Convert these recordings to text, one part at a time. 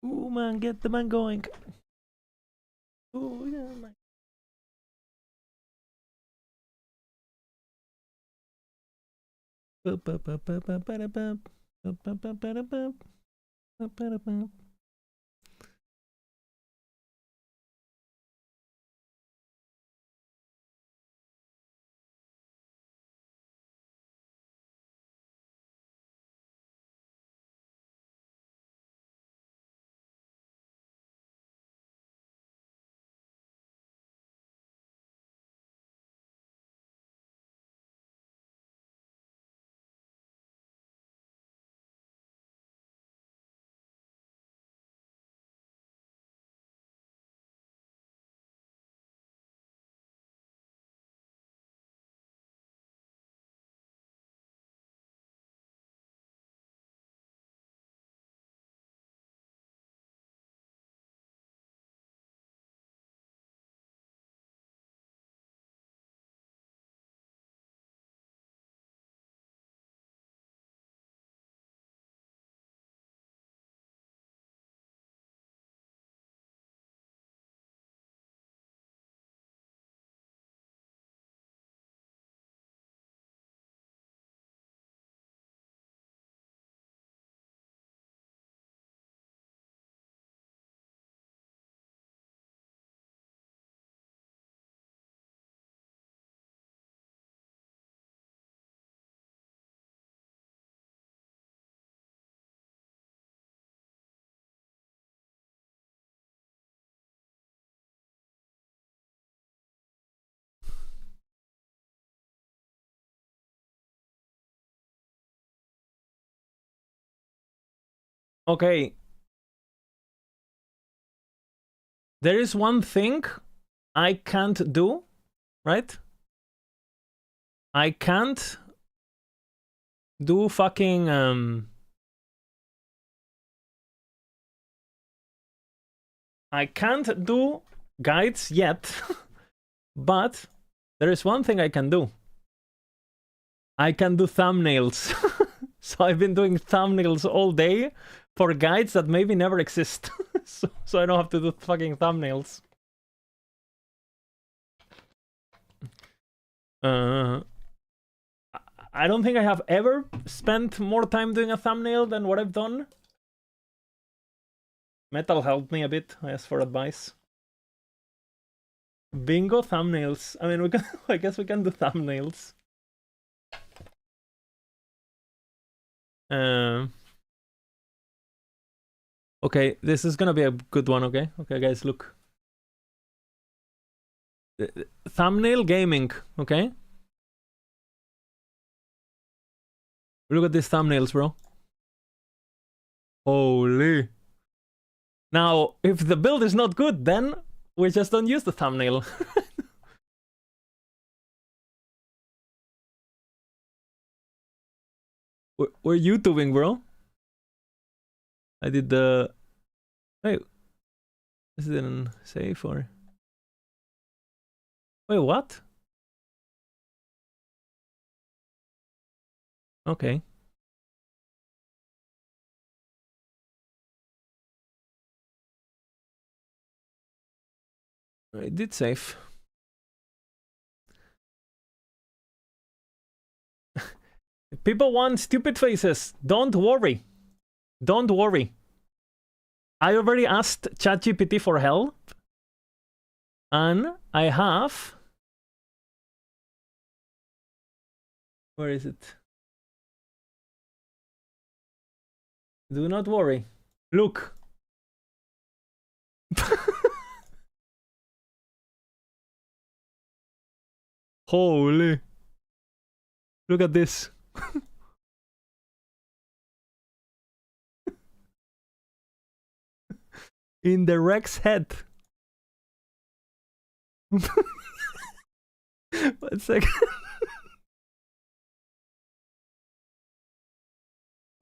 Ooh, man, get the man going. Ooh, yeah, man. Okay. There is one thing I can't do, right? I can't do fucking I can't do guides yet, but there is one thing I can do. I can do thumbnails. So I've been doing thumbnails all day for guides that maybe never exist. so I don't have to do fucking thumbnails. I don't think I have ever spent more time doing a thumbnail than what I've done. Metal helped me a bit. I asked for advice. Bingo thumbnails. I mean, we can. I guess we can do thumbnails. Okay, this is gonna be a good one. Okay, guys, look. Thumbnail gaming. Okay. Look at these thumbnails, bro. Holy. Now, if the build is not good, then we just don't use the thumbnail. We're YouTubing, bro. I did the... Wait. This didn't save or... Wait, what? Okay. It did save. People want stupid faces. Don't worry. Don't worry. I already asked ChatGPT for help. And I have... Where is it? Do not worry. Look. Holy. Look at this. In the Rex head. 1 second.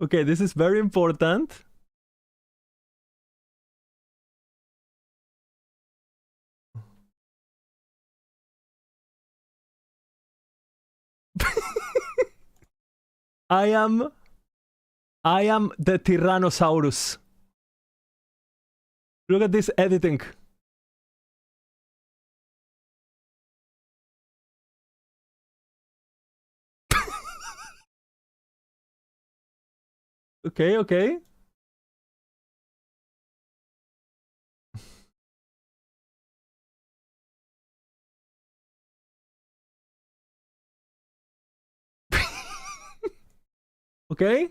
Okay, this is very important. I am the Tyrannosaurus. Look at this editing. Okay, okay. Okay.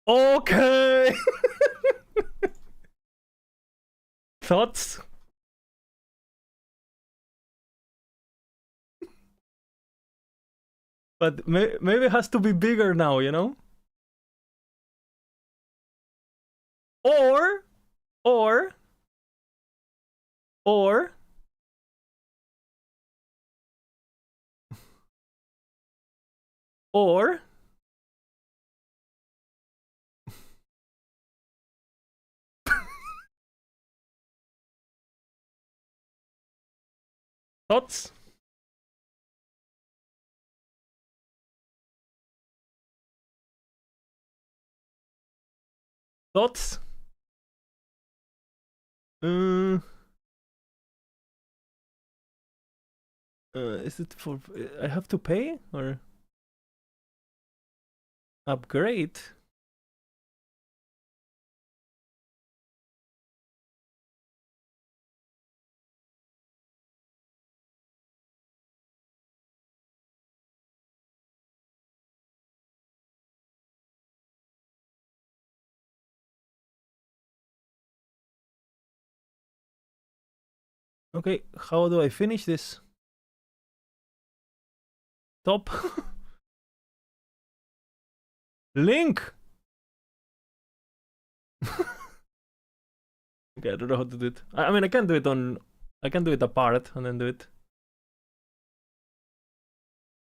Okay. Thoughts? But maybe it has to be bigger now, you know? Or, or, or, or, thoughts? Thoughts? Is it for... I have to pay? Or... Upgrade? Okay, how do I finish this? Top. Link! Okay, I don't know how to do it. I mean, I can do it on... I can do it apart and then do it.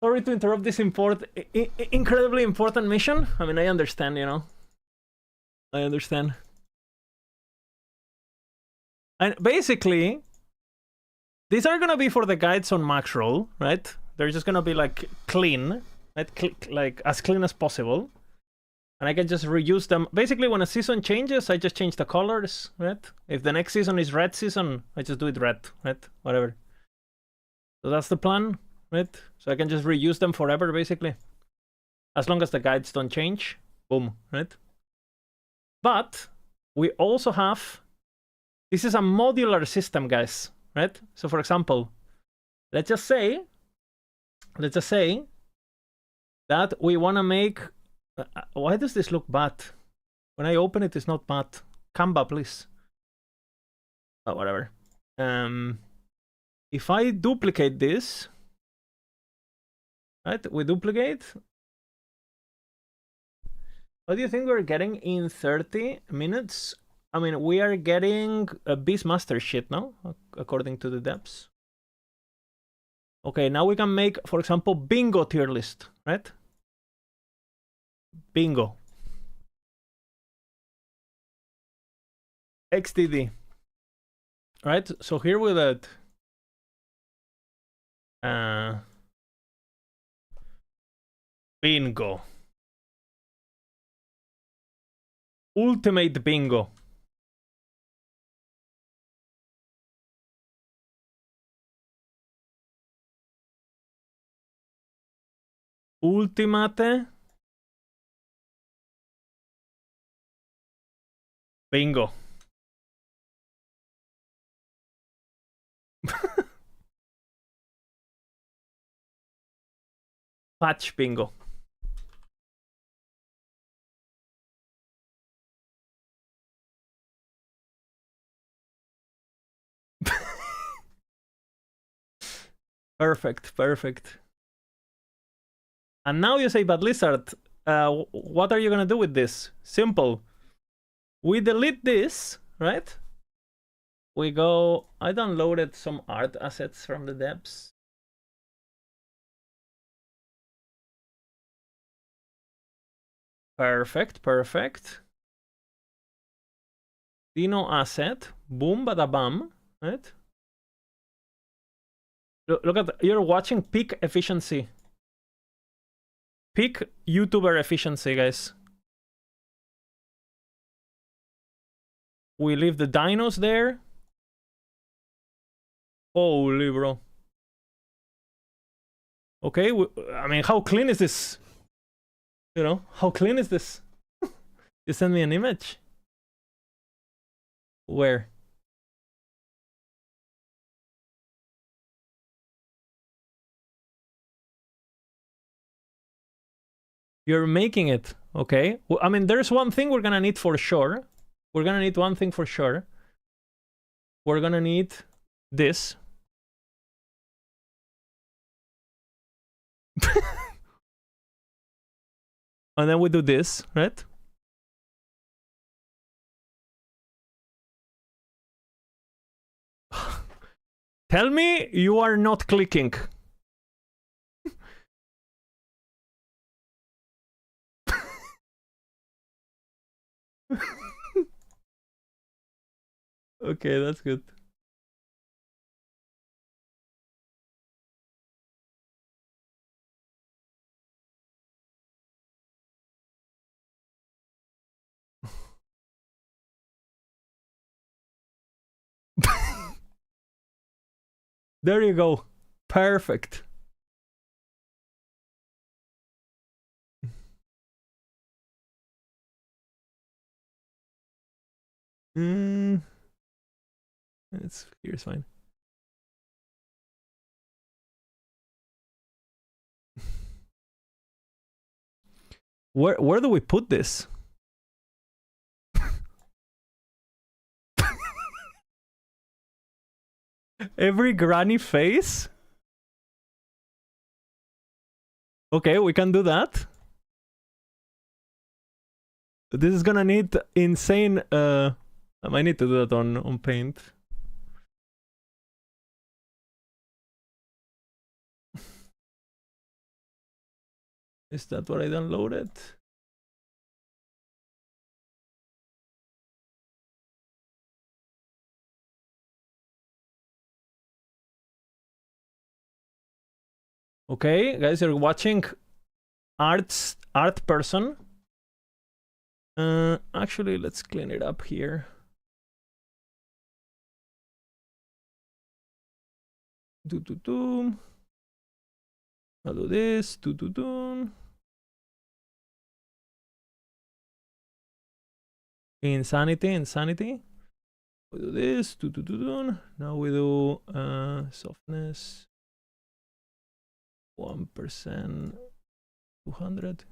Sorry to interrupt this incredibly important mission. I mean, I understand, you know. I understand. And basically, these are gonna be for the guides on Maxroll, right? They're just gonna be like clean, right? Like as clean as possible. And I can just reuse them. Basically, when a season changes, I just change the colors, right? If the next season is red season, I just do it red, right? Whatever. So that's the plan, right? So I can just reuse them forever, basically. As long as the guides don't change. Boom, right? But we also have... This is a modular system, guys, right? So for example, let's just say that we want to make... why does this look bad? When I open it, it's not bad. Canva, please. Oh, whatever. If I duplicate this, right? We duplicate. What do you think we're getting in 30 minutes? I mean, we are getting a Beastmaster shit now, according to the depths. Okay, now we can make, for example, bingo tier list, right? Bingo. XDD. Right, so here with that. Bingo. Ultimate bingo. Ultimate bingo. Patch bingo. Perfect, perfect. And now you say, but Lizard, what are you gonna do with this? Simple. We delete this, right? We go... I downloaded some art assets from the depths. Perfect, perfect. Dino asset. Boom, bada bam. Right? Look at... You're watching peak efficiency. Peak YouTuber efficiency, guys. We leave the dinos there. Holy bro. Okay, I mean, how clean is this? You know, how clean is this? You send me an image. Where? You're making it. Okay. Well, I mean, there's one thing we're gonna need for sure. We're gonna need one thing for sure. We're gonna need this. And then we do this, right? Tell me you are not clicking. Okay, that's good. There you go. Perfect. Here's fine. Where do we put this? Every granny face? Okay, we can do that. This is gonna need insane I might need to do that on Paint. Is that what I downloaded? Okay, guys, you're watching art person. Actually, let's clean it up here. I'll do this. Insanity. We do this. Now we do softness 1%, 200.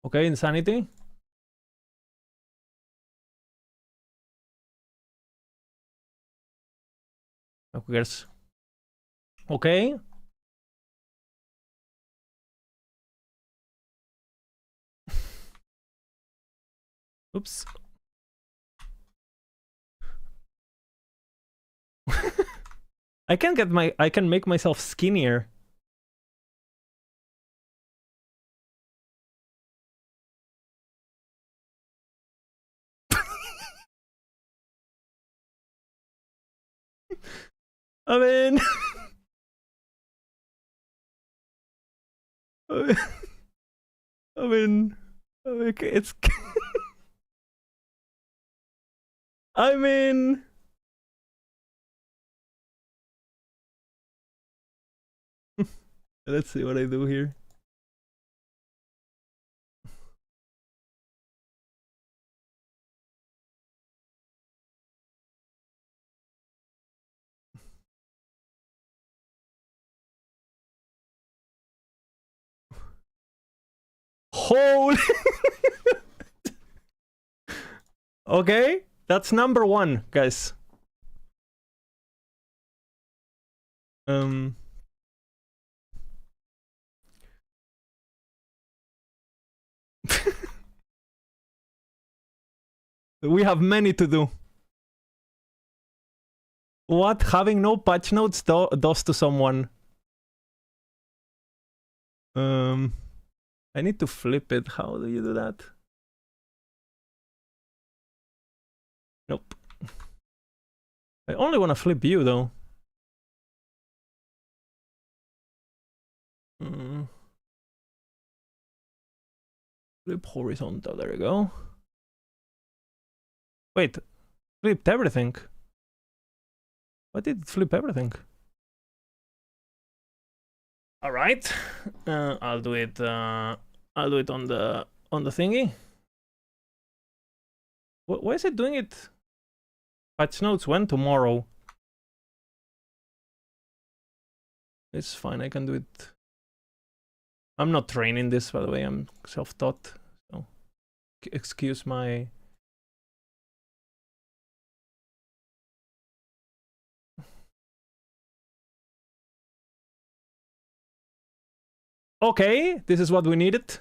Okay, insanity. Who cares? Okay. Oops. I can make myself skinnier. I mean, it's. I mean, let's see what I do here. Holy. Okay, that's number one, guys. We have many to do. What having no patch notes does to someone. I need to flip it. How do you do that? Nope. I only want to flip you though. Flip horizontal, there you go. Wait, flipped everything. Why did it flip everything? All right, I'll do it. I'll do it on the thingy. Why is it doing it? Patch notes when tomorrow. It's fine. I can do it. I'm not training this, by the way. I'm self-taught, so excuse my. Okay, this is what we needed.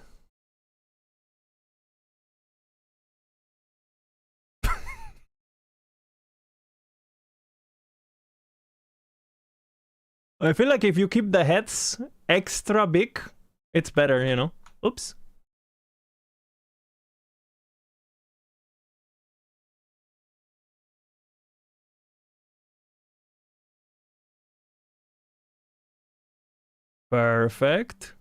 I feel like if you keep the heads extra big, it's better, you know? Oops. Perfect.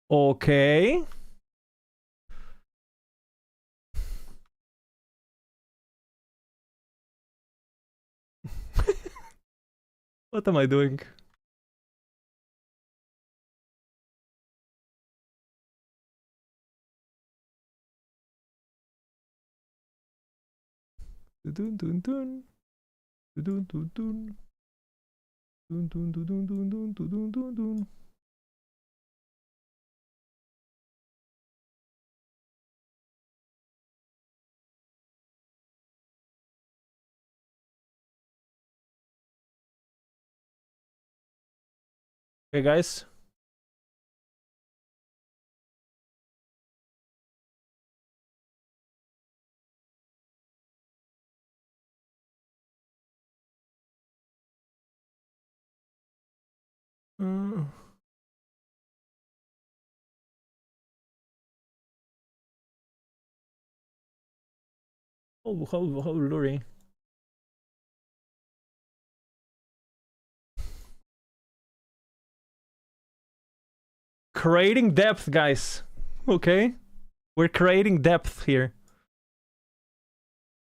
Okay. What am I doing? Dun dun dun. Dun dun dun. Dun dun dun dun dun dun dun dun dun. Okay, guys. How blurry. Creating depth, guys. Okay. We're creating depth here.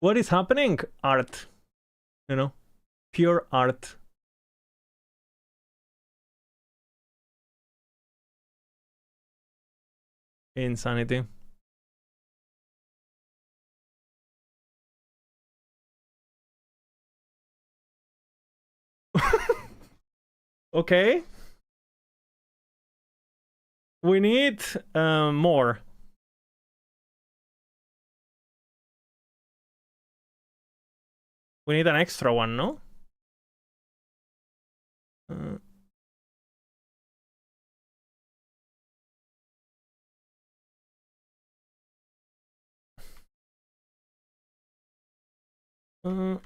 What is happening? Art. You know? Pure art. Insanity. Okay. We need more. We need an extra one, no? Uh, uh,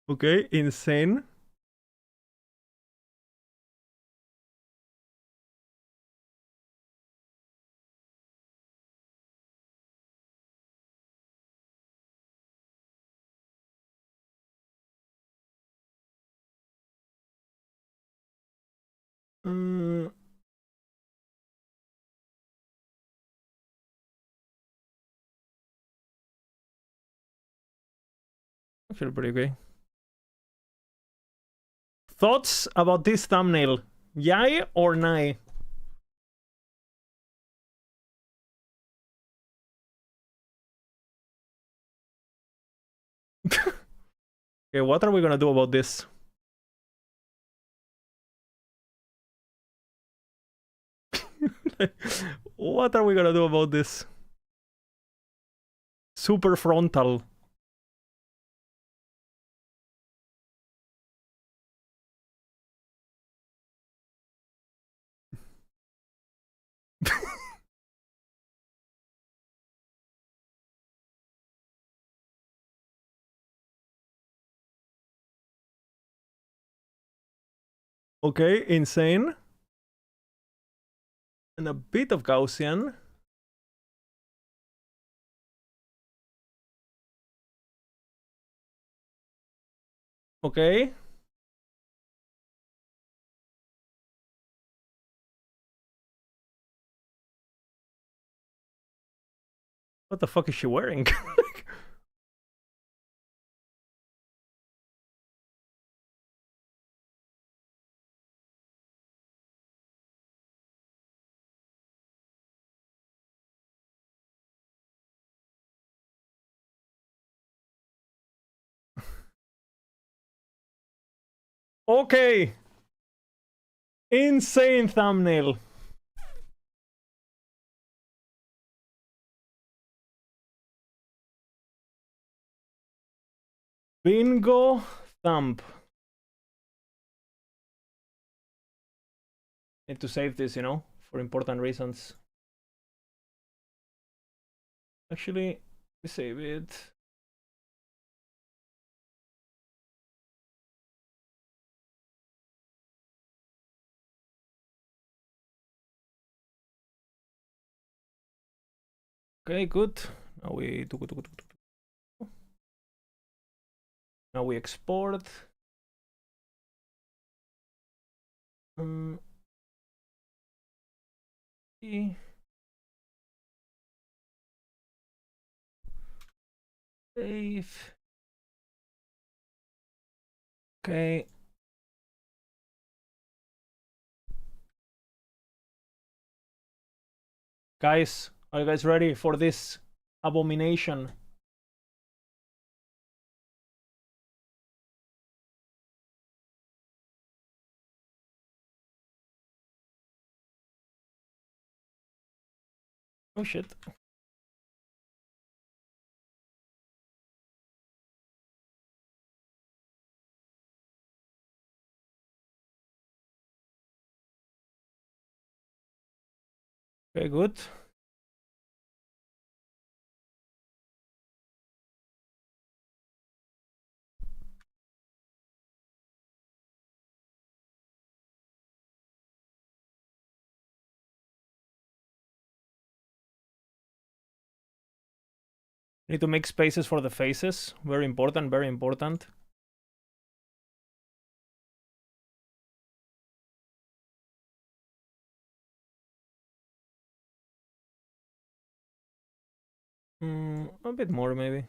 okay, insane. I feel pretty okay. Thoughts about this thumbnail? Yay or nay? Okay, what are we gonna do about this? What are we gonna do about this? Super frontal. Okay, insane. And a bit of Gaussian. Okay. What the fuck is she wearing? Okay. Insane thumbnail. Bingo thumb. Need to save this, you know, for important reasons. Actually, we save it. Okay, good. Now we now we export. Save. Okay. Guys, are you guys ready for this abomination? Oh shit. Okay, good. Need to make spaces for the faces. Very important, very important. A bit more, maybe.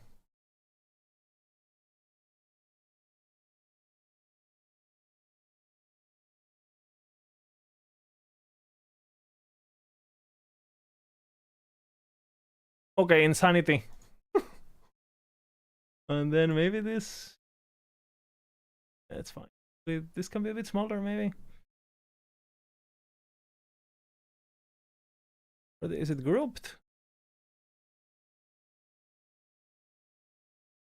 Okay, insanity. And then maybe this. That's fine. This can be a bit smaller, maybe. Or is it grouped?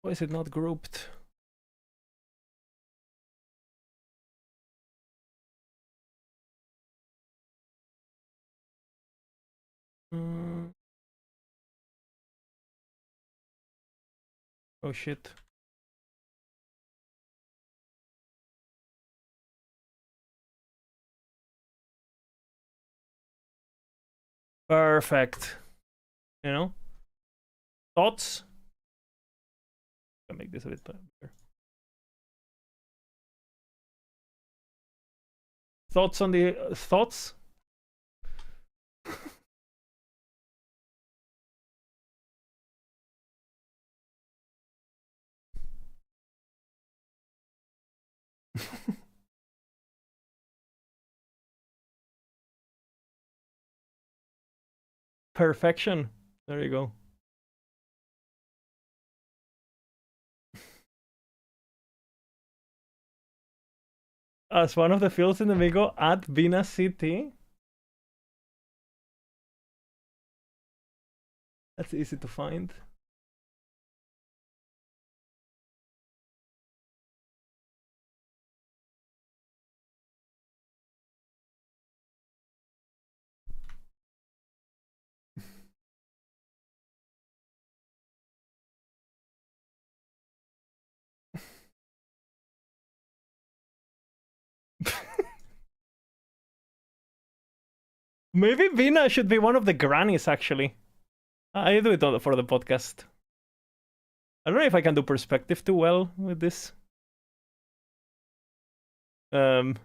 Why is it not grouped? Oh shit. Perfect. You know? Thoughts? Can make this a bit better. Thoughts on the thoughts? Perfection. There you go. As one of the fields in the Migo at Vina City. That's easy to find. Maybe Vina should be one of the grannies, actually. I do it for the podcast. I don't know if I can do perspective too well with this. I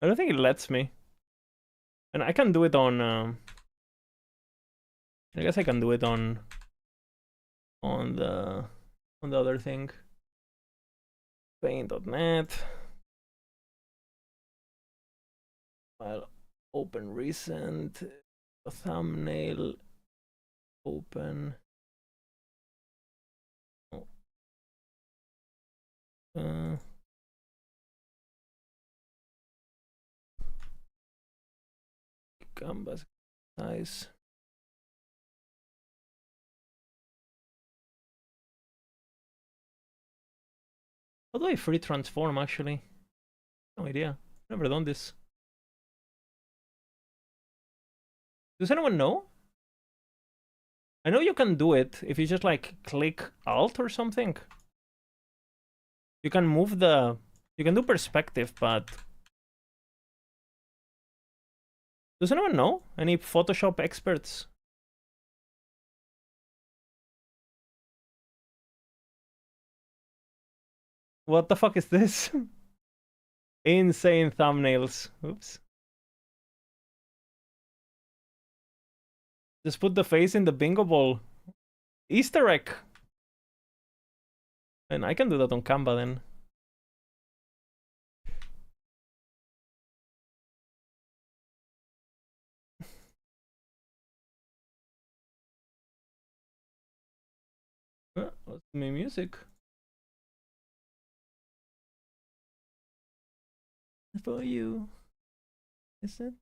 don't think it lets me. And I can do it on... I guess I can do it on the other thing. Paint.net. I'll open recent. A thumbnail. Open. Canvas size. How do I free transform actually? No idea. Never done this. Does anyone know? I know you can do it if you just like click Alt or something. You can move the... You can do perspective, but... Does anyone know? Any Photoshop experts? What the fuck is this? Insane thumbnails. Oops. Just put the face in the bingo ball. Easter egg. And I can do that on Canva then. What's my music? For you. Is it?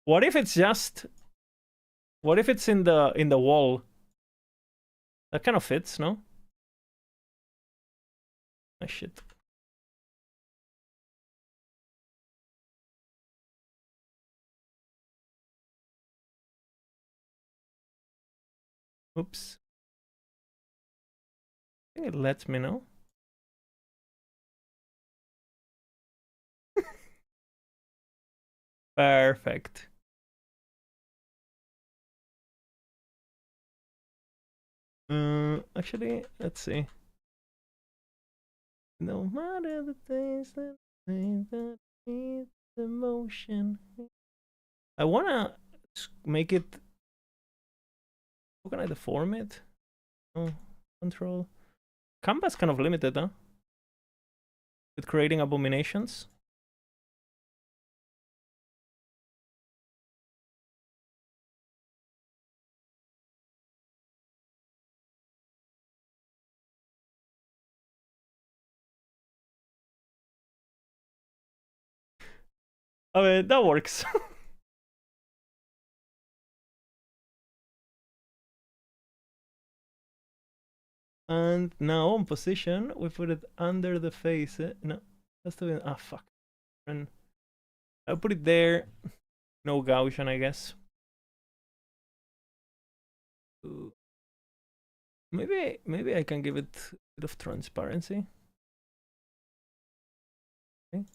What if it's just... What if it's in the wall? That kind of fits, no? Oh shit. Oops. I think it lets me know. Perfect. Actually, let's see. No matter the things that need emotion. I wanna make it. How can I deform it? Oh, control. Canva's kind of limited, huh? With creating abominations. I mean, that works. And now on position, we put it under the face. No, that's the... Ah, fuck. And I'll put it there. No Gaussian, I guess. Maybe I can give it a bit of transparency. Okay.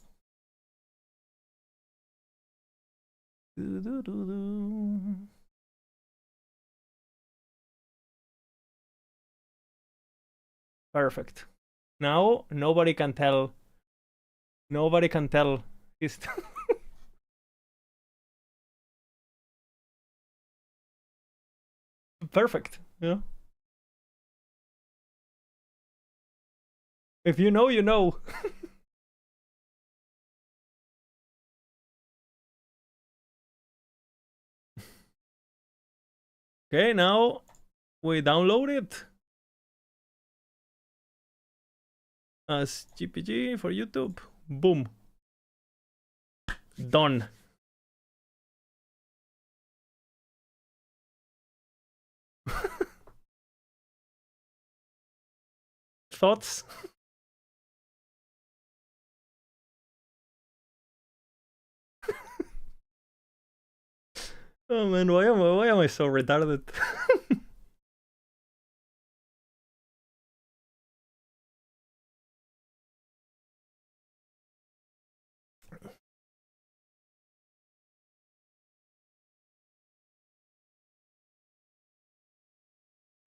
Perfect. Now nobody can tell. Nobody can tell. He's perfect. Yeah. If you know, you know. Okay, now we download it as GPG for YouTube. Boom. Done. Thoughts? Oh man, why am I so retarded?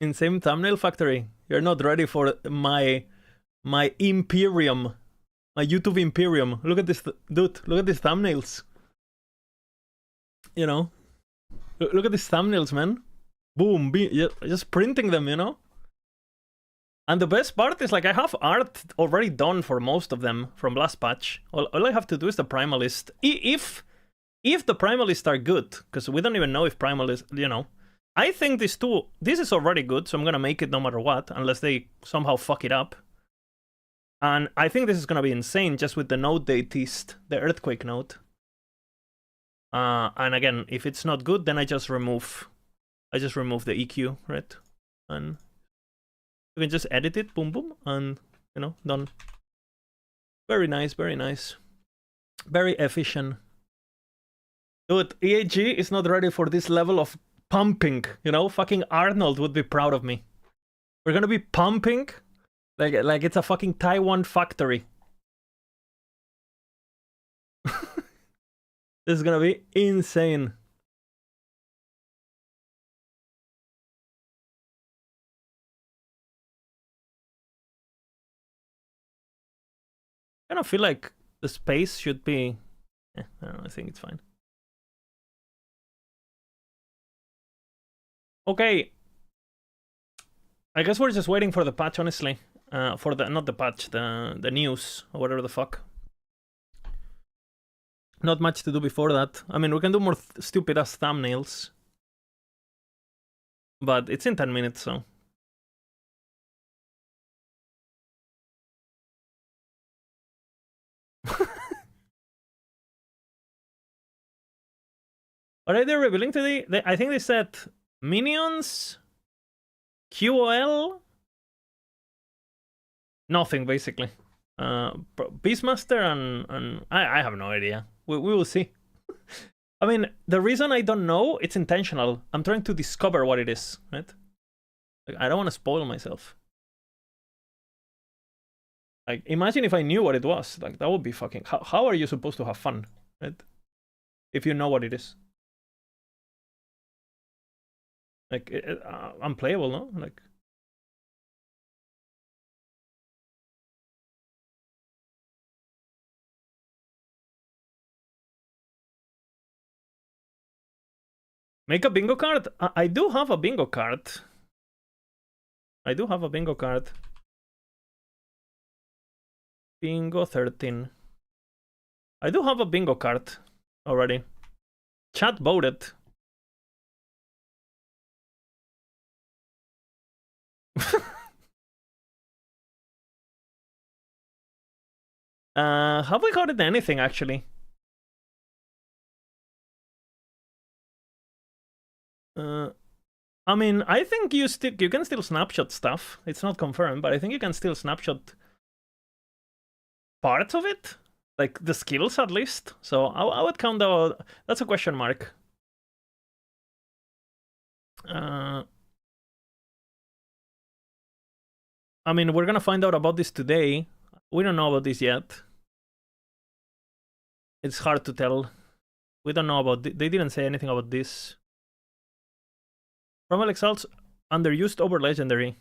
Insane thumbnail factory. You're not ready for my imperium, my YouTube imperium. Look at this, dude. Look at these thumbnails. You know, look at these thumbnails, man. Boom, just printing them, you know. And the best part is, like, I have art already done for most of them from last patch. All I have to do is the Primalist. If the Primalists are good, because we don't even know if Primalist, you know. I think this is already good, so I'm gonna make it no matter what, unless they somehow fuck it up. And I think this is gonna be insane just with the node they teased, the Earthquake node. And again, if it's not good, then I just remove the EQ, right? And you can just edit it, boom, boom, and, you know, done. Very nice, very nice. Very efficient. Dude, EAG is not ready for this level of pumping, you know? Fucking Arnold would be proud of me. We're gonna be pumping like it's a fucking Taiwan factory. This is gonna be insane. I kind of feel like the space should be... I don't know, I think it's fine. Okay. I guess we're just waiting for the patch, honestly. For the... not the patch, the news, or whatever the fuck. Not much to do before that. I mean, we can do more stupid-ass thumbnails. But it's in 10 minutes, so... What are they revealing today? I think they said minions, QOL, nothing basically. Beastmaster and I have no idea. We will see. I mean, the reason I don't know, it's intentional. I'm trying to discover what it is, right? Like, I don't want to spoil myself. Like, imagine if I knew what it was. Like, that would be fucking... How are you supposed to have fun, right? If you know what it is. Like, unplayable, no? Like... Make a bingo card? I do have a bingo card. I do have a bingo card. Bingo 13. I do have a bingo card already. Chat voted. Have we gotten anything actually? I mean, I think you can still snapshot stuff. It's not confirmed, but I think you can still snapshot parts of it, like the skills at least. So I would count out. That's a question mark. I mean, we're gonna find out about this today. We don't know about this yet. It's hard to tell. We don't know about. They didn't say anything about this. Primal Exalts underused over legendary.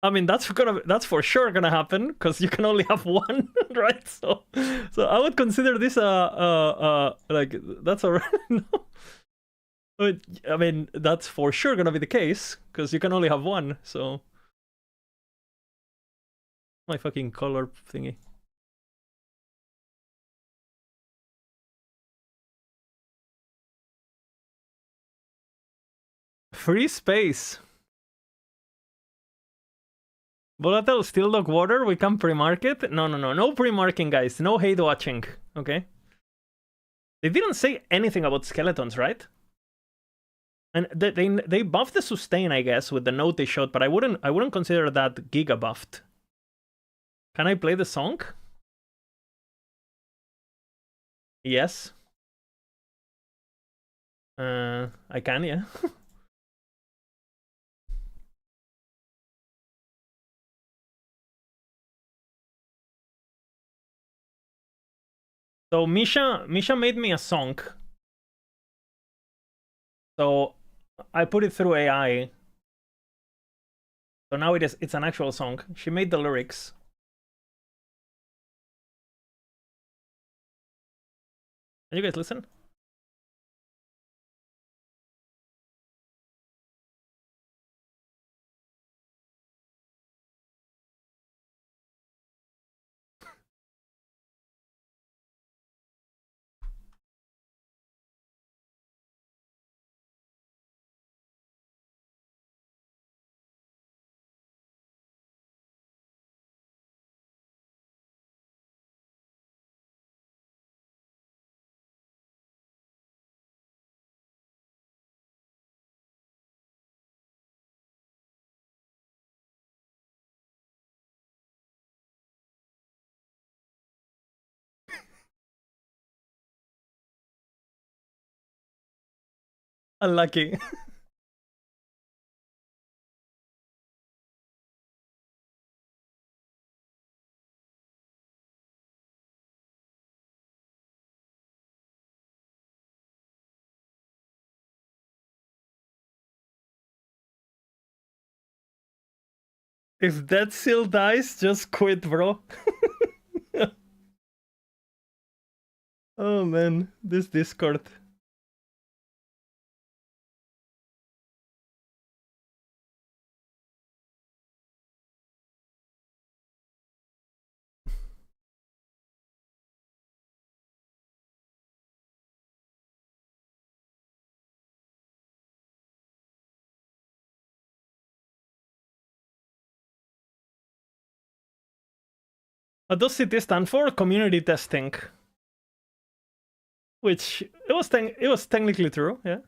I mean, that's for sure gonna happen because you can only have one, right? So I would consider this like that's already no. But I mean, that's for sure gonna be the case because you can only have one. So my fucking color thingy. Free space. Volatile Steel Dog Water, we can pre-mark it? No pre-marking, guys. No hate watching, okay? They didn't say anything about skeletons, right? And they buffed the sustain, I guess, with the note they showed, but I wouldn't consider that giga buffed. Can I play the song? Yes. I can, yeah. So Misha made me a song. So I put it through AI. So now it's an actual song. She made the lyrics. Can you guys listen? Unlucky. If that still dies, just quit, bro. Oh man, this Discord. What does CT stand for? Community testing. Which it was technically true, yeah.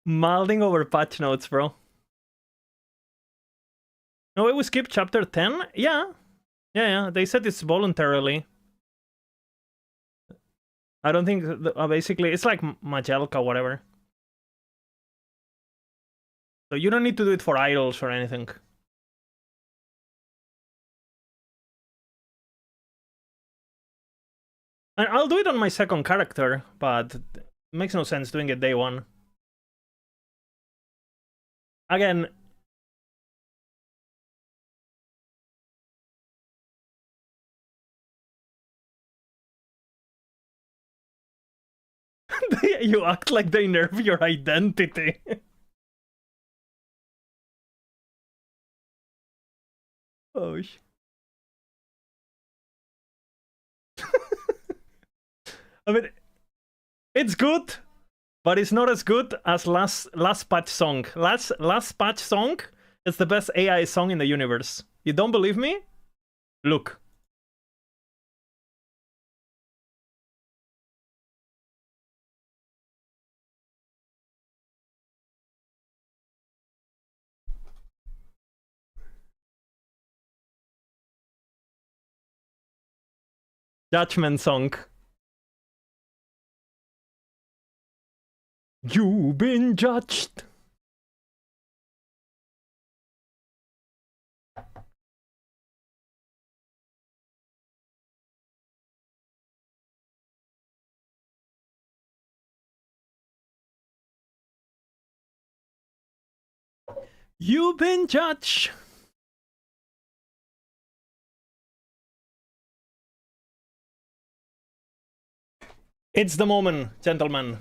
Malding over patch notes, bro. No way we skipped chapter 10? Yeah. Yeah. They said it's voluntarily. I don't think... basically, it's like Majelka, whatever. So you don't need to do it for idols or anything. And I'll do it on my second character, but it makes no sense doing it day one. Again... you act like they nerf your identity. Oh, I mean, it's good, but it's not as good as last patch song. Last patch song is the best AI song in the universe. You don't believe me? Look. Judgment song. You've been judged. You've been judged. It's the moment, gentlemen.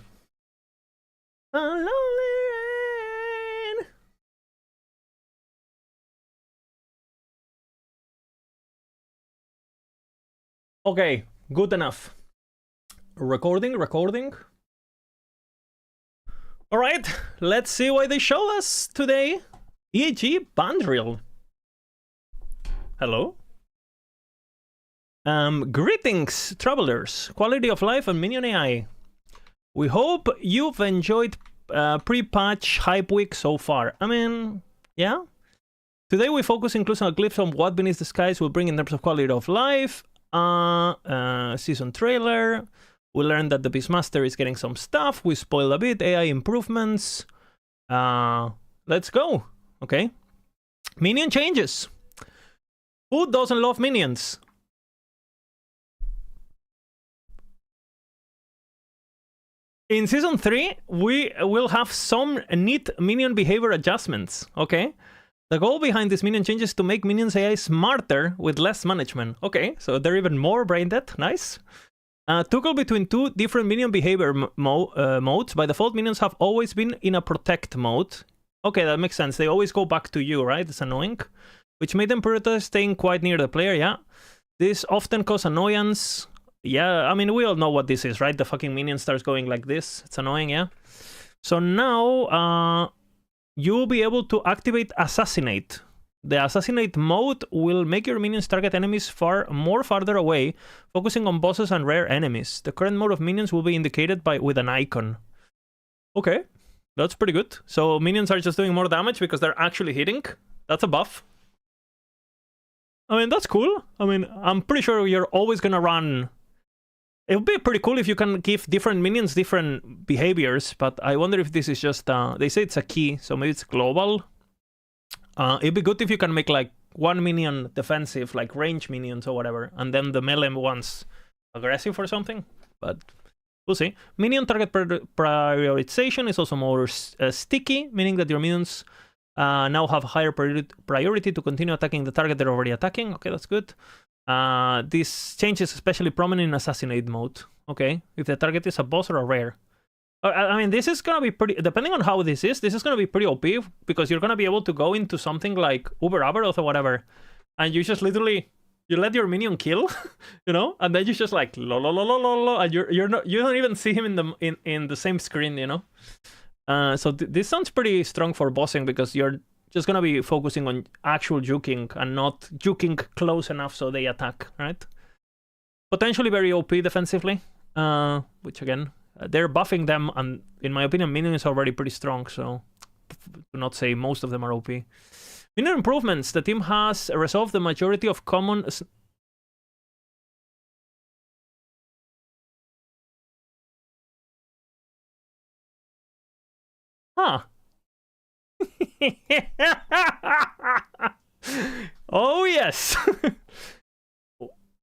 A lonely rain. Okay, good enough. Recording. All right, let's see what they show us today. EG Bandrill. Hello. Greetings, travelers. Quality of life and Minion AI. We hope you've enjoyed pre-patch hype week so far. I mean, yeah. Today we focus includes a glimpse on what Beneath the Skies will bring in terms of quality of life. Season trailer. We learned that the Beastmaster is getting some stuff. We spoiled a bit. AI improvements. Let's go. Okay. Minion changes. Who doesn't love minions? In Season 3, we will have some neat minion behavior adjustments, okay? The goal behind this minion change is to make minions AI smarter with less management. Okay, so they're even more brain dead. Nice. Toggle between two different minion behavior modes. By default, minions have always been in a protect mode. Okay, that makes sense. They always go back to you, right? It's annoying. Which made them prioritize staying quite near the player, yeah. This often causes annoyance. Yeah, I mean, we all know what this is, right? The fucking minion starts going like this. It's annoying, yeah. So now, you'll be able to activate Assassinate. The Assassinate mode will make your minions target enemies farther away, focusing on bosses and rare enemies. The current mode of minions will be indicated with an icon. Okay, that's pretty good. So minions are just doing more damage because they're actually hitting. That's a buff. I mean, that's cool. I mean, I'm pretty sure you're always gonna run... It would be pretty cool if you can give different minions different behaviors, but I wonder if this is just... they say it's a key, so maybe it's global. It'd be good if you can make like one minion defensive, like range minions or whatever, and then the melee ones aggressive or something, but we'll see. Minion target prioritization is also more sticky, meaning that your minions now have higher priority to continue attacking the target they're already attacking. Okay, that's good. This change is especially prominent in Assassinate mode. Okay, if the target is a boss or a rare. I mean, this is gonna be pretty, depending on how this is gonna be pretty OP, because you're gonna be able to go into something like Uber Abaroth or whatever, and you just literally, you let your minion kill, you know, and then you just like, and you don't even see him in the same screen, you know? So this sounds pretty strong for bossing, because you're just gonna be focusing on actual juking and not juking close enough so they attack, right? Potentially very OP defensively, which again, they're buffing them, and in my opinion, minion is already pretty strong, so to not say most of them are OP. Minion improvements. The team has resolved the majority of common... Huh. Oh, yes.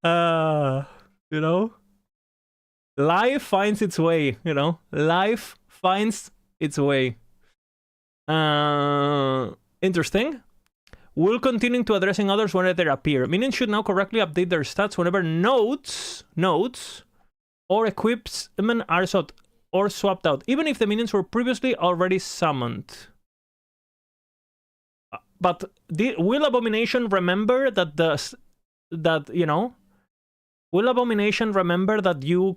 You know? Life finds its way, you know? Life finds its way. Interesting. We'll continue to addressing others whenever they appear. Minions should now correctly update their stats whenever nodes or equipment are swapped out, even if the minions were previously already summoned. But will Abomination remember that you know? Will Abomination remember that you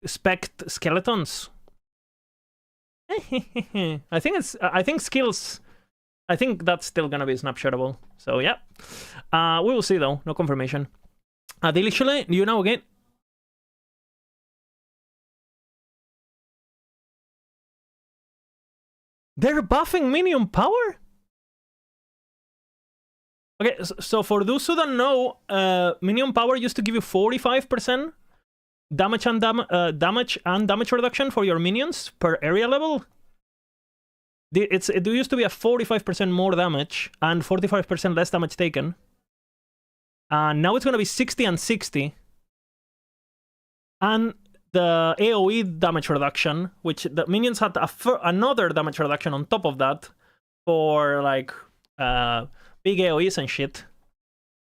spect skeletons? I think skills. I think that's still gonna be snapshotable. So yeah, we will see though. No confirmation. Delicially, you know again. They're buffing minion power. Okay, so for those who don't know, minion power used to give you 45% damage and damage reduction for your minions per area level. It used to be a 45% more damage and 45% less damage taken. Now it's going to be 60 and 60. And the AoE damage reduction, which the minions had another damage reduction on top of that for like big AoEs and shit.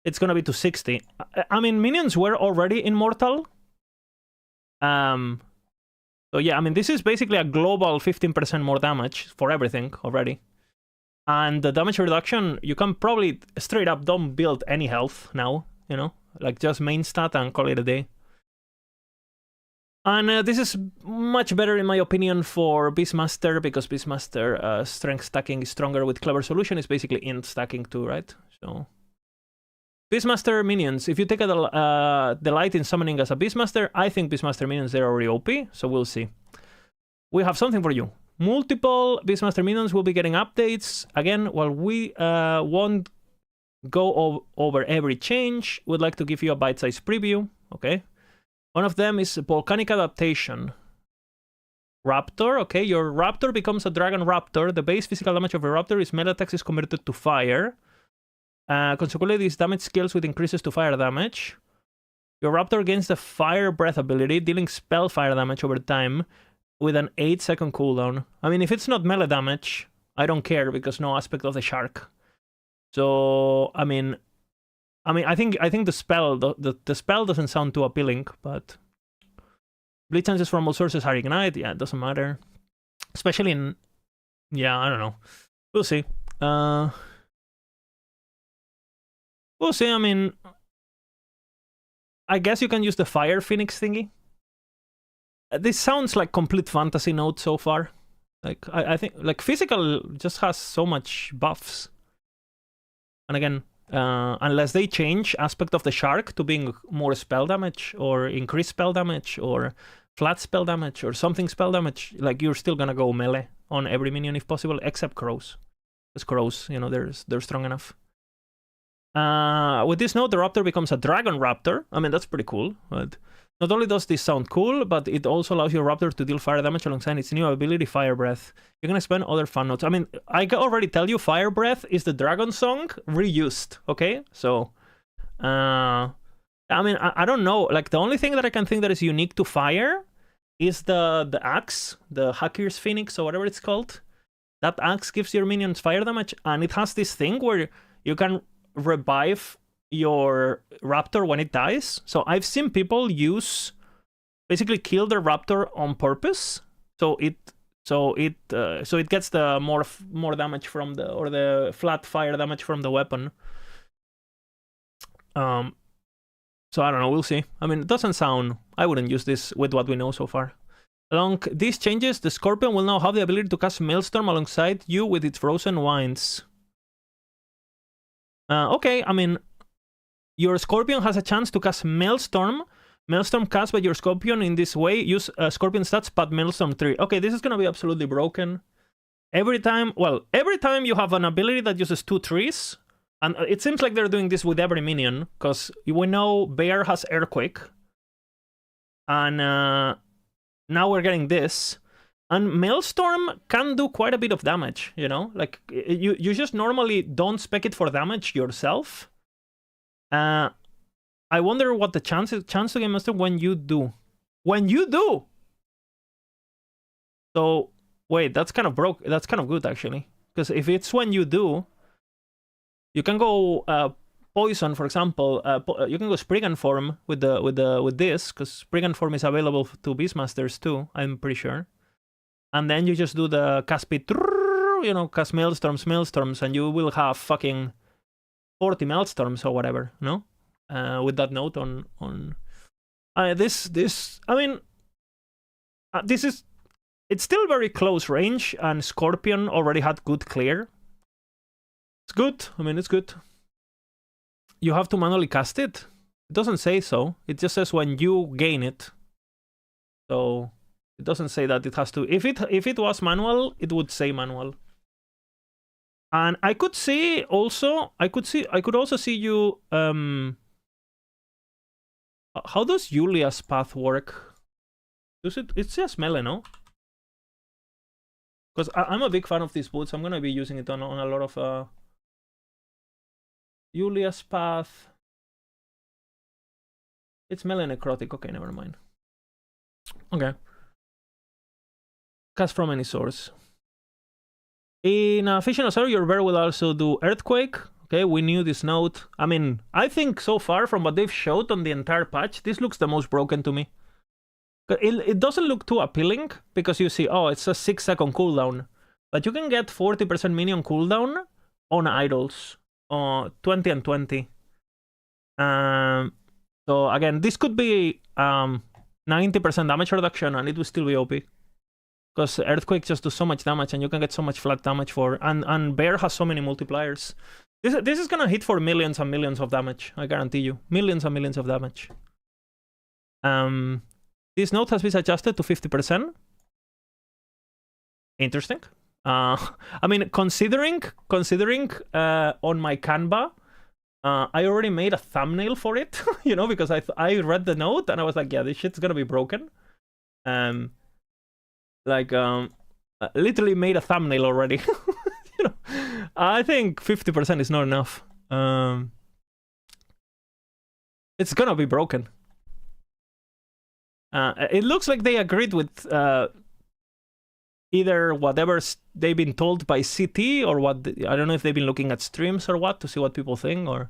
It's going to be to 60. I mean, minions were already immortal. So yeah, I mean, this is basically a global 15% more damage for everything already. And the damage reduction, you can probably straight up don't build any health now, you know? Like just main stat and call it a day. And this is much better in my opinion for Beastmaster, because Beastmaster strength stacking is stronger with Clever Solution. It's basically int stacking too, right? So Beastmaster minions, if you take a delight in summoning as a Beastmaster, I think Beastmaster minions, they're already OP, so we'll see. We have something for you. Multiple Beastmaster minions will be getting updates. Again, while we won't go over every change, we'd like to give you a bite-sized preview, okay? One of them is Volcanic Adaptation. Raptor, okay, your Raptor becomes a Dragon Raptor. The base physical damage of a Raptor is melee attacks is converted to fire. Consequently, these damage scales with increases to fire damage. Your Raptor gains the Fire Breath ability, dealing spell fire damage over time. with an 8-second cooldown. I mean, if it's not melee damage, I don't care because no aspect of the shark. So I mean, I think the spell the spell doesn't sound too appealing, but bleed chances from all sources are ignite. Yeah, it doesn't matter, especially in I don't know. We'll see. We'll see. I mean, I guess you can use the Fire Phoenix thingy. This sounds like complete fantasy node so far. Like I think like physical just has so much buffs. And again, unless they change aspect of the shark to being more spell damage or increased spell damage or flat spell damage or something spell damage, like you're still gonna go melee on every minion if possible, except crows. Because crows, you know, they're strong enough. With this node, the raptor becomes a dragon raptor. I mean, that's pretty cool. But not only does this sound cool, but it also allows your raptor to deal fire damage alongside its new ability, Fire Breath. You can expand other fun nodes. I mean, I can already tell you, Fire Breath is the dragon song reused, okay? So, I mean, I don't know. Like, the only thing that I can think that is unique to fire is the axe, the Hakir's Phoenix, or whatever it's called. That axe gives your minions fire damage, and it has this thing where you can revive your raptor when it dies. So I've seen people basically kill their raptor on purpose, so it gets the more damage from the flat fire damage from the weapon. So I don't know, we'll see. I mean, it doesn't sound, I wouldn't use this with what we know so far. Along these changes, the Scorpion will now have the ability to cast Maelstrom alongside you with its Frozen Winds. Okay, I mean, your Scorpion has a chance to cast Maelstrom. Maelstrom cast by your Scorpion in this way. Use Scorpion stats, but Maelstrom 3. Okay, this is gonna be absolutely broken. Every time you have an ability that uses 2 trees, and it seems like they're doing this with every minion, because we know Bear has Earthquake. And now we're getting this. And Maelstrom can do quite a bit of damage, you know? Like, you just normally don't spec it for damage yourself. I wonder what the chance to get Maelstrom when you do. When you do! So, wait, that's kind of broke. That's kind of good, actually. Because if it's when you do, you can go Poison, for example. You can go Spriggan Form with this, because Spriggan Form is available to Beastmasters too, I'm pretty sure. And then you just do the cast speed, you know, cast Maelstorms, and you will have fucking 40 Maelstorms or whatever, no? With that note on this, I mean, it's still very close range, and Scorpion already had good clear. It's good. I mean, it's good. You have to manually cast it. It doesn't say so. It just says when you gain it. So it doesn't say that it has to. If it was manual, it would say manual. And I could see also. I could also see you. How does Julia's path work? Does it? It's just melee, no? Because I'm a big fan of these boots. I'm gonna be using it on a lot of. Julia's path. It's melee necrotic. Okay, never mind. Okay. Cast from any source. In Fishing Azar, your bear will also do Earthquake. Okay, we knew this node. I mean, I think so far from what they've showed on the entire patch, this looks the most broken to me. It doesn't look too appealing because you see, oh, it's a 6-second cooldown. But you can get 40% minion cooldown on idols. 20 and 20. So again, this could be 90% damage reduction and it will still be OP. Because Earthquake just does so much damage and you can get so much flat damage for... And Bear has so many multipliers. This is gonna hit for millions and millions of damage, I guarantee you. Millions and millions of damage. This node has been adjusted to 50%. Interesting. I mean, considering on my Canva, I already made a thumbnail for it, you know, because I read the note and I was like, yeah, this shit's gonna be broken. Literally made a thumbnail already. You know, I think 50% is not enough. It's gonna be broken. It looks like they agreed with either whatever they've been told by CT or what. I don't know if they've been looking at streams or what to see what people think, or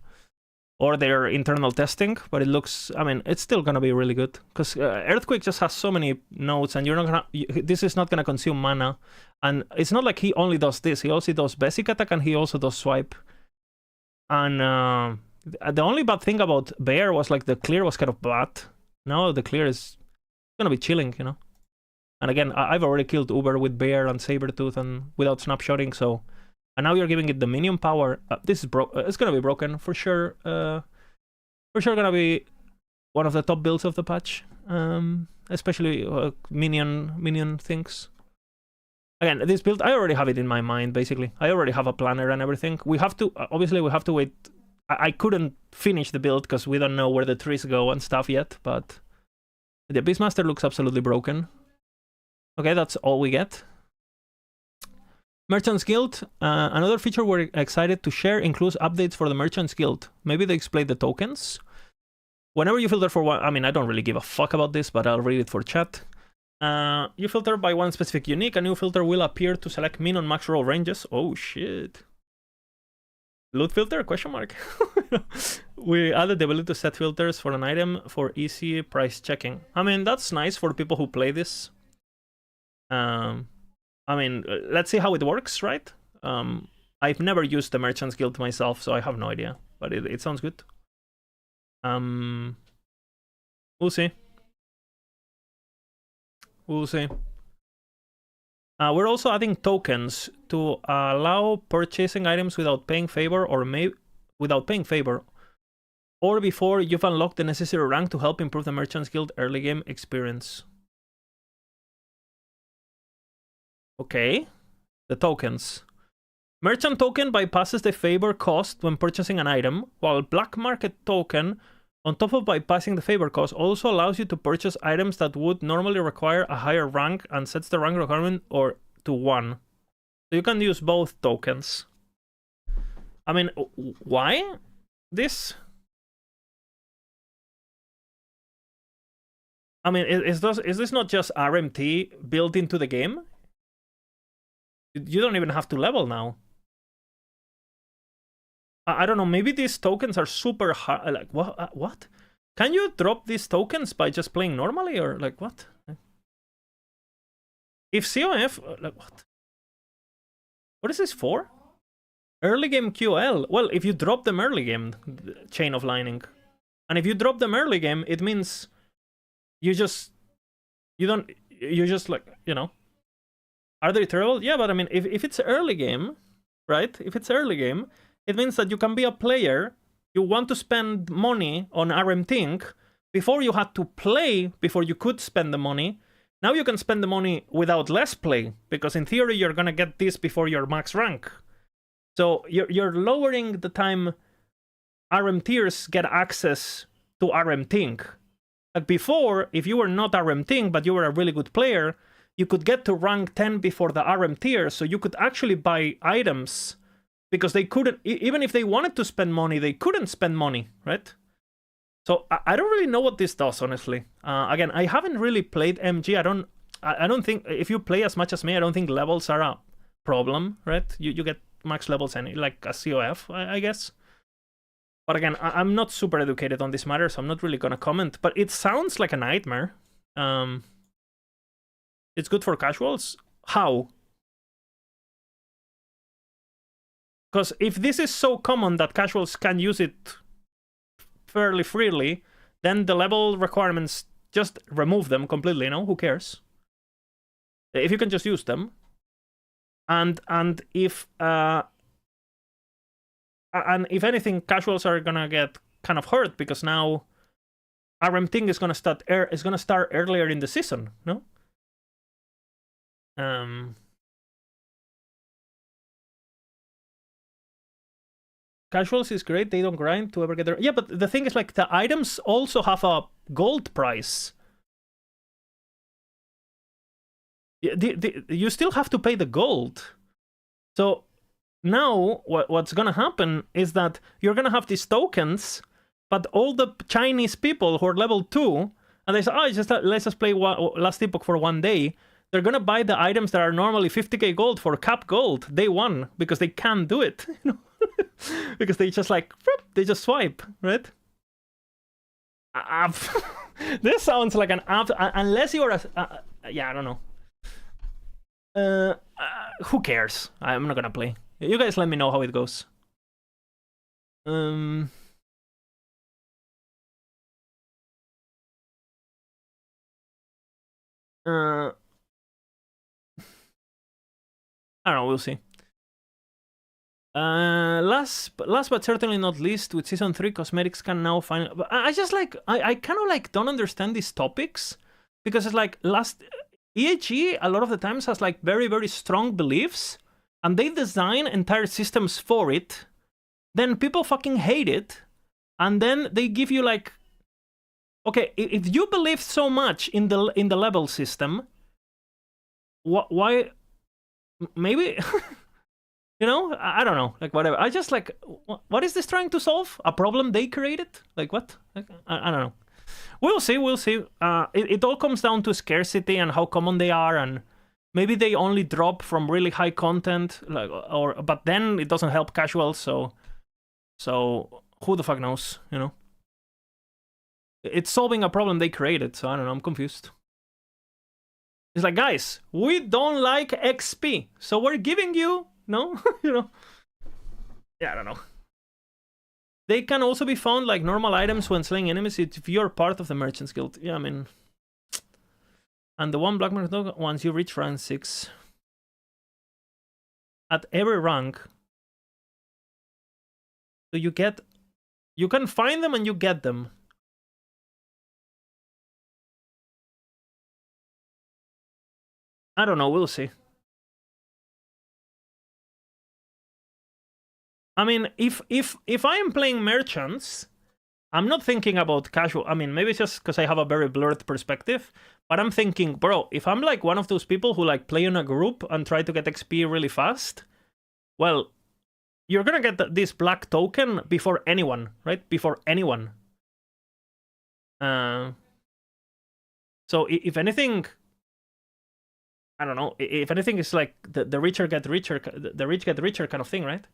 their internal testing. But it looks, I mean, it's still gonna be really good because Earthquake just has so many nodes, and you're not gonna. This is not gonna consume mana, and it's not like he only does this. He also does basic attack, and he also does swipe. And the only bad thing about Bear was like the clear was kind of bad. Now the clear is gonna be chilling, you know. And again, I've already killed Uber with Bear and Sabertooth and without snapshotting, so. And now you're giving it the minion power. This is it's gonna be broken for sure. For sure, gonna be one of the top builds of the patch, especially minion things. Again, this build I already have it in my mind. Basically, I already have a planner and everything. We have to obviously we have to wait. I couldn't finish the build because we don't know where the trees go and stuff yet. But the Beastmaster looks absolutely broken. Okay, that's all we get. Merchants Guild. Another feature we're excited to share includes updates for the Merchants Guild. Maybe they explain the tokens. Whenever you filter for one, I mean, I don't really give a fuck about this, but I'll read it for chat. You filter by one specific unique. A new filter will appear to select min on max roll ranges. Oh shit. Loot filter? Question mark. We added the ability to set filters for an item for easy price checking. I mean, that's nice for people who play this. I mean, let's see how it works, right? I've never used the Merchants Guild myself, so I have no idea. But it sounds good. We'll see. We'll see. We're also adding tokens to allow purchasing items without paying favor or before you've unlocked the necessary rank to help improve the Merchants Guild early game experience. Okay, the tokens. Merchant token bypasses the favor cost when purchasing an item, while black market token, on top of bypassing the favor cost, also allows you to purchase items that would normally require a higher rank and sets the rank requirement to 1. So you can use both tokens. I mean, why this? I mean, is this not just RMT built into the game? You don't even have to level now. I don't know, maybe these tokens are super hard. Like, what? Can you drop these tokens by just playing normally, or like what? If COF, like what? What is this for? Early game QL. Well, if you drop them early game, Chain of Lightning. And if you drop them early game, it means you just like, you know. Are they terrible? Yeah, but I mean, if it's early game, right? If it's early game, it means that you can be a player, you want to spend money on RMTing, before you had to play, before you could spend the money. Now you can spend the money without less play, because in theory you're gonna get this before your max rank. So you're lowering the time RMTers get access to RMTing. Like before, if you were not RMTing, but you were a really good player, you could get to rank 10 before the RM tier, so you could actually buy items, because they couldn't, even if they wanted to spend money, they couldn't spend money, right? So I don't really know what this does, honestly. Again, I haven't really played MG. I don't think, if you play as much as me, I don't think levels are a problem, right? You get max levels and like a COF, I guess. But again, I'm not super educated on this matter, so I'm not really gonna comment. But it sounds like a nightmare. It's good for casuals? How? Because if this is so common that casuals can use it fairly freely, then the level requirements, just remove them completely, you know? Who cares? If you can just use them. And if anything, casuals are gonna get kind of hurt, because now RMTing is gonna start earlier in the season, no? Casuals is great, they don't grind to ever get there. Yeah, but the thing is, like, the items also have a gold price. You still have to pay the gold. So now what's gonna happen is that you're gonna have these tokens, but all the Chinese people who are level 2, and they say, oh, let's just play Last Epoch for one day, they're gonna buy the items that are normally 50k gold for cap gold day one because they can't do it, you know, because they just like they just swipe, right? This sounds like an app, unless you're a yeah, I don't know. Who cares? I'm not gonna play. You guys let me know how it goes. I don't know, we'll see. Last but certainly not least, with season 3, cosmetics can now find. I just like I kind of like don't understand these topics because it's like EAG a lot of the times has like very, very strong beliefs and they design entire systems for it. Then people fucking hate it, and then they give you like, okay, if you believe so much in the level system, why? Maybe. You know, I don't know, like whatever. I just like, what is this trying to solve? A problem they created? Like what? Like, I don't know. We'll see. We'll see. It all comes down to scarcity and how common they are, and maybe they only drop from really high content, like, but then it doesn't help casuals. So who the fuck knows? You know, it's solving a problem they created. So I don't know. I'm confused. It's like, guys, we don't like XP, so we're giving you. No, you know. Yeah, I don't know. They can also be found like normal items when slaying enemies if you're part of the Merchants Guild. Yeah, I mean. And the one black market dog once you reach rank 6. At every rank. So you get. You can find them and you get them. I don't know, we'll see. I mean, if I am playing merchants, I'm not thinking about casual. I mean, maybe it's just because I have a very blurred perspective, but I'm thinking, bro, if I'm like one of those people who like play in a group and try to get XP really fast, well, you're gonna get this black token before anyone, right? Before anyone. So if anything, I don't know. If anything, it's like the richer get richer, the rich get richer kind of thing, right?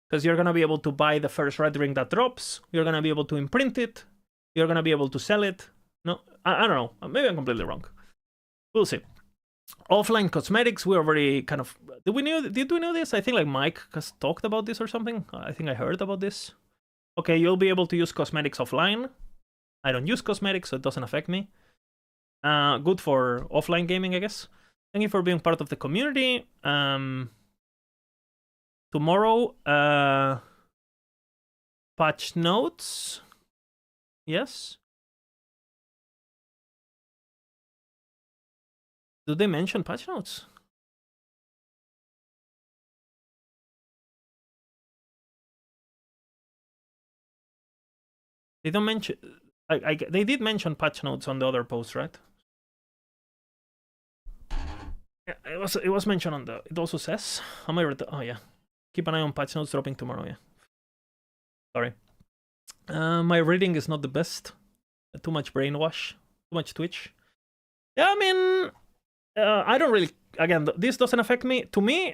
Because you're going to be able to buy the first red ring that drops. You're going to be able to imprint it. You're going to be able to sell it. No, I don't know. Maybe I'm completely wrong. We'll see. Offline cosmetics, we already kind of... Did we know this? I think like Mike has talked about this or something. I think I heard about this. Okay, you'll be able to use cosmetics offline. I don't use cosmetics, so it doesn't affect me. Good for offline gaming, I guess. Thank you for being part of the community. Tomorrow, patch notes. Yes. Do they mention patch notes? They don't mention. They did mention patch notes on the other post, right? Yeah, it was mentioned on the. It also says. Am I? Oh yeah. Keep an eye on patch notes dropping tomorrow, yeah. Sorry. My reading is not the best. Too much brainwash. Too much Twitch. Yeah, I mean... I don't really... Again, this doesn't affect me. To me,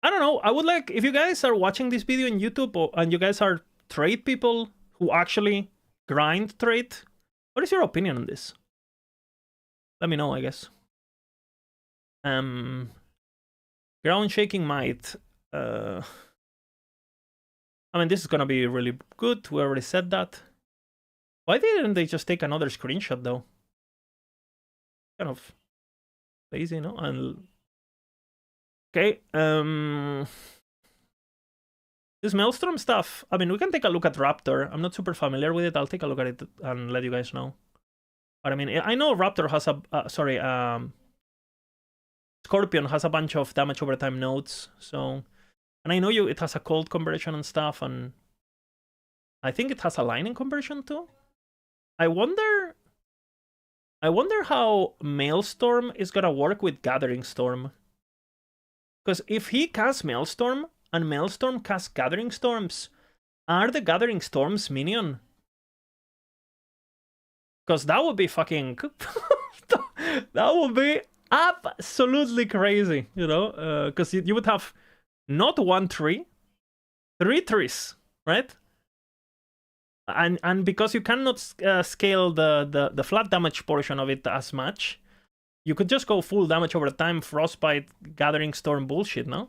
I don't know. I would like... If you guys are watching this video on YouTube and you guys are trade people who actually grind trade, what is your opinion on this? Let me know, I guess. Ground shaking might... I mean, this is gonna be really good. We already said that. Why didn't they just take another screenshot, though? Kind of lazy, no? And okay, this Maelstrom stuff. I mean, we can take a look at Raptor. I'm not super familiar with it. I'll take a look at it and let you guys know. But I mean, I know Raptor has a Scorpion has a bunch of damage over time nodes, so. And I know it has a cold conversion and stuff, and I think it has a lightning conversion too. I wonder how Maelstrom is gonna work with Gathering Storm. Because if he casts Maelstrom and Maelstrom casts Gathering Storms, are the Gathering Storms minion? Because that would be fucking... that would be absolutely crazy, you know, because you would have not 1 tree, 3 trees, right? And because you cannot scale the flat damage portion of it as much, you could just go full damage over time, Frostbite, Gathering Storm bullshit, no?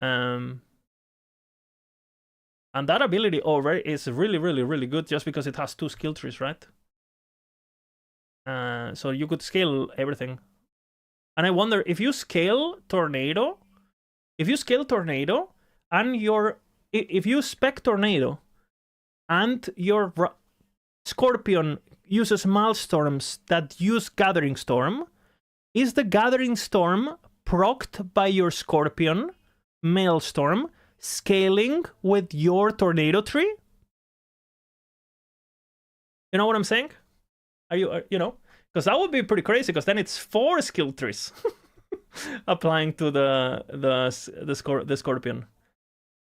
And that ability over is really, really, really good just because it has 2 skill trees, right? So you could scale everything. And I wonder, if you scale Tornado, and if you spec Tornado and your Scorpion uses Maelstorms that use Gathering Storm, is the Gathering Storm procced by your Scorpion Maelstorm scaling with your Tornado tree? You know what I'm saying? Are you know? Because that would be pretty crazy, because then it's 4 skill trees applying to the Scorpion.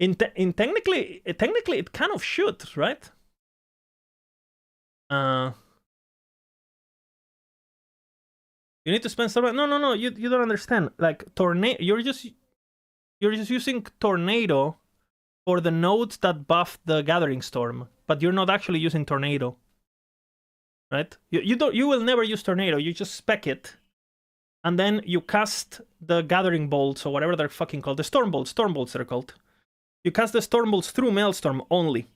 Technically it kind of should, right? You need to spend some. No. You don't understand. Like Tornado, you're just using Tornado for the nodes that buff the Gathering Storm, but you're not actually using Tornado, right? You will never use Tornado. You just spec it, and then you cast the Gathering Bolts or whatever they're fucking called, the Storm Bolts they're called. You cast the Storm Bolts through Maelstrom only,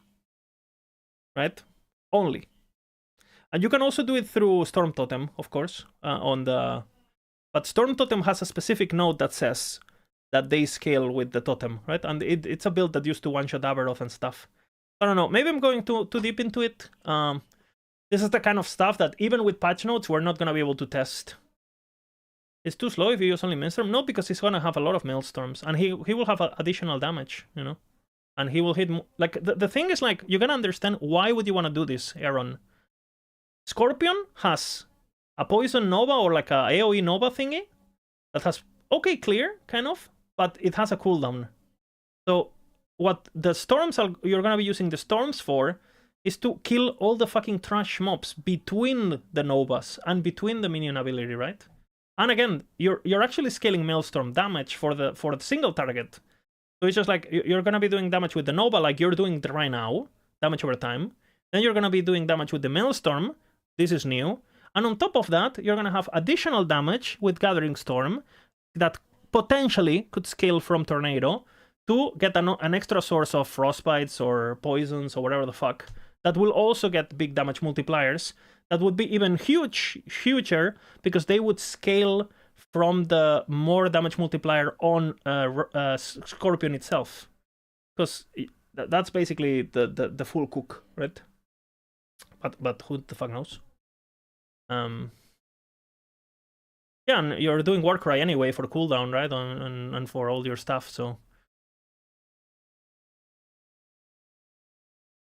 right? Only. And you can also do it through Storm Totem, of course, but Storm Totem has a specific node that says that they scale with the Totem, right? And it's a build that used to one-shot Aberoth and stuff. I don't know, maybe I'm going too deep into it. This is the kind of stuff that even with patch notes, we're not going to be able to test. It's too slow if you use only Maelstrom? No, because he's going to have a lot of Maelstorms, and he will have additional damage, you know? And he will hit... Like, the thing is, like, you gotta understand, why would you want to do this, Aaron? Scorpion has a Poison Nova or like a AoE Nova thingy that has, okay, clear, kind of, but it has a cooldown. So what the storms you're gonna be using the storms for is to kill all the fucking trash mobs between the Novas and between the minion ability, right? And again, you're actually scaling Maelstrom damage for the single target. So it's just like you're gonna be doing damage with the Nova like you're doing right now, damage over time. Then you're gonna be doing damage with the Maelstrom. This is new. And on top of that, you're going to have additional damage with Gathering Storm that potentially could scale from Tornado to get an extra source of Frostbites or Poisons or whatever the fuck that will also get big damage multipliers that would be even huger because they would scale from the more damage multiplier on Scorpion itself. Because that's basically the full cook, right? But who the fuck knows? Yeah, and you're doing Warcry anyway for cooldown, right? And for all your stuff, so.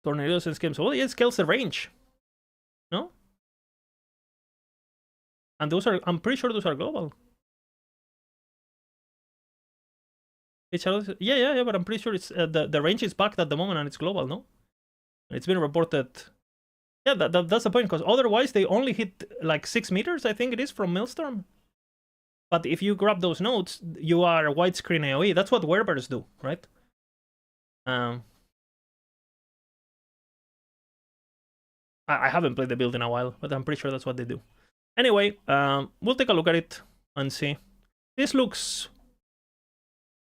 Tornadoes in games. Well, it scales the range. No? And those are, I'm pretty sure those are global. Yeah, but I'm pretty sure it's the range is backed at the moment and it's global, no? It's been reported. Yeah, that's the point, because otherwise they only hit like 6 meters, I think it is, from Maelstrom. But if you grab those nodes, you are widescreen AoE. That's what Werbers do, right? I haven't played the build in a while, but I'm pretty sure that's what they do. Anyway, we'll take a look at it and see. This looks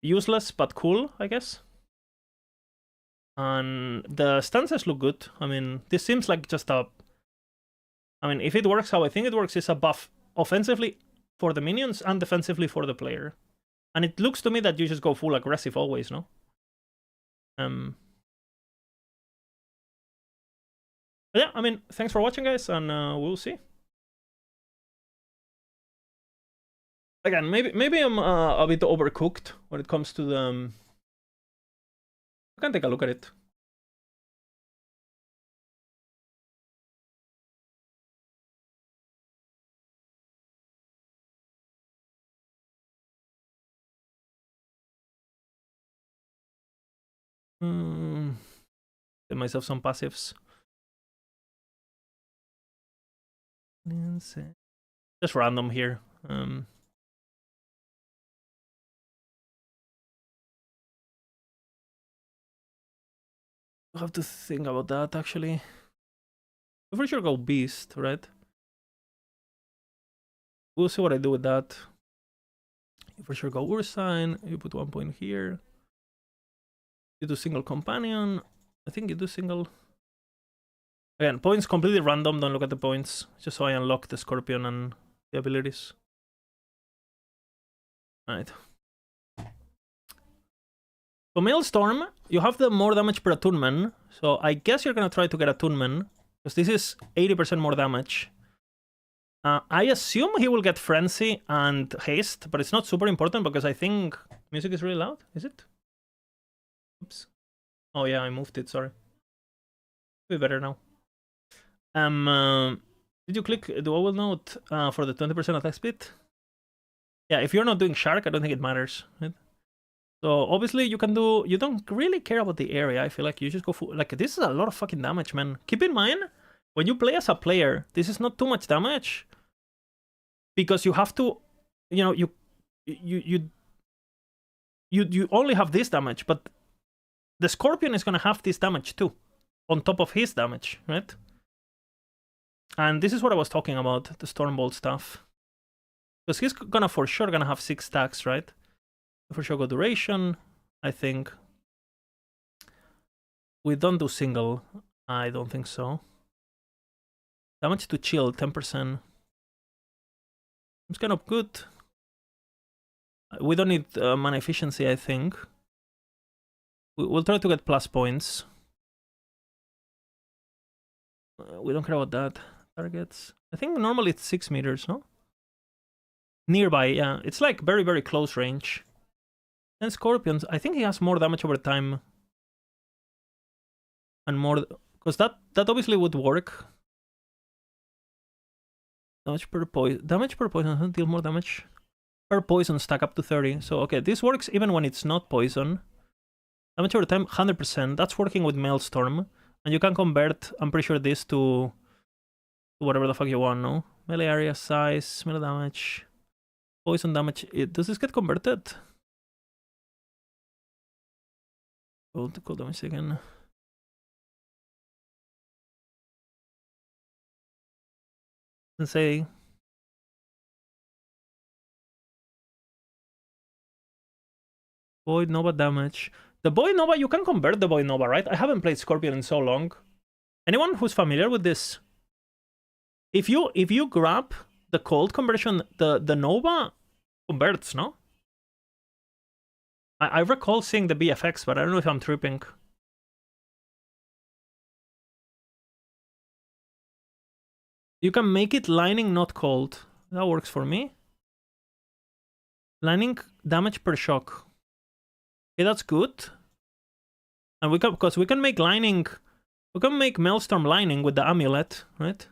useless, but cool, I guess. And the stances look good. I mean, this seems like just a... I mean, if it works how I think it works, it's a buff offensively for the minions and defensively for the player. And it looks to me that you just go full aggressive always, no? But yeah, I mean, thanks for watching, guys, and we'll see. Again, maybe I'm a bit overcooked when it comes to the... I can take a look at it. Get myself some passives. Just random here. I have to think about that actually. I for sure go beast, right? We'll see what I do with that. You for sure go Ursine. You put 1 point here. You do single companion. I think you do single. Again, points completely random. Don't look at the points. Just so I unlock the Scorpion and the abilities. Alright. For Maelstrom, you have the more damage per attunement. So I guess you're gonna try to get attunement. Because this is 80% more damage. I assume he will get Frenzy and Haste, but it's not super important because I think music is really loud. Is it? Oops. Oh yeah, I moved it, sorry. Be better now. Did you click the owl note for the 20% attack speed? Yeah, if you're not doing Shark, I don't think it matters, right? So obviously you can do, you don't really care about the area. I feel like you just go for, like, this is a lot of fucking damage, man. Keep in mind, when you play as a player, this is not too much damage. Because you have to, you know, you only have this damage, but the Scorpion is gonna have this damage too, on top of his damage, right? And this is what I was talking about, the Stormbolt stuff. Because he's gonna for sure gonna have 6 stacks, right? For sure go duration, I think. We don't do single, I don't think so. Damage to chill, 10%. It's kind of good. We don't need mana efficiency, I think. We'll try to get plus points. We don't care about that. Targets. I think normally it's 6 meters, no? Nearby, yeah. It's like very, very close range. And Scorpions, I think he has more damage over time. And more... Because that obviously would work. Damage per poison. Damage per poison doesn't deal more damage. Per poison stack up to 30. So, okay, this works even when it's not poison. Damage over time, 100%. That's working with Maelstrom. And you can convert, I'm pretty sure, this to whatever the fuck you want, no? Melee area size, melee damage, poison damage. Does this get converted? Cold damage again. Say Void Nova damage. The Void Nova, you can convert the Void Nova, right? I haven't played Scorpion in so long. Anyone who's familiar with this? If you grab the cold conversion, the Nova converts, no? I recall seeing the BFX, but I don't know if I'm tripping. You can make it lightning, not cold. That works for me. Lightning damage per shock. Okay, that's good. And we can, because we can make lightning, we can make Maelstrom lightning with the amulet, right?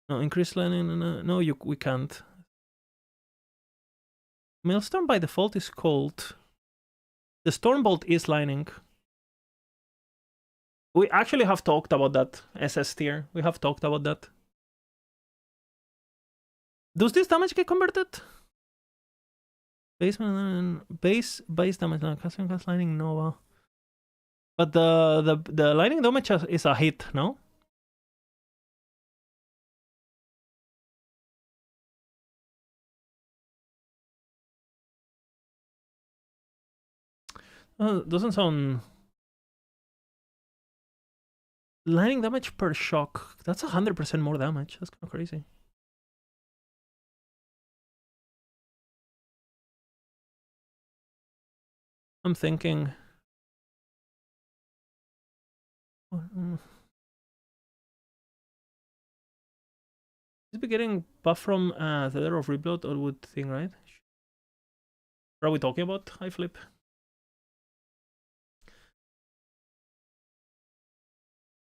No, increase lightning. No, we can't. Maelstrom by default is cold. The Stormbolt is lightning. We actually have talked about that, SS tier. We have talked about that. Does this damage get converted? Base damage, casting cast lightning Nova. But the lightning damage is a hit, no? Doesn't sound... Lightning damage per shock. That's 100% more damage. That's kind of crazy. I'm thinking... Is it getting buff from Tether of Rebuild or wood thing, right? What are we talking about? I flip.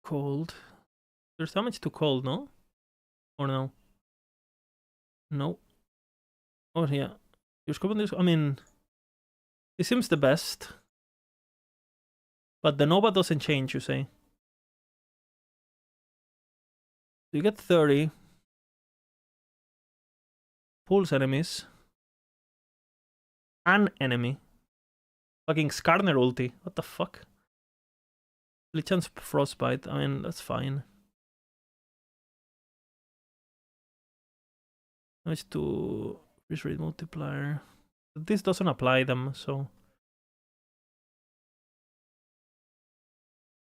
Cold. There's damage to cold, no? Or no? No. Oh yeah. You're scoping this. I mean, it seems the best. But the Nova doesn't change, you say. You get 30. Pulls enemies. An enemy. Fucking Skarner ulti. What the fuck? Lichens Frostbite. I mean, that's fine. Nice to freeze rate multiplier. This doesn't apply them, so.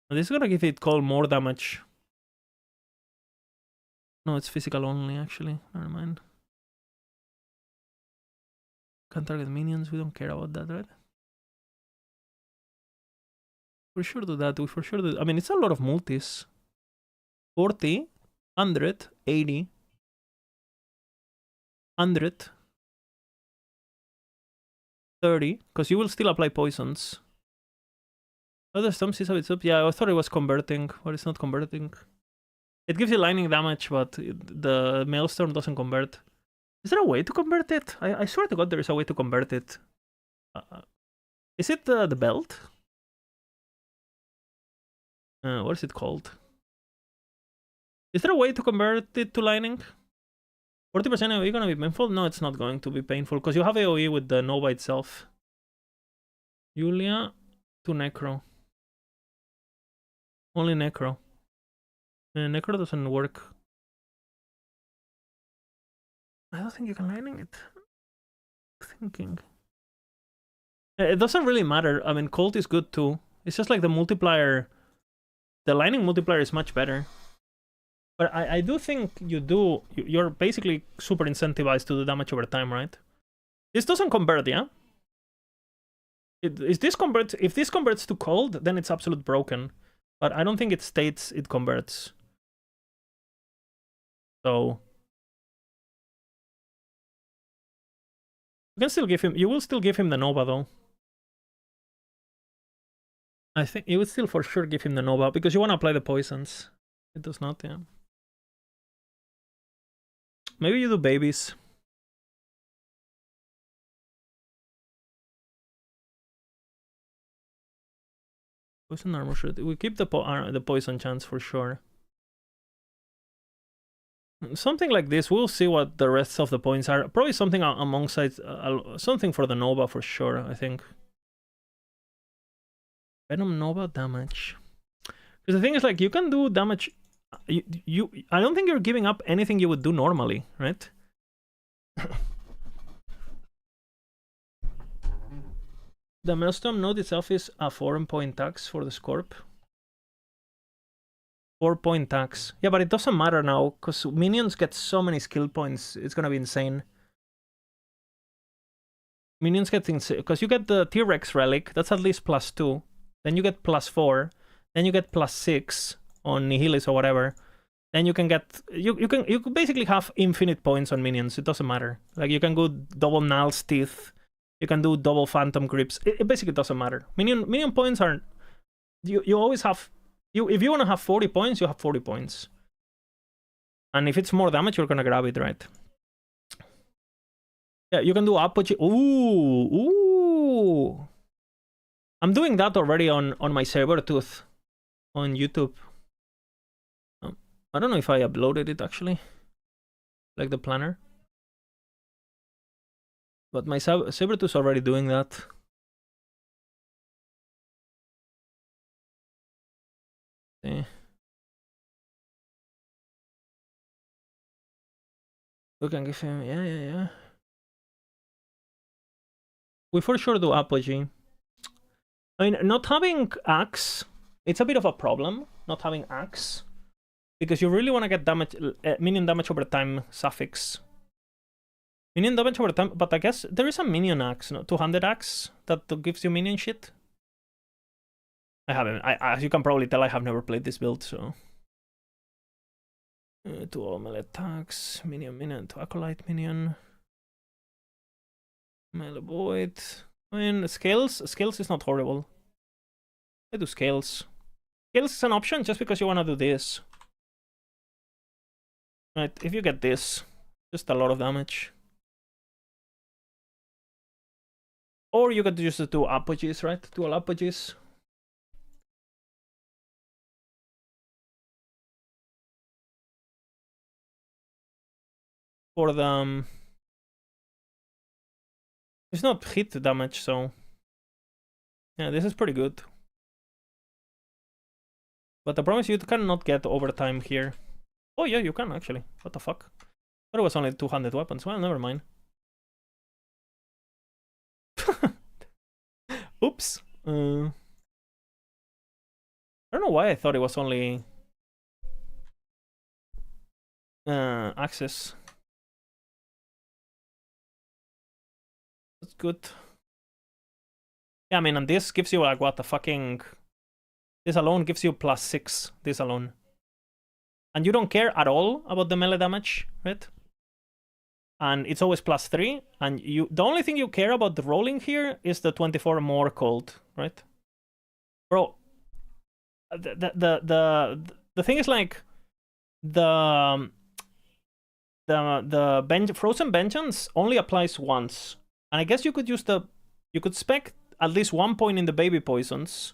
This is gonna give it call more damage. No, it's physical only, actually. Never mind. Can target minions. We don't care about that, right? For sure do that. We for sure do. I mean, it's a lot of multis. 40, 100, 80, 100, 30, because you will still apply poisons. Other stumps is a bit up. Yeah, I thought it was converting, but it's not converting. It gives you lightning damage, but the Maelstrom doesn't convert. Is there a way to convert it? I swear to God there is a way to convert it. Is it the belt? What is it called? Is there a way to convert it to lightning? 40% AoE gonna be painful? No, it's not going to be painful, because you have AoE with the Nova itself. Yulia to Necro. Only Necro. Necro doesn't work. I don't think you can lightning it. Thinking. It doesn't really matter. I mean, Colt is good too. It's just like the multiplier. The lightning multiplier is much better. But I do think you're basically super incentivized to do damage over time, right? This doesn't convert, yeah? If this converts to cold, then it's absolute broken. But I don't think it states it converts. So you can still give him. You will still give him the Nova though. I think you would still for sure give him the Nova because you want to apply the poisons. It does not, yeah. Maybe you do babies. Poison armor should we keep the poison chance for sure. Something like this. We'll see what the rest of the points are. Probably something alongside something for the Nova for sure. I think. Venom Nova damage. Because the thing is, like, you can do damage. I don't think you're giving up anything you would do normally, right? The Maelstrom node itself is a 4-point tax for the Scorp. 4-point tax. Yeah, but it doesn't matter now, because minions get so many skill points. It's gonna be insane. Minions get insane, because you get the T-Rex relic. That's at least +2. Then you get +4. Then you get +6 on Nihilis or whatever. Then you can get you can basically have infinite points on minions. It doesn't matter. Like you can go double Nal's teeth. You can do double Phantom grips. It basically doesn't matter. Minion points are you always have if you want to have 40 points, you have 40 points. And if it's more damage, you're gonna grab it, right? Yeah, you can do Apogee. Ooh. I'm doing that already on my Sabertooth on YouTube. I don't know if I uploaded it actually, like the planner. But my Sabertooth's already doing that. Okay. We can give him, yeah. We for sure do Apogee. I mean, not having Axe, it's a bit of a problem, not having Axe. Because you really want to get damage, minion damage over time suffix. Minion damage over time, but I guess there is a minion axe, no? 200 axe that gives you minion shit. I haven't, as you can probably tell, I have never played this build, so. To all melee attacks, minion to acolyte minion. Melee void. I mean, scales is not horrible. I do scales. Scales is an option just because you want to do this. Right, if you get this, just a lot of damage. Or you could just do Apogees, right? Dual Apogees. for the it's not hit damage, so yeah, this is pretty good. But I promise you cannot get overtime here. Oh yeah, you can actually. What the fuck? But it was only 200 weapons. Well, never mind. Oops. I don't know why I thought it was only access. That's good. Yeah, I mean, and this gives you like what the fucking... This alone gives you +6. This alone. And you don't care at all about the melee damage, right? And it's always +3. And you, the only thing you care about the rolling here is the 24 more cold, right? Bro, the thing is like the Frozen Vengeance only applies once, and I guess you could use you could spec at least 1 point in the baby poisons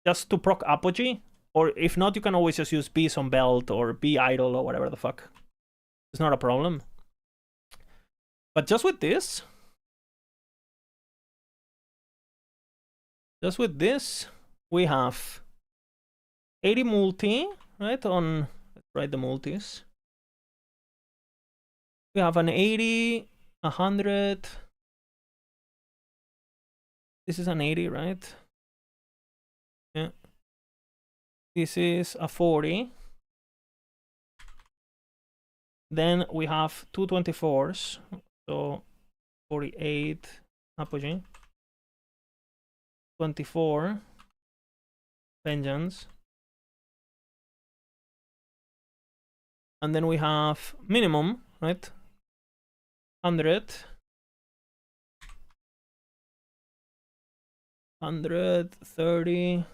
just to proc Apogee, or if not, you can always just use Bees on Belt or Be Idle or whatever the fuck. It's not a problem. But just with this, we have 80 multi, right? On, let's write the multis. We have an 80, 100. This is an 80, right? Yeah. This is a 40. Then we have 224s. So 48 Apogee. 24 Vengeance. And then we have minimum, right? 100. 130.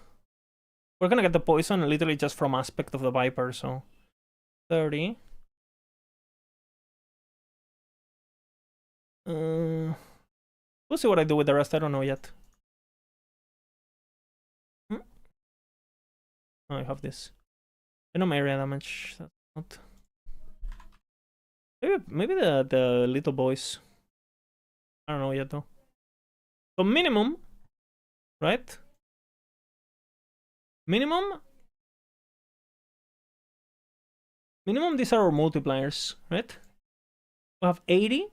We're gonna get the poison literally just from aspect of the Viper, so 30. We'll see what I do with the rest. I don't know yet. Oh, I have this. Venom area damage. That's not. Maybe the little boys. I don't know yet though. So minimum, right? Minimum, these are our multipliers, right? We have 80,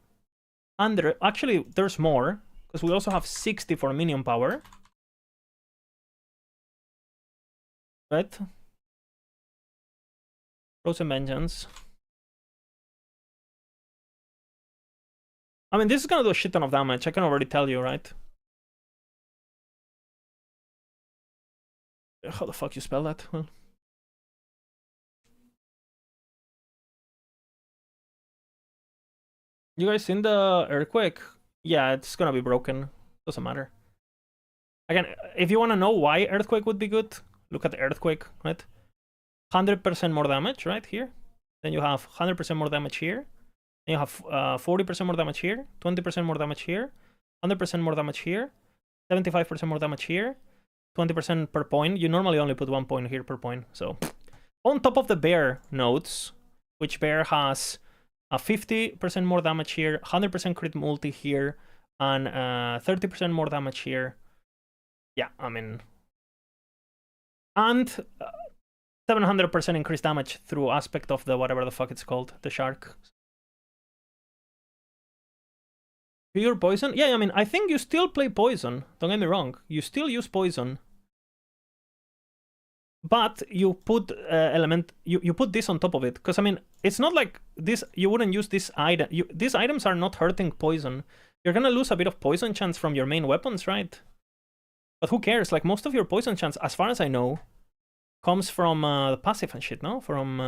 100. Actually, there's more, because we also have 60 for minion power. Right? Frozen Vengeance. I mean, this is gonna do a shit ton of damage, I can already tell you, right? How the fuck you spell that? Well, you guys seen the Earthquake? Yeah, it's gonna be broken. Doesn't matter. Again, if you wanna know why Earthquake would be good, look at the Earthquake, right? 100% more damage, right here. Then you have 100% more damage here. Then you have 40% more damage here, 20% more damage here, 100% more damage here, 75% more damage here, 20% per point. You normally only put 1 point here per point. So on top of the bear nodes, which bear has a 50% more damage here, 100% crit multi here, and 30% more damage here. Yeah, I mean, and 700% increased damage through aspect of the whatever the fuck it's called, the shark. Pure poison? Yeah, I mean, I think you still play poison. Don't get me wrong. You still use poison. But you put you put this on top of it. Because, I mean, it's not like this, you wouldn't use this item. These items are not hurting poison. You're gonna lose a bit of poison chance from your main weapons, right? But who cares? Like, most of your poison chance, as far as I know, comes from the passive and shit, no? From...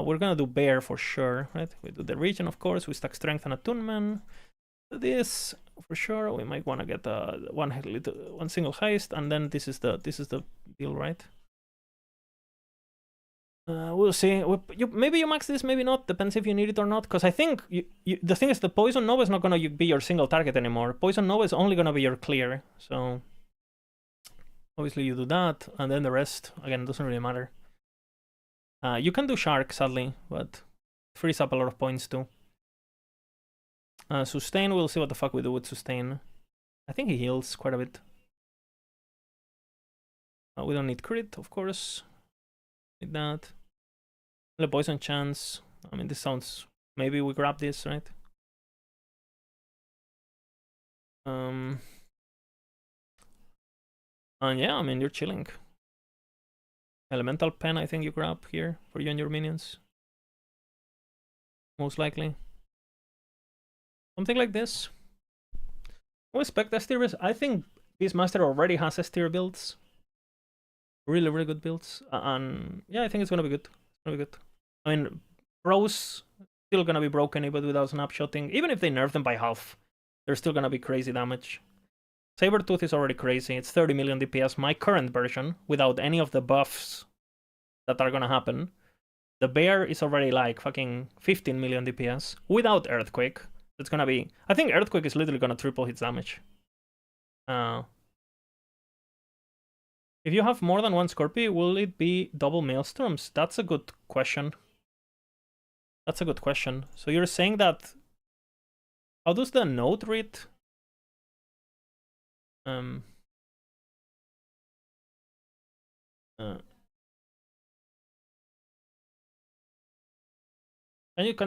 we're gonna do bear for sure, right? We do the region, of course. We stack strength and attunement. This for sure. We might want to get one single heist, and then this is the deal, right? We'll see. Maybe you max this, maybe not. Depends if you need it or not. Because I think the thing is, the Poison Nova is not gonna be your single target anymore. Poison Nova is only gonna be your clear. So obviously you do that, and then the rest again doesn't really matter. You can do Shark, sadly, but frees up a lot of points too. Sustain, we'll see what the fuck we do with sustain. I think he heals quite a bit. We don't need crit, of course. Need that. The poison chance. I mean, this sounds... Maybe we grab this, right? And yeah, I mean, you're chilling. Elemental Pen, I think you grab here for you and your minions. Most likely. Something like this. We expect S tier. I think Beastmaster already has S tier builds. Really, really good builds. And yeah, I think it's gonna be good. It's gonna be good. I mean, Rose still gonna be broken even without snapshotting. Even if they nerf them by half, they're still gonna be crazy damage. Sabertooth is already crazy. It's 30 million DPS. My current version, without any of the buffs that are gonna happen. The Bear is already like fucking 15 million DPS without Earthquake. It's gonna be... I think Earthquake is literally gonna triple his damage. If you have more than one Scorpio, will it be double Maelstorms? That's a good question. That's a good question. So you're saying that... How does the node read? Can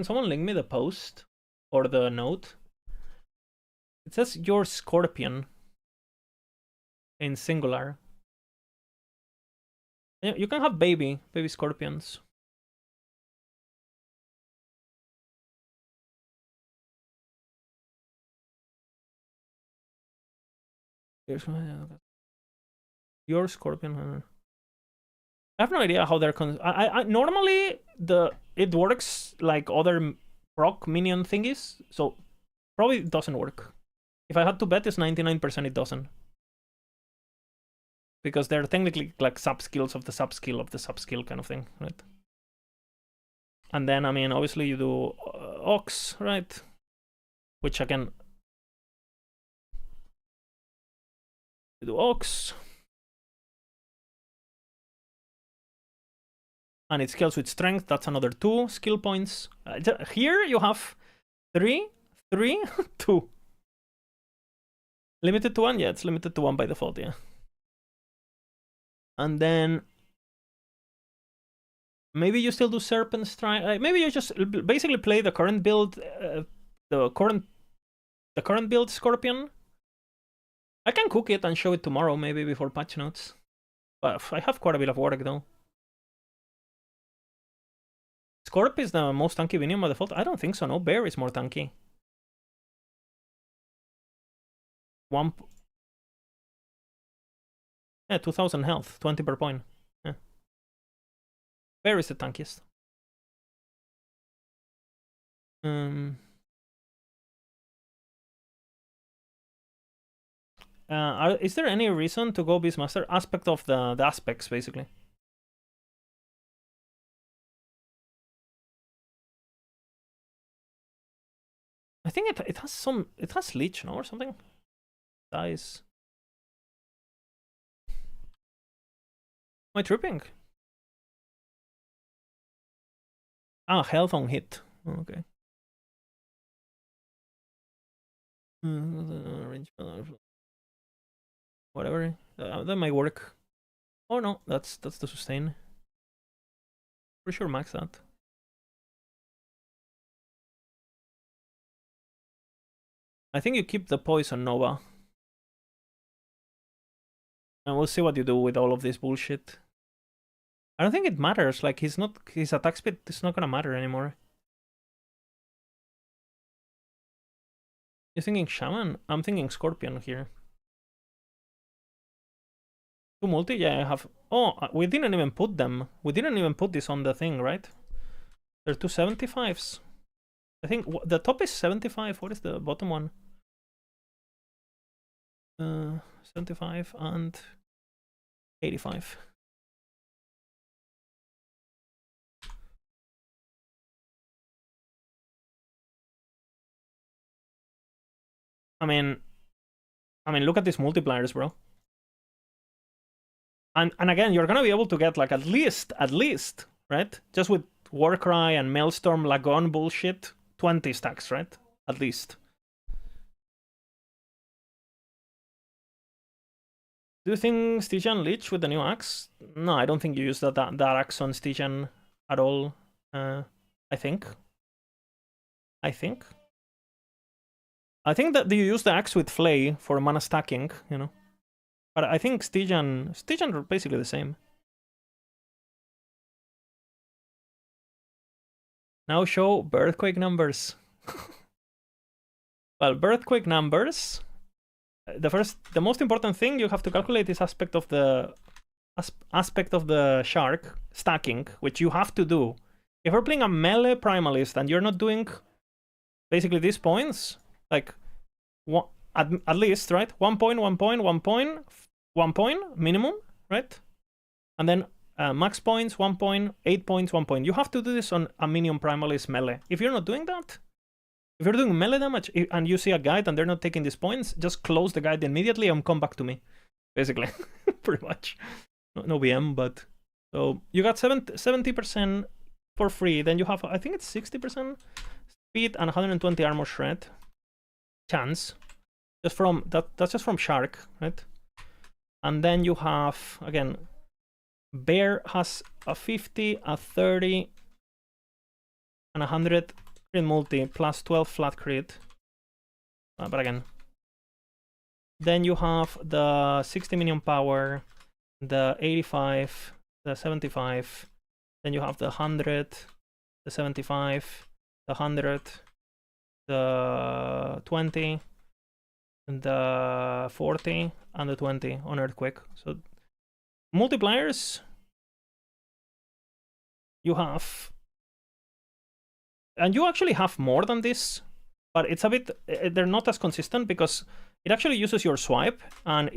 someone link me the post or the note? It says your Scorpion in singular. You can have baby scorpions. Here's your Scorpion. I have no idea how they're normally it works like other proc minion thingies, so probably it doesn't work. If I had to bet, it's 99% it doesn't. Because they're technically like sub-skills of the sub-skill of the sub-skill kind of thing, right? And then, I mean, obviously you do Ox, right? Which again... You do Ox. And it scales with strength, that's another 2 skill points. Here you have 3, 2. Limited to 1? Yeah, it's limited to 1 by default, yeah. And then maybe you still do Serpent Strike. Maybe you just basically play the current build, the current build Scorpion. I can cook it and show it tomorrow, maybe before patch notes. But I have quite a bit of work though. Scorp is the most tanky minion by default? I don't think so, no. Bear is more tanky. Yeah, 2000 health, 20 per point. Yeah. Bear is the tankiest. Is there any reason to go Beastmaster? Aspect of the aspects, basically. I think it has leech, no, or something. Dice. Am I tripping? Ah, health on hit. Okay. Whatever. That might work. Oh no, that's the sustain. Pretty sure max that. I think you keep the poison Nova. And we'll see what you do with all of this bullshit. I don't think it matters. Like his attack speed is not gonna matter anymore. You're thinking Shaman? I'm thinking Scorpion here. 2 multi? Yeah, I have... Oh, we didn't even put them. We didn't even put this on the thing, right? They're 275s. I think the top is 75. What is the bottom one? 75 and 85. I mean, look at these multipliers, bro. And again, you're gonna be able to get like at least, right? Just with Warcry and Maelstrom Lagon bullshit, 20 stacks, right? At least. Do you think Stygian Lich with the new axe? No, I don't think you use that axe on Stygian at all. I think that you use the axe with Flay for mana stacking, you know. But I think Stygian are basically the same. Now show Birthquake numbers. Well, Birthquake numbers. The most important thing you have to calculate is aspect of the shark stacking, which you have to do. If you're playing a melee primalist and you're not doing basically these points, like at least, right? 1 point, 1 point, 1 point, 1 point minimum, right? And then max points, 1 point, 8 points, 1 point. You have to do this on a minion primalist melee. If you're not doing that, if you're doing melee damage and you see a guide and they're not taking these points, just close the guide immediately and come back to me, basically. Pretty much. No BM, but... So you got 70% for free. Then you have, I think it's 60% speed and 120 armor shred chance. Just from that's just from Shark, right? And then you have, again, Bear has a 50, a 30, and 100 crit multi plus 12 flat crit. But again, then you have the 60 minion power, the 85, the 75, then you have the 100, the 75, the 100, the 20, and the 40, and the 20 on Earthquake. So multipliers, you have, and you actually have more than this, but it's a bit, they're not as consistent because it actually uses your swipe, and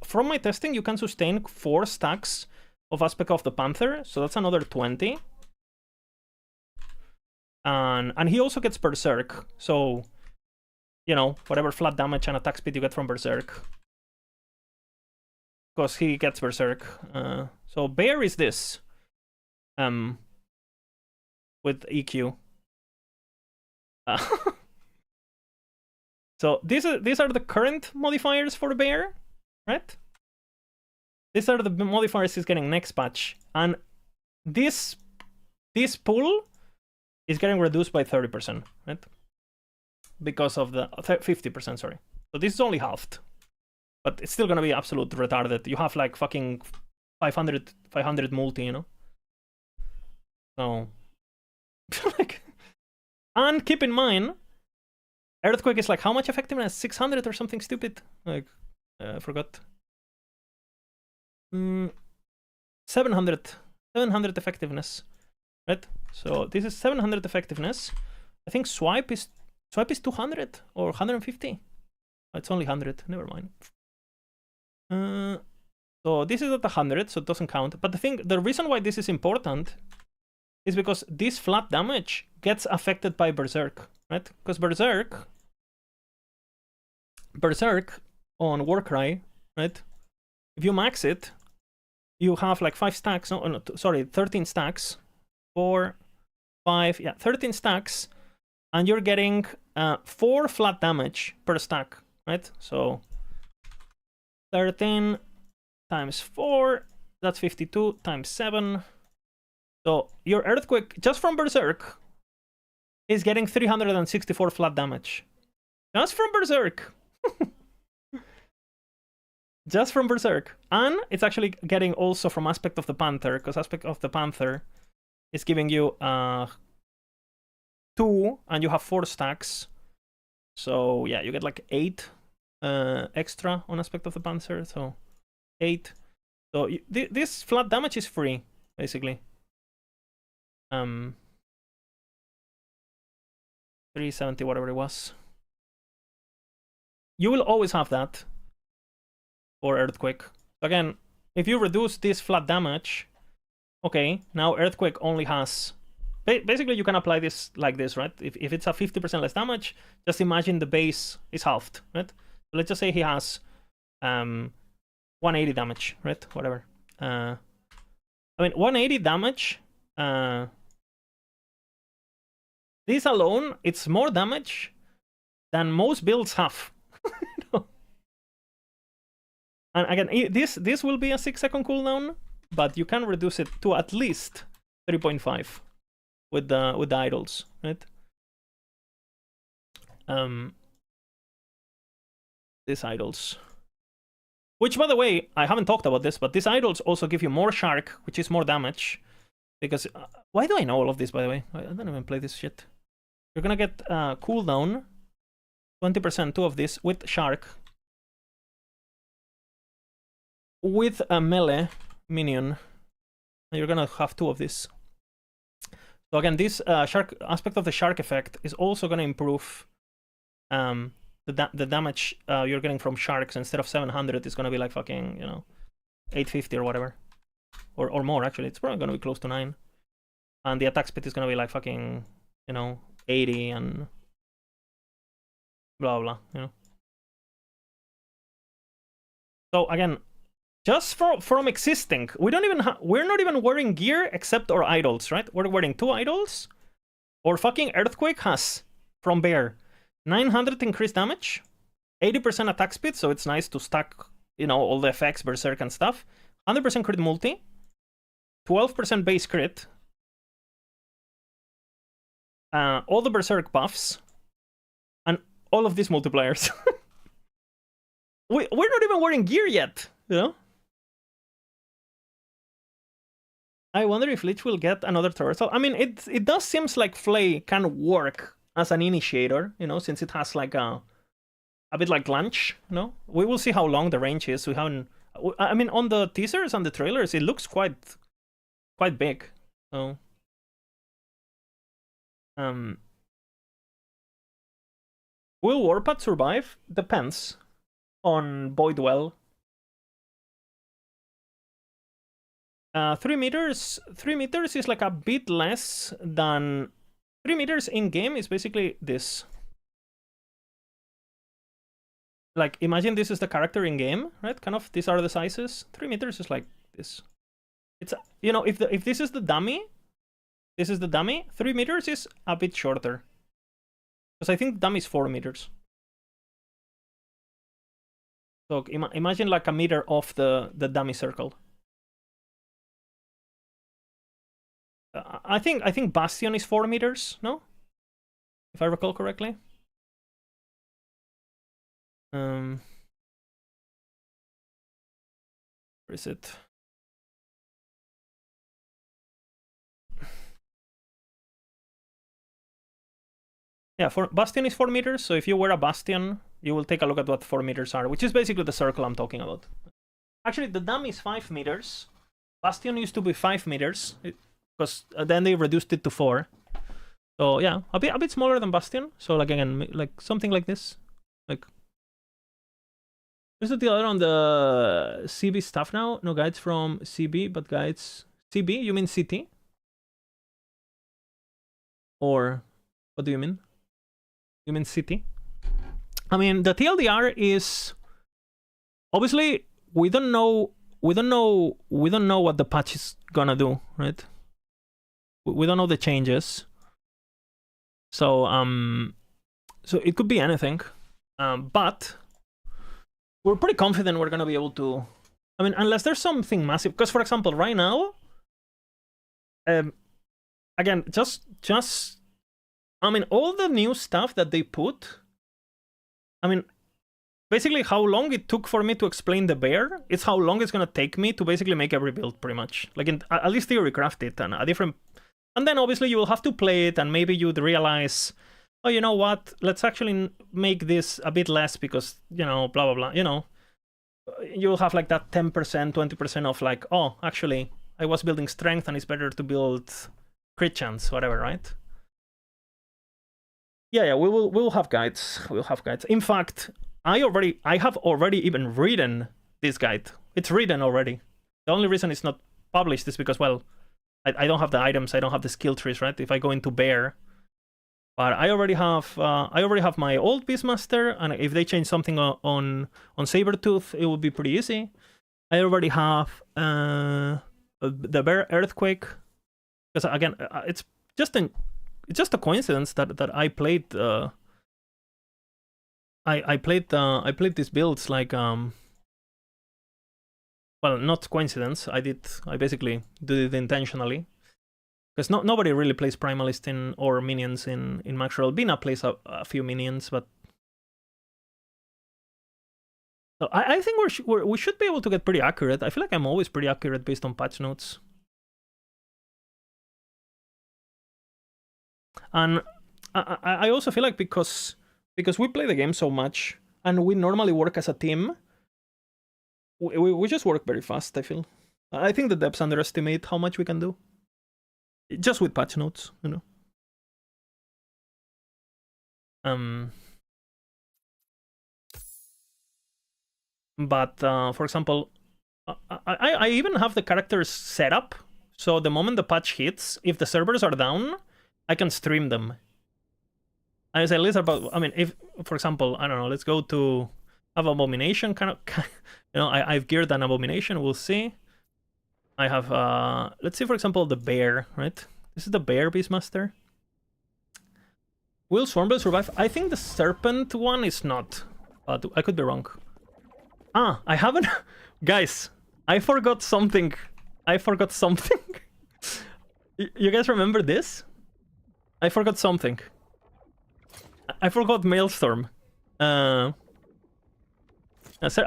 from my testing, you can sustain 4 stacks of Aspect of the Panther, so that's another 20. And he also gets Berserk, so, you know, whatever flat damage and attack speed you get from Berserk. Because he gets Berserk. So Bear is this. With EQ. So these are the current modifiers for Bear, right? These are the modifiers he's getting next patch. And this pool is getting reduced by 30%, right? Because of the 50%, sorry. So this is only halved. But it's still gonna be absolute retarded. You have like fucking 500 multi, you know? So like, and keep in mind, Earthquake is like how much effectiveness? 600 or something stupid. Like I forgot. 700 effectiveness, right? So this is 700 effectiveness. I think swipe is 200 or 150. It's only 100. Never mind. So this is at 100, so it doesn't count. But the reason why this is important is because this flat damage gets affected by Berserk, right? Because Berserk on Warcry, right? If you max it, you have like 5 stacks. No, sorry, 13 stacks. 4, 5, yeah, 13 stacks, and you're getting 4 flat damage per stack, right? So 13 times 4, that's 52 times 7. So your Earthquake, just from Berserk, is getting 364 flat damage. Just from Berserk. Just from Berserk. And it's actually getting also from Aspect of the Panther, because Aspect of the Panther is giving you 2, and you have 4 stacks. So yeah, you get like 8 extra on Aspect of the Panther, so 8. So this flat damage is free, basically. 370, whatever it was. You will always have that for Earthquake. Again, if you reduce this flat damage, okay, now Earthquake only has... Basically, you can apply this like this, right? If it's a 50% less damage, just imagine the base is halved, right? So let's just say he has 180 damage, right? Whatever. I mean, 180 damage This alone, it's more damage than most builds have. And again, this will be a 6-second cooldown, but you can reduce it to at least 3.5 with the idols, right? These idols. Which, by the way, I haven't talked about this, but these idols also give you more shark, which is more damage. Because, why do I know all of this, by the way? I don't even play this shit. You're gonna get cooldown, 20% 2 of this with shark. With a melee minion. And you're gonna have 2 of this. So again, this shark aspect of the shark effect is also gonna improve the damage you're getting from sharks. Instead of 700, it's gonna be like fucking, you know, 850 or whatever. Or more, actually. It's probably gonna be close to 9. And the attack speed is gonna be like fucking, you know, 80 and blah blah, you know. So again, just from existing, we're not even wearing gear except our idols, right? We're wearing 2 idols. Or fucking Earthquake has from Bear 900 increased damage, 80% attack speed, so it's nice to stack, you know, all the effects, berserk and stuff. 100% crit multi, 12% base crit, all the berserk buffs, and all of these multipliers. We're not even wearing gear yet, you know. I wonder if Lich will get another turtle. I mean, it does seems like Flay can work as an initiator, you know, since it has like a bit like lunch, you know. We will see how long the range is. We haven't. I mean, on the teasers and the trailers, it looks quite big. So, will Warpath survive? Depends on Boydwell. 3 meters. 3 meters is like a bit less than 3 meters in game. Is basically this. Like, imagine this is the character in game, right? Kind of. These are the sizes. 3 meters is like this. It's, you know, if this is the dummy, this is the dummy. 3 meters is a bit shorter. Because I think dummy is 4 meters. So imagine like a meter off the dummy circle. I think Bastion is 4 meters, no? If I recall correctly. Where is it? Yeah, Bastion is 4 meters, so if you wear a Bastion, you will take a look at what 4 meters are, which is basically the circle I'm talking about. Actually, the dummy is 5 meters. Bastion used to be 5 meters. Because then they reduced it to 4. So yeah, a bit smaller than Bastion. So like again, like something like this. Like, is it the other on the CB stuff now? No guides from CB, but guides CB. You mean CT? Or what do you mean? You mean CT? I mean, the TLDR is obviously we don't know what the patch is gonna do, right? We don't know the changes, so it could be anything, but we're pretty confident we're gonna be able to. I mean, unless there's something massive, because for example, right now, again, just I mean, all the new stuff that they put. I mean, basically, how long it took for me to explain the bear, it's how long it's gonna take me to basically make every build, pretty much. Like at least theorycraft it and a different. And then obviously you will have to play it, and maybe you'd realize, oh, you know what? Let's actually make this a bit less because, you know, blah, blah, blah. You know, you'll have like that 10%, 20% of like, oh, actually, I was building strength and it's better to build crit chance, whatever, right? Yeah, we'll have guides. We'll have guides. In fact, I have already even written this guide. It's written already. The only reason it's not published is because, well, I don't have the items, I don't have the skill trees, right? If I go into Bear, but I already have my old Beastmaster, and if they change something on Sabertooth, it would be pretty easy. I already have the Bear Earthquake, because again, it's just just a coincidence that I played I played these builds like well, not coincidence. I basically did it intentionally. Because nobody really plays Primalist or minions in Maxroll. Bina plays a few minions, but so I think we should be able to get pretty accurate. I feel like I'm always pretty accurate based on patch notes. And I also feel like because we play the game so much and we normally work as a team, we just work very fast. I think the devs underestimate how much we can do. Just with patch notes, you know. But for example, I even have the characters set up, so the moment the patch hits, if the servers are down, I can stream them. I say less about. I mean, if for example, I don't know, let's go to have Abomination kind of. You know, I've geared an Abomination. We'll see. I have, let's see, for example, the bear, right? This is the bear Beastmaster. Will Swarmbell survive? I think the serpent one is not, but I could be wrong. Ah, I haven't... Guys, I forgot something. You guys remember this? I forgot something. I forgot Maelstrom. I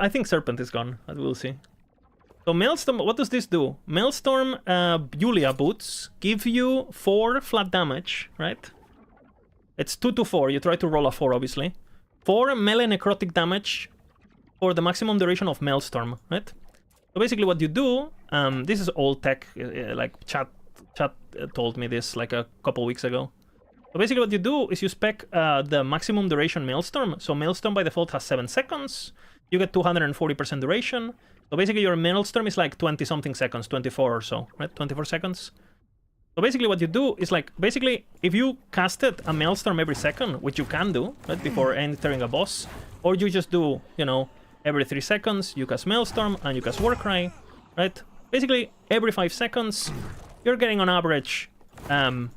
think Serpent is gone, as we'll see. So Maelstrom, what does this do? Maelstrom Julia boots give you 4 flat damage, right? It's 2 to 4. You try to roll a 4, obviously. 4 melee necrotic damage for the maximum duration of Maelstrom, right? So basically what you do, this is old tech, like chat told me this like a couple weeks ago. So basically what you do is you spec the maximum duration Maelstrom. So Maelstrom by default has 7 seconds. You get 240% duration. So basically your Maelstrom is like 20-something seconds, 24 or so, right? 24 seconds. So basically what you do is like, basically, if you casted a Maelstrom every second, which you can do, right, before entering a boss, or you just do, you know, every 3 seconds, you cast Maelstrom and you cast Warcry, right? Basically, every 5 seconds, you're getting on average 10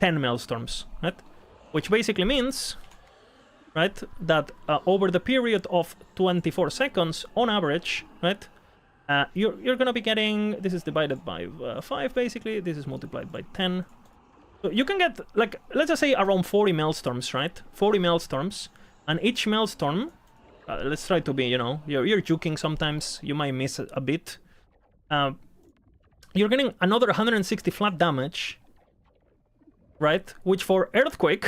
Maelstorms, right? Which basically means, right, that over the period of 24 seconds, on average, right, you're gonna be getting, this is divided by 5 basically, this is multiplied by 10. So you can get, like, let's just say around 40 Maelstorms, right? 40 Maelstorms, and each Maelstorm, let's try to be, you know, you're juking sometimes, you might miss a bit. You're getting another 160 flat damage, right? Which for Earthquake,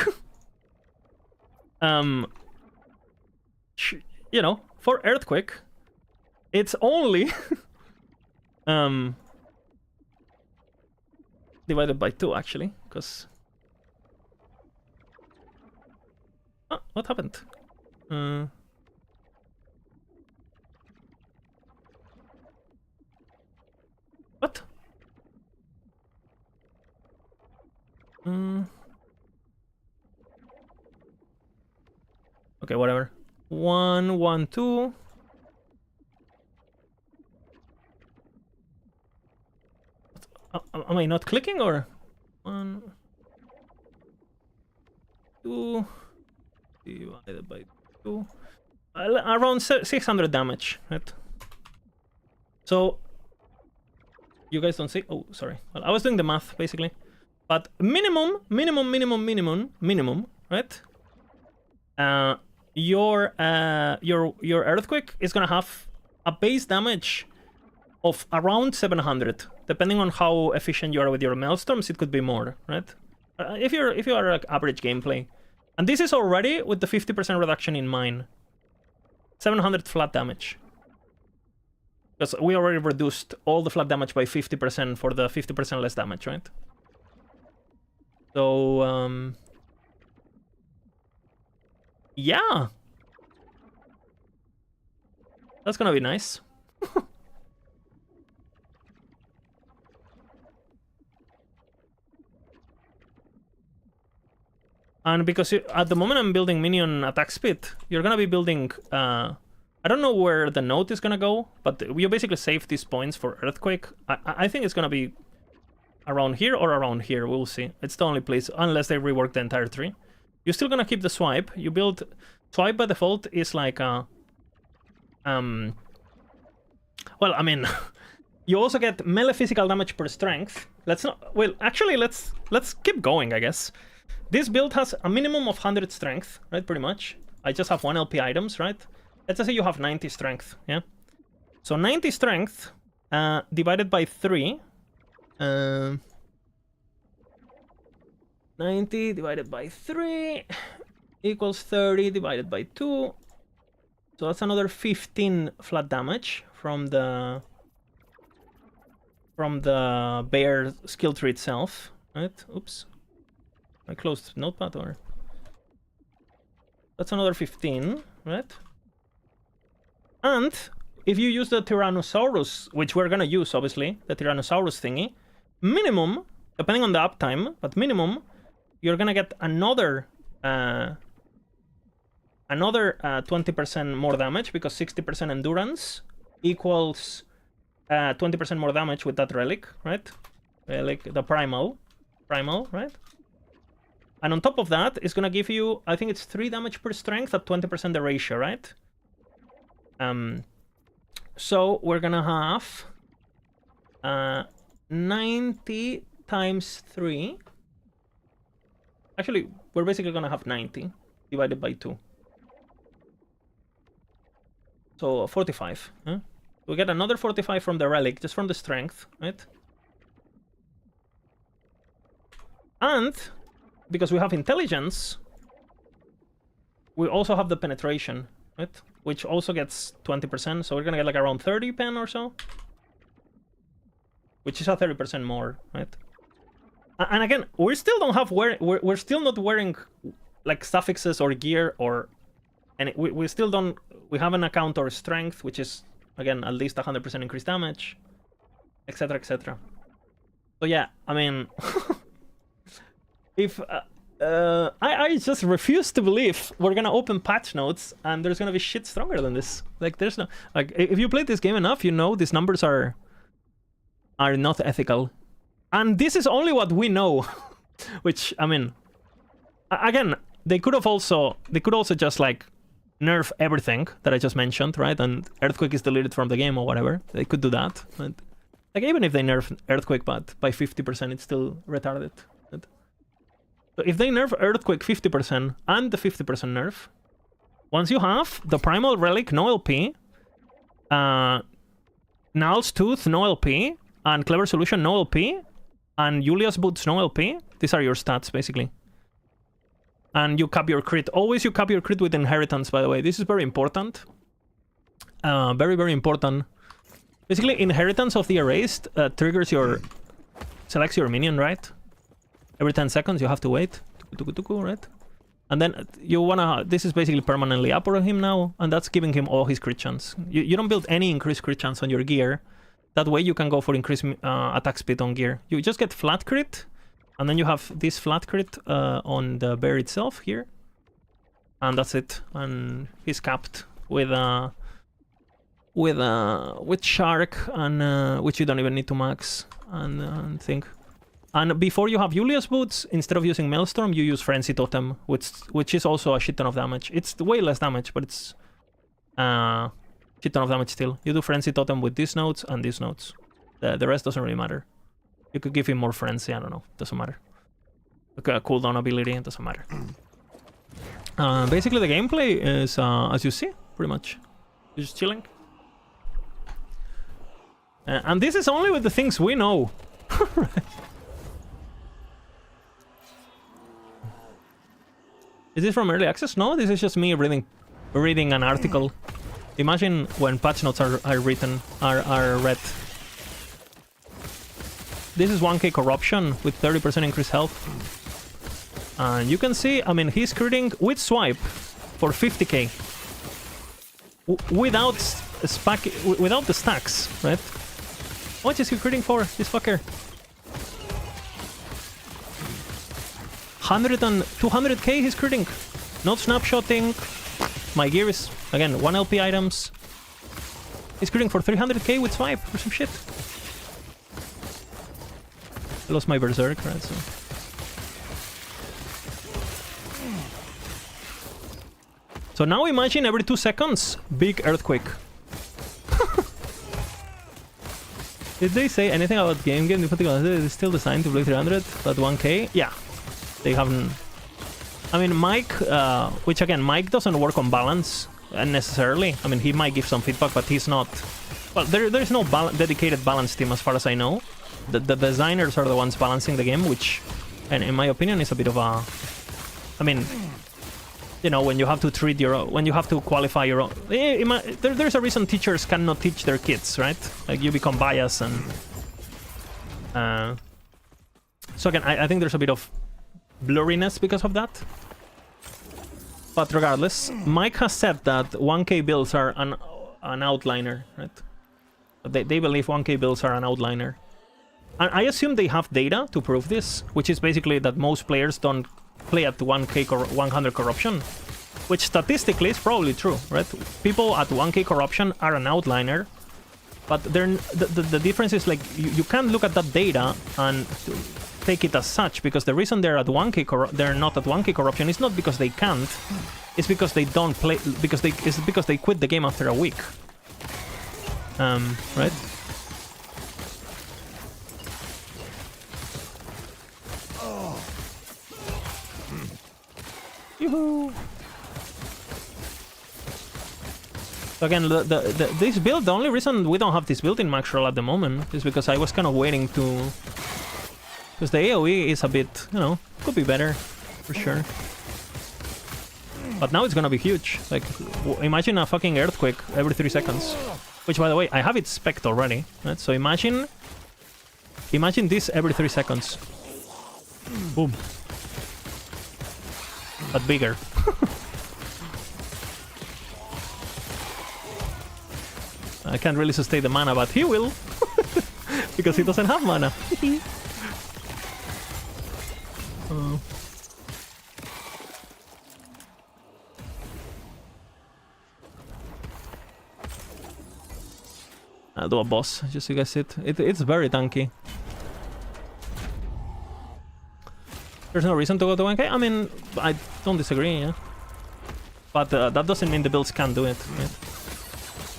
you know, for Earthquake, it's only divided by 2 actually, because what happened? What? Okay, whatever. 1, 1, 2. Am I not clicking or 1, 2 divided by 2? Around 600 damage, right? So you guys don't see? Oh, sorry. Well, I was doing the math basically, but minimum, right? Your Earthquake is gonna have a base damage of around 700, depending on how efficient you are with your Maelstorms. It could be more, right? If you are like average gameplay, and this is already with the 50% reduction in mine, 700 flat damage. Because we already reduced all the flat damage by 50% for the 50% less damage, right? So, yeah. That's gonna be nice. And because at the moment I'm building minion attack speed, you're gonna be building... I don't know where the node is gonna go, but you basically save these points for Earthquake. I think it's gonna be around here or around here. We'll see. It's the only place, unless they rework the entire tree. You're still gonna keep the swipe. You build... Swipe by default is like a... Well, I mean... You also get melee physical damage per strength. Let's not... Well, actually, let's keep going, I guess. This build has a minimum of 100 strength, right? Pretty much. I just have 1 LP items, right? Let's just say you have 90 strength, yeah? So 90 strength divided by 3. 90 divided by 3 equals 30 divided by 2. So that's another 15 flat damage from the bear skill tree itself, right? Oops. I closed notepad, or... That's another 15, right? And if you use the Tyrannosaurus, which we're gonna use, obviously, the Tyrannosaurus thingy, minimum, depending on the uptime, but minimum, you're gonna get another 20% more damage, because 60% endurance equals 20% more damage with that relic, right? Relic, the primal, right? And on top of that, it's gonna give you, I think it's 3 damage per strength at 20% the ratio, right? So we're gonna have 90 times 3. Actually, we're basically gonna have 90 divided by 2. So 45. Huh? We get another 45 from the relic, just from the strength, right? And because we have intelligence, we also have the penetration, right? Which also gets 20%, so we're gonna get like around 30 pen or so. Which is a 30% more, right? And again, we still don't have we're still not wearing like suffixes or gear or... And we still don't... We haven't account our strength, which is, again, at least 100% increased damage, etc, etc. So yeah, I mean... If... I just refuse to believe we're gonna open patch notes and there's gonna be shit stronger than this. Like, there's no... Like, if you played this game enough, you know these numbers are not ethical. And this is only what we know. Which, I mean... Again, they could also just, like, nerf everything that I just mentioned, right? And Earthquake is deleted from the game or whatever. They could do that. But, like, even if they nerf Earthquake but by 50%, it's still retarded. Right? So if they nerf Earthquake 50% and the 50% nerf, once you have the Primal Relic, no LP, Nal's Tooth, no LP, and Clever Solution, no LP, and Julia's Boots, no LP, these are your stats, basically. And you cap your crit. Always you cap your crit with Inheritance, by the way. This is very important. Very, very important. Basically, Inheritance of the Erased triggers your... Selects your minion, right? Every 10 seconds you have to wait. Right? And then you wanna... This is basically permanently up on him now, and that's giving him all his crit chance. You don't build any increased crit chance on your gear. That way you can go for increased attack speed on gear. You just get flat crit, and then you have this flat crit on the bear itself here. And that's it. And he's capped with Shark, and which you don't even need to max, and think. And before you have Julia's Boots, instead of using Maelstrom, you use Frenzy Totem, which is also a shit ton of damage. It's way less damage, but it's shit ton of damage still. You do Frenzy Totem with these nodes and these nodes. The rest doesn't really matter. You could give him more Frenzy, I don't know. Doesn't matter. Okay, a cooldown ability, it doesn't matter. Basically the gameplay is, as you see, pretty much. You're just chilling. And this is only with the things we know. Is this from early access? No, this is just me reading an article. Imagine when patch notes are read. This is 1k corruption with 30% increased health. And you can see, I mean, he's critting with swipe for 50k. Without the stacks, right? How much is he critting for, this fucker? 100 and 200k he's critting. Not snapshotting. My gear is, again, 1 LP items. He's critting for 300k with swipe or some shit. I lost my berserk, right? So now imagine every 2 seconds, big earthquake. Did they say anything about game in particular? Is it still designed to play 300 but 1K? Yeah, they haven't. I mean, Mike, which again, Mike doesn't work on balance necessarily. I mean, he might give some feedback, but he's not. Well, there's no dedicated balance team as far as I know. The designers are the ones balancing the game, which, and in my opinion, is a bit of a. I mean, you know, when you have to treat your own, when you have to qualify your own. There's a reason teachers cannot teach their kids, right? Like you become biased and. So again, I think there's a bit of blurriness because of that. But regardless, Mike has said that 1K builds are an outliner, right? They believe 1K builds are an outliner. And I assume they have data to prove this, which is basically that most players don't play at 1K 100 corruption, which statistically is probably true, right? People at 1K corruption are an outliner, but the difference is like you can't look at that data and take it as such, because the reason they're at 1K they're not at 1K corruption is not because they can't, it's because they don't play, because they quit the game after a week. Right? Yoo-hoo! So again, this build, the only reason we don't have this build in Maxroll at the moment is because I was kind of waiting to... Because the AoE is a bit, you know, could be better, for sure. But now it's gonna be huge. Like, imagine a fucking earthquake every 3 seconds. Which, by the way, I have it spec'd already, right? So imagine this every 3 seconds. Boom. But bigger. I can't really sustain the mana, but he will. Because he doesn't have mana. I'll do a boss, just so you guys see it. It's very tanky. There's no reason to go to 1K. I mean, I don't disagree, yeah. But that doesn't mean the builds can't do it, right?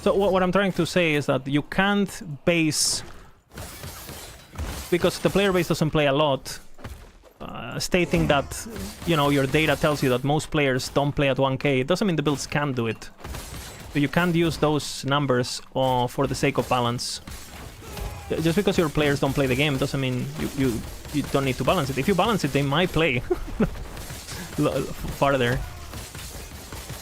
So what I'm trying to say is that you can't base... Because the player base doesn't play a lot, stating that, you know, your data tells you that most players don't play at 1K, it doesn't mean the builds can do it. So you can't use those numbers for the sake of balance. Just because your players don't play the game doesn't mean you don't need to balance it. If you balance it, they might play farther.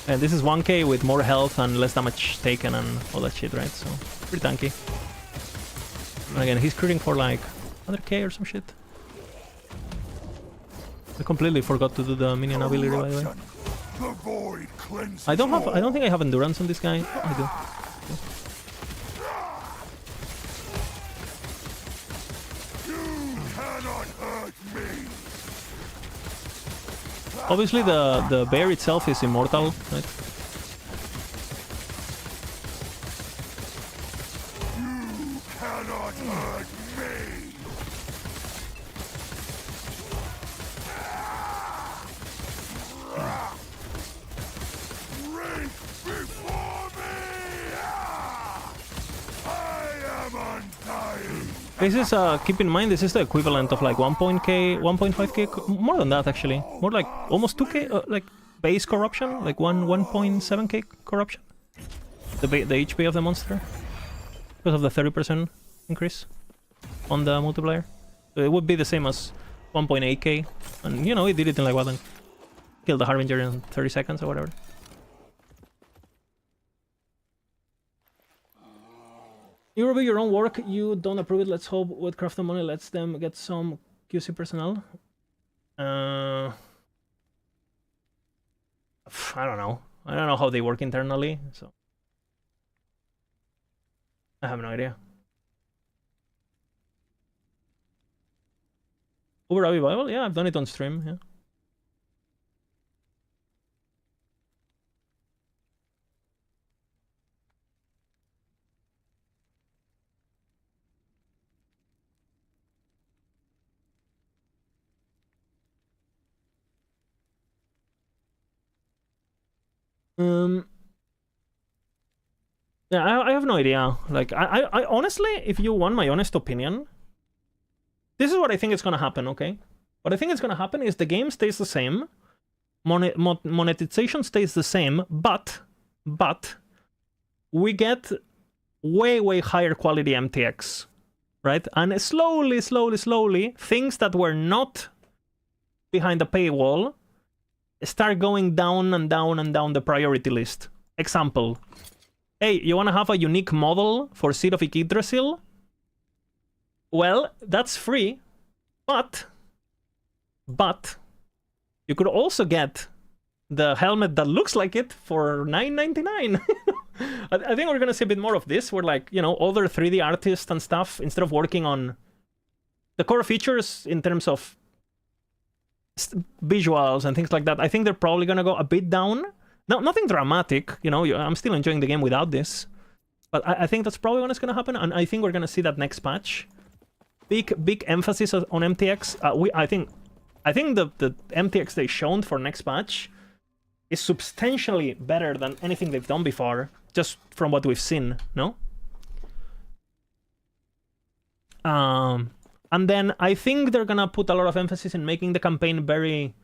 And this is 1K with more health and less damage taken and all that shit, right? So, pretty tanky. And again, he's critting for like 100k or some shit. I completely forgot to do the minion ability, by the way. I don't think I have endurance on this guy. I do. Obviously the bear itself is immortal, right? You cannot hurt me. Reach before me! I am undying! This is, keep in mind, this is the equivalent of like 1.5k, more than that actually. More like almost 2k, like base corruption, like 1.7k corruption. The HP of the monster. Because of the 30% increase on the multiplier. So it would be the same as 1.8k. And you know, it did it in like what, like, killed the Harbinger in 30 seconds or whatever. You review your own work, you don't approve it, let's hope with Craft Money lets them get some QC personnel. I don't know. I don't know how they work internally, so... I have no idea. Uber Bible? Yeah, I've done it on stream, yeah. Yeah, I have no idea. Like, I honestly, if you want my honest opinion, this is what I think is gonna happen, okay? What I think is gonna happen is the game stays the same, monetization stays the same, but we get way higher quality MTX, right? And slowly, things that were not behind the paywall start going down and down the priority list. Example, hey, you want to have a unique model for Seed of Yggdrasil? Well, that's free, but you could also get the helmet that looks like it for $9.99. I think we're gonna see a bit more of this, where, like, you know, other 3D artists and stuff, instead of working on the core features in terms of visuals and things like that, I think they're probably gonna go a bit down. No, nothing dramatic, you know, I'm still enjoying the game without this. But I think that's probably what's gonna happen, and I think we're gonna see that next patch. Big emphasis on MTX. I think the MTX they shown for next patch is substantially better than anything they've done before, just from what we've seen, no? And then I think they're gonna put a lot of emphasis in making the campaign very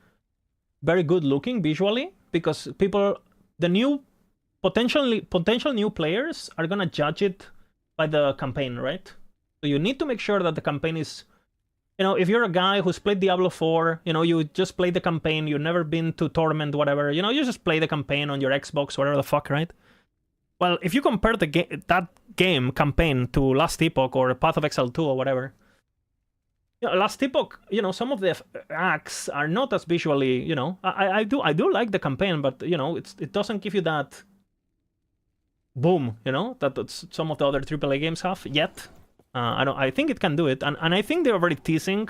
good looking visually, because the potential new players are gonna judge it by the campaign, right? So you need to make sure that the campaign is, you know, if you're a guy who's played Diablo 4, you know, you just play the campaign, you've never been to Torment, whatever, you know, you just play the campaign on your Xbox, whatever the fuck, right? Well, if you compare that game campaign to Last Epoch or Path of Exile 2 or whatever, you know, Last Epoch, you know, some of the acts are not as visually, you know, I do like the campaign, but, you know, it doesn't give you that boom, you know, that some of the other AAA games have yet. I think it can do it, and I think they're already teasing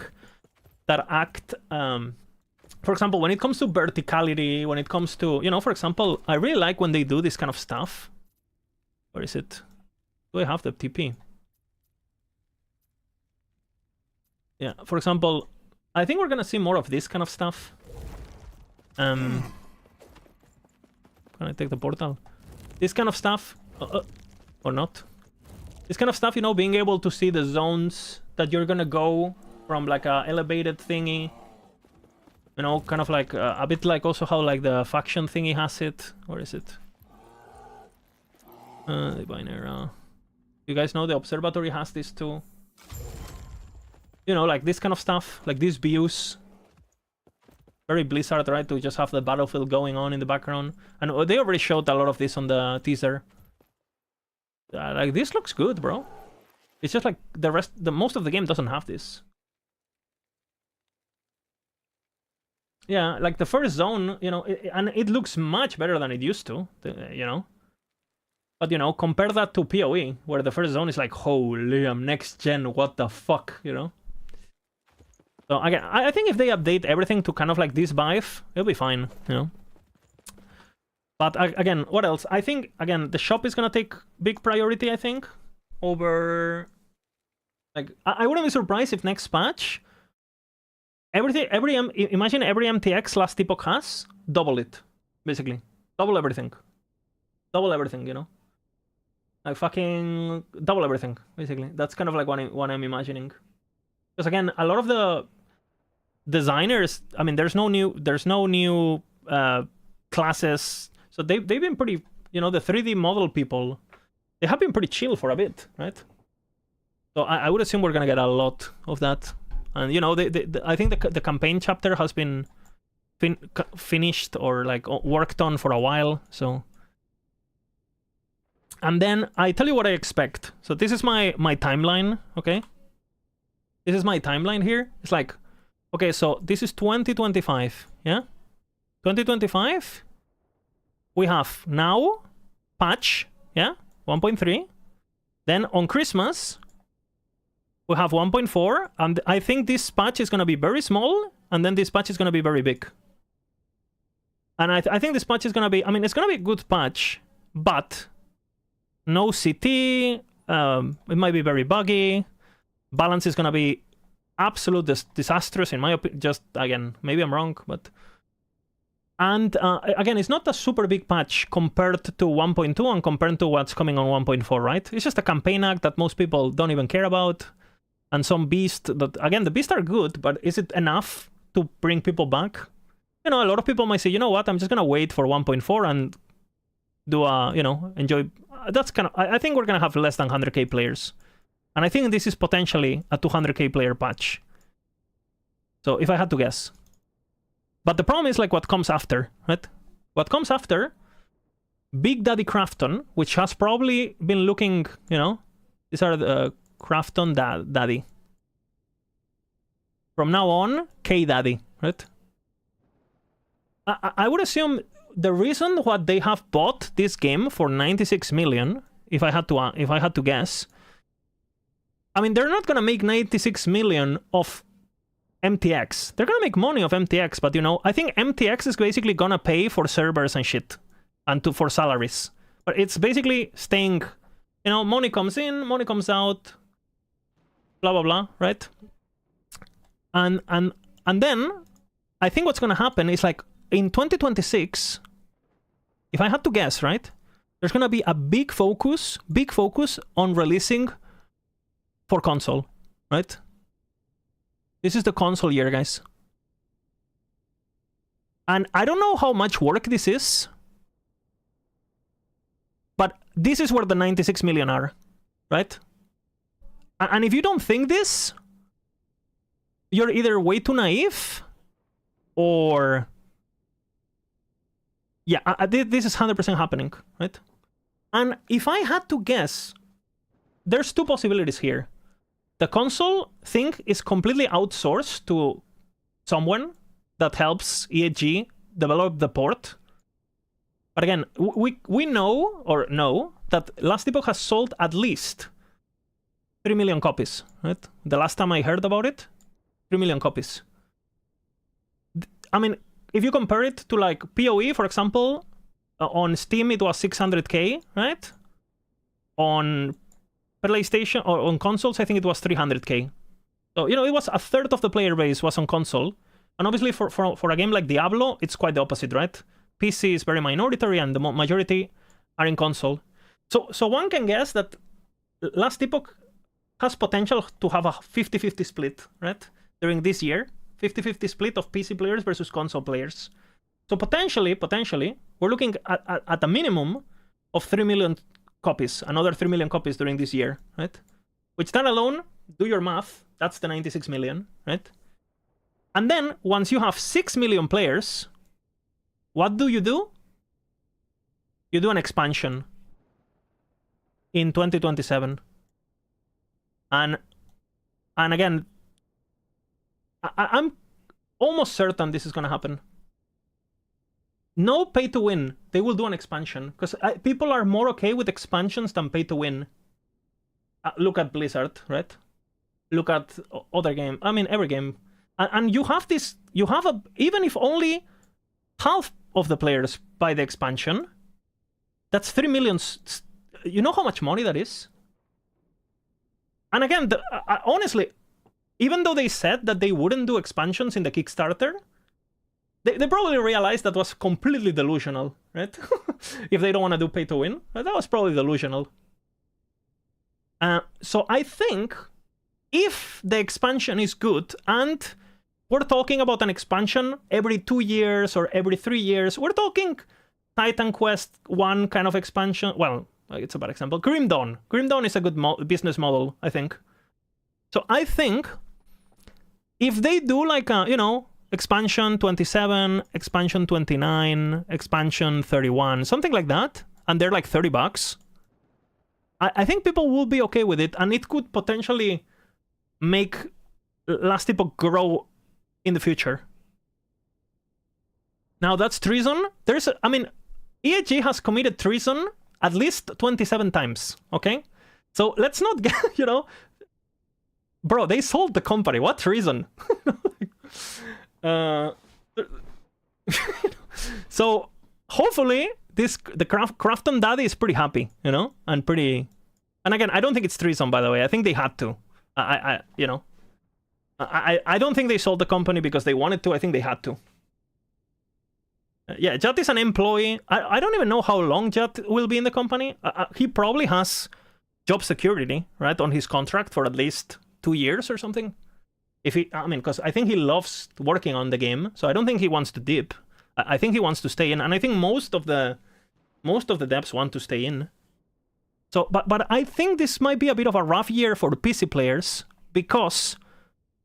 that act. For example, when it comes to verticality, when it comes to, you know, for example, I really like when they do this kind of stuff. Where is it? Do I have the TP? Yeah, for example, I think we're gonna see more of this kind of stuff. Can I take the portal? This kind of stuff, or not? This kind of stuff, you know, being able to see the zones that you're gonna go from, like a elevated thingy. You know, kind of like a bit like also how like the faction thingy has it. Where is it? Divine Era. You guys know the observatory has this too. You know, like this kind of stuff, like these views. Very Blizzard, right? To just have the battlefield going on in the background. And they already showed a lot of this on the teaser. Like, this looks good, bro. It's just like most of the game doesn't have this. Yeah, like the first zone, you know, and it looks much better than it used to, you know. But, you know, compare that to PoE, where the first zone is like, holy, I'm next gen, what the fuck, you know. So again, I think if they update everything to kind of like this vibe, it'll be fine, you know. But again, what else? I think, again, the shop is gonna take big priority, I think, over... Like, I wouldn't be surprised if next patch, imagine every MTX Last Epoch has, double it, basically. Double everything. Double everything, you know? Like, fucking double everything, basically. That's kind of like what I'm imagining. Because again, a lot of the designers, I mean, there's no new classes. So they've been pretty, you know, the 3D model people, they have been pretty chill for a bit, right? So I would assume we're gonna get a lot of that. And, you know, I think the campaign chapter has been finished or like worked on for a while, so. And then I tell you what I expect. So this is my timeline, okay? This is my timeline here. It's like, okay, so this is 2025, yeah? 2025, we have now patch, yeah? 1.3. Then on Christmas, we have 1.4, and I think this patch is going to be very small, and then this patch is going to be very big. And I think this patch is going to be, I mean, it's going to be a good patch, but no CT, it might be very buggy, balance is going to be absolute disastrous in my opinion. Just, again, maybe I'm wrong, but And again, it's not a super big patch compared to 1.2 and compared to what's coming on 1.4, right? It's just a campaign act that most people don't even care about. And some beast that, again, the beasts are good, but is it enough to bring people back? You know, a lot of people might say, you know what, I'm just going to wait for 1.4 and do a, you know, enjoy. That's kind of, I think we're going to have less than 100k players. And I think this is potentially a 200k player patch. So if I had to guess. But the problem is like what comes after, right? What comes after, Big Daddy Crafton, which has probably been looking, you know, these are the Crafton Daddy. From now on, K Daddy, right? I would assume the reason what they have bought this game for 96 million, if I had to guess, I mean, they're not gonna make 96 million of MTX. They're gonna make money of MTX, but you know, I think MTX is basically gonna pay for servers and shit, and for salaries. But it's basically staying, you know, money comes in, money comes out, blah blah blah, right? And then I think what's gonna happen is like in 2026, if I had to guess, right, there's gonna be a big focus on releasing for console, right? This is the console year, guys. And I don't know how much work this is, but this is where the 96 million are, right? And if you don't think this, you're either way too naive, or... Yeah, this is 100% happening, right? And if I had to guess, there's two possibilities here. The console thing is completely outsourced to someone that helps EAG develop the port. But again, we know that Last Epoch has sold at least 3 million copies, right? The last time I heard about it, 3 million copies. I mean, if you compare it to like PoE, for example, on Steam it was 600k, right? On PlayStation or on consoles, I think it was 300k. So, you know, it was a third of the player base was on console. And obviously for a game like Diablo, it's quite the opposite, right? PC is very minority and the majority are in console. So one can guess that Last Epoch has potential to have a 50-50 split, right? During this year. 50-50 split of PC players versus console players. So potentially, we're looking at a minimum of 3 million copies, another 3 million copies during this year, right? Which that alone, do your math, that's the 96 million, right? And then, once you have 6 million players, what do? You do an expansion in 2027. And again, I'm almost certain this is going to happen. No pay to win. They will do an expansion because people are more okay with expansions than pay to win. Look at Blizzard, right? Look at other game. I mean, every game. And you have this. You have even if only half of the players buy the expansion, that's 3 million. You know how much money that is? And again, honestly, even though they said that they wouldn't do expansions in the Kickstarter, they probably realized that was completely delusional, right? If they don't want to do pay to win, that was probably delusional. So I think if the expansion is good, and we're talking about an expansion every 2 years or every 3 years, we're talking Titan Quest 1 kind of expansion. Well, it's a bad example. Grim Dawn. Grim Dawn is a good business model, I think. So I think if they do like a, you know, expansion 27, expansion 29, expansion 31, something like that, and they're like $30, I think people will be okay with it, and it could potentially make Last Epoch grow in the future. Now that's treason. I mean, EAG has committed treason at least 27 times, okay? So let's not get, you know, bro, they sold the company. What treason? So hopefully the Crafton Daddy is pretty happy, you know, and pretty. And again, I don't think it's treason, by the way. I think they had to. You know, I don't think they sold the company because they wanted to. I think they had to. Yeah, Jat is an employee. I don't even know how long Jat will be in the company. He probably has job security, right, on his contract for at least 2 years or something. Because I think he loves working on the game, so I don't think he wants to dip. I think he wants to stay in, and I think most of the devs want to stay in. So, but I think this might be a bit of a rough year for the PC players because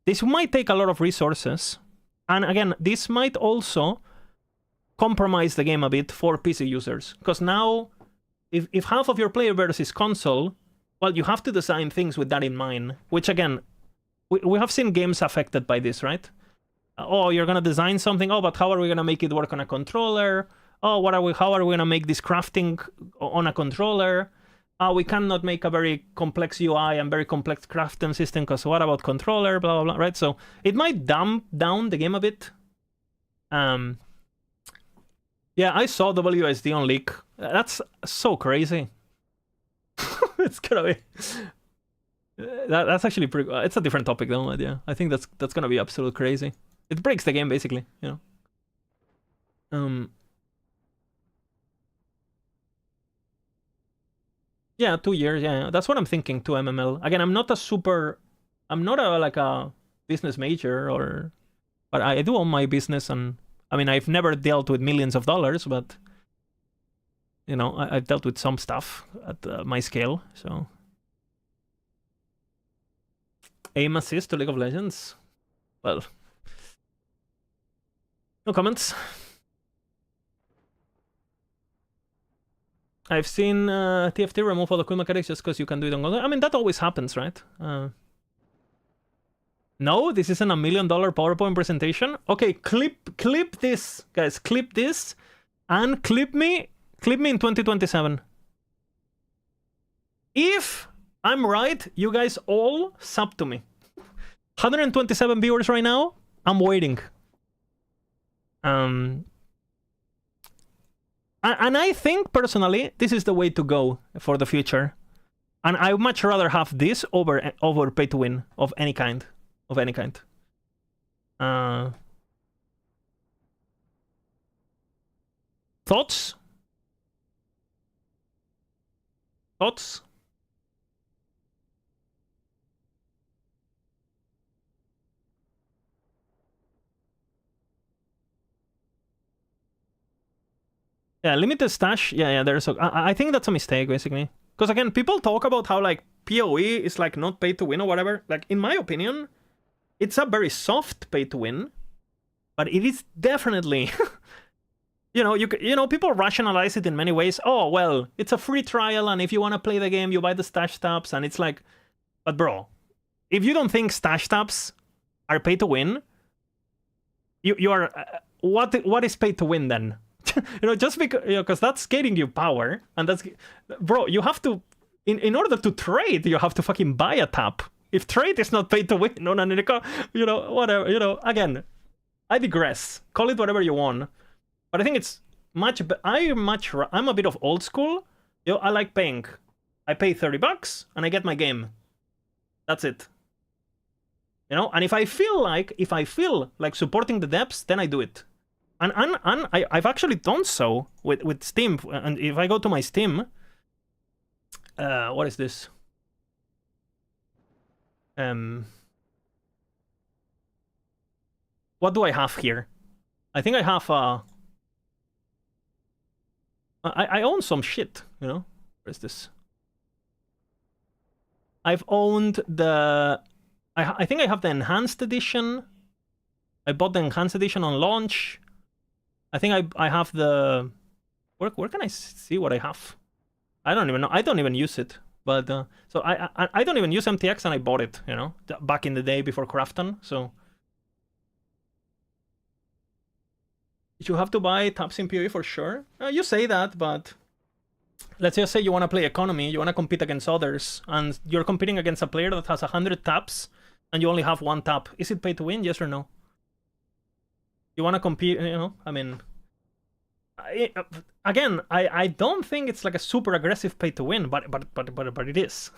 this might take a lot of resources, and again, this might also compromise the game a bit for PC users, because now if half of your player base is console, well, you have to design things with that in mind, which again, we have seen games affected by this, right? Oh, you're gonna design something, oh, but how are we gonna make it work on a controller? Oh, how are we gonna make this crafting on a controller? We cannot make a very complex UI and very complex crafting system, because what about controller, blah, blah, blah, right? So it might dumb down the game a bit. Yeah, I saw WSD on leak. That's so crazy. It's gonna be... That's actually pretty... It's a different topic though, but yeah. I think that's gonna be absolute crazy. It breaks the game, basically, you know? Yeah, 2 years, yeah. That's what I'm thinking, 2 MML. Again, I'm not a business major, or... But I do own my business, and... I mean, I've never dealt with millions of dollars, but, you know, I've dealt with some stuff at my scale, so. Aim assist to League of Legends? Well, no comments. I've seen TFT remove all the cool mechanics just because you can do it on Golden. I mean, that always happens, right? No, this isn't $1 million PowerPoint presentation. Okay, clip this, guys. Clip this, and clip me in 2027. If I'm right, you guys all sub to me. 127 viewers right now. I'm waiting. And I think personally, this is the way to go for the future. And I would much rather have this over pay to win of any kind. Thoughts? Yeah, limited stash. Yeah, there's I think that's a mistake, basically. Because again, people talk about how like PoE is like not pay to win or whatever. Like, in my opinion, it's a very soft pay to win, but it is definitely, you know, people rationalize it in many ways. Oh, well, it's a free trial, and if you want to play the game, you buy the stash tabs, and it's like, but bro, if you don't think stash tabs are pay to win, you are, what is pay to win then? You know, just because, you know, because that's getting you power, and that's, bro, you have to, in order to trade, you have to fucking buy a tab. If trade is not paid to win, you know, whatever, you know, again, I digress. Call it whatever you want. But I think it's I'm a bit of old school. You know, I like paying. I pay $30 and I get my game. That's it. You know, and if I feel like supporting the devs, then I do it. And I've actually done so with Steam. And if I go to my Steam, what is this? What do I have here? I think I have I own some shit, you know? Where is this? I've owned the... I think I have the Enhanced Edition. I bought the Enhanced Edition on launch. I think I have the... Where can I see what I have? I don't even know. I don't even use it. But, so I don't even use MTX, and I bought it, you know? Back in the day before Krafton, so... You have to buy tabs in PoE for sure. You say that, but let's just say you want to play economy, you want to compete against others, and you're competing against a player that has 100 tabs, and you only have 1 tab. Is it pay to win? Yes or no? You want to compete, you know? I mean, again, I don't think it's like a super aggressive pay to win, but it is.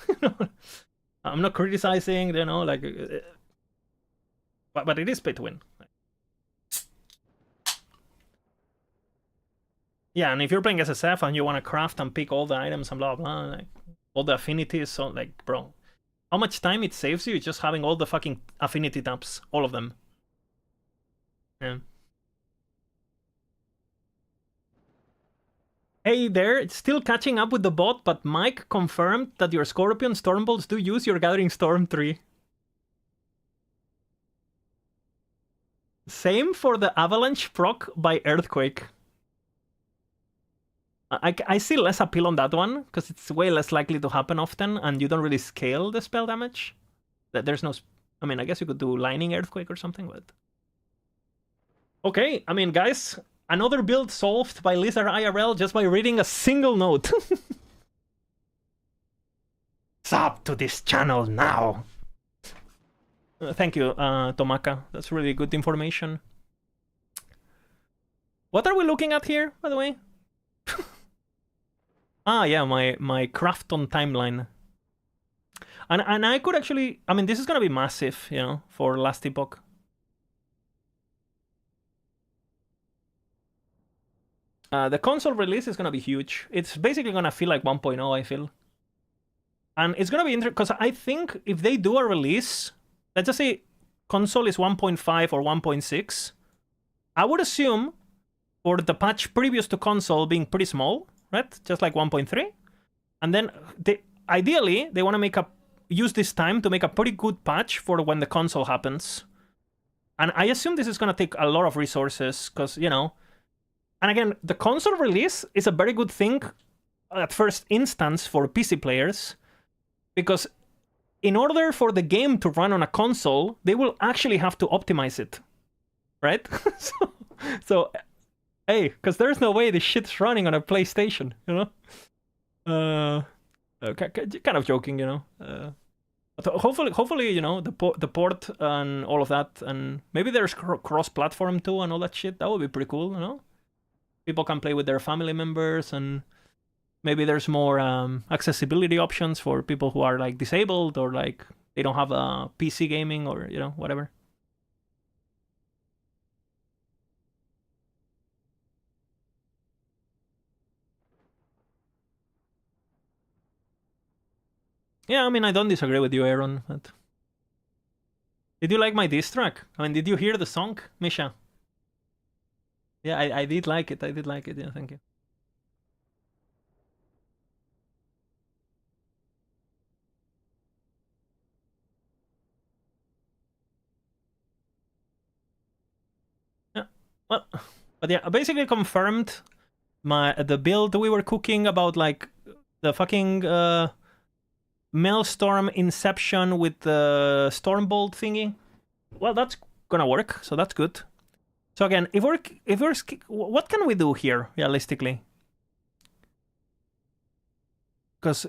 I'm not criticizing, you know, like, but it is pay to win. Yeah, and if you're playing SSF and you want to craft and pick all the items and blah blah, like all the affinities, so like, bro, how much time it saves you just having all the fucking affinity tabs, all of them. Yeah. Hey there, it's still catching up with the bot, but Mike confirmed that your Scorpion Stormbolts do use your Gathering Storm 3. Same for the Avalanche proc by Earthquake. I see less appeal on that one, because it's way less likely to happen often, and you don't really scale the spell damage. There's no... I mean, I guess you could do Lightning Earthquake or something, but... Okay, I mean, guys, another build solved by Lizard IRL just by reading a single note. Sub to this channel now! Thank you, Tomaka. That's really good information. What are we looking at here, by the way? Ah, yeah, my Krafton timeline. And I could actually... I mean, this is gonna be massive, you know, for Last Epoch. The console release is gonna be huge. It's basically gonna feel like 1.0, I feel. And it's gonna be interesting, because I think if they do a release... Let's just say console is 1.5 or 1.6. I would assume for the patch previous to console being pretty small, right? Just like 1.3. And then ideally they want to use this time to make a pretty good patch for when the console happens. And I assume this is going to take a lot of resources because, you know... And again, the console release is a very good thing at first instance for PC players, because in order for the game to run on a console, they will actually have to optimize it, right? so, hey, because there's no way this shit's running on a PlayStation, you know? Kind of joking, you know? But hopefully, you know, the port and all of that, and maybe there's cross-platform too and all that shit. That would be pretty cool, you know? People can play with their family members, and maybe there's more accessibility options for people who are like disabled or like they don't have a PC gaming or, you know, whatever. Yeah, I mean, I don't disagree with you, Aaron, but... Did you like my diss track? I mean, did you hear the song, Misha? Yeah, I did like it. I did like it. Yeah, thank you. Yeah, well, but yeah, I basically confirmed the build we were cooking about, like, the fucking Maelstrom Inception with the Stormbolt thingy. Well, that's gonna work, so that's good. So again, if we're what can we do here realistically? Because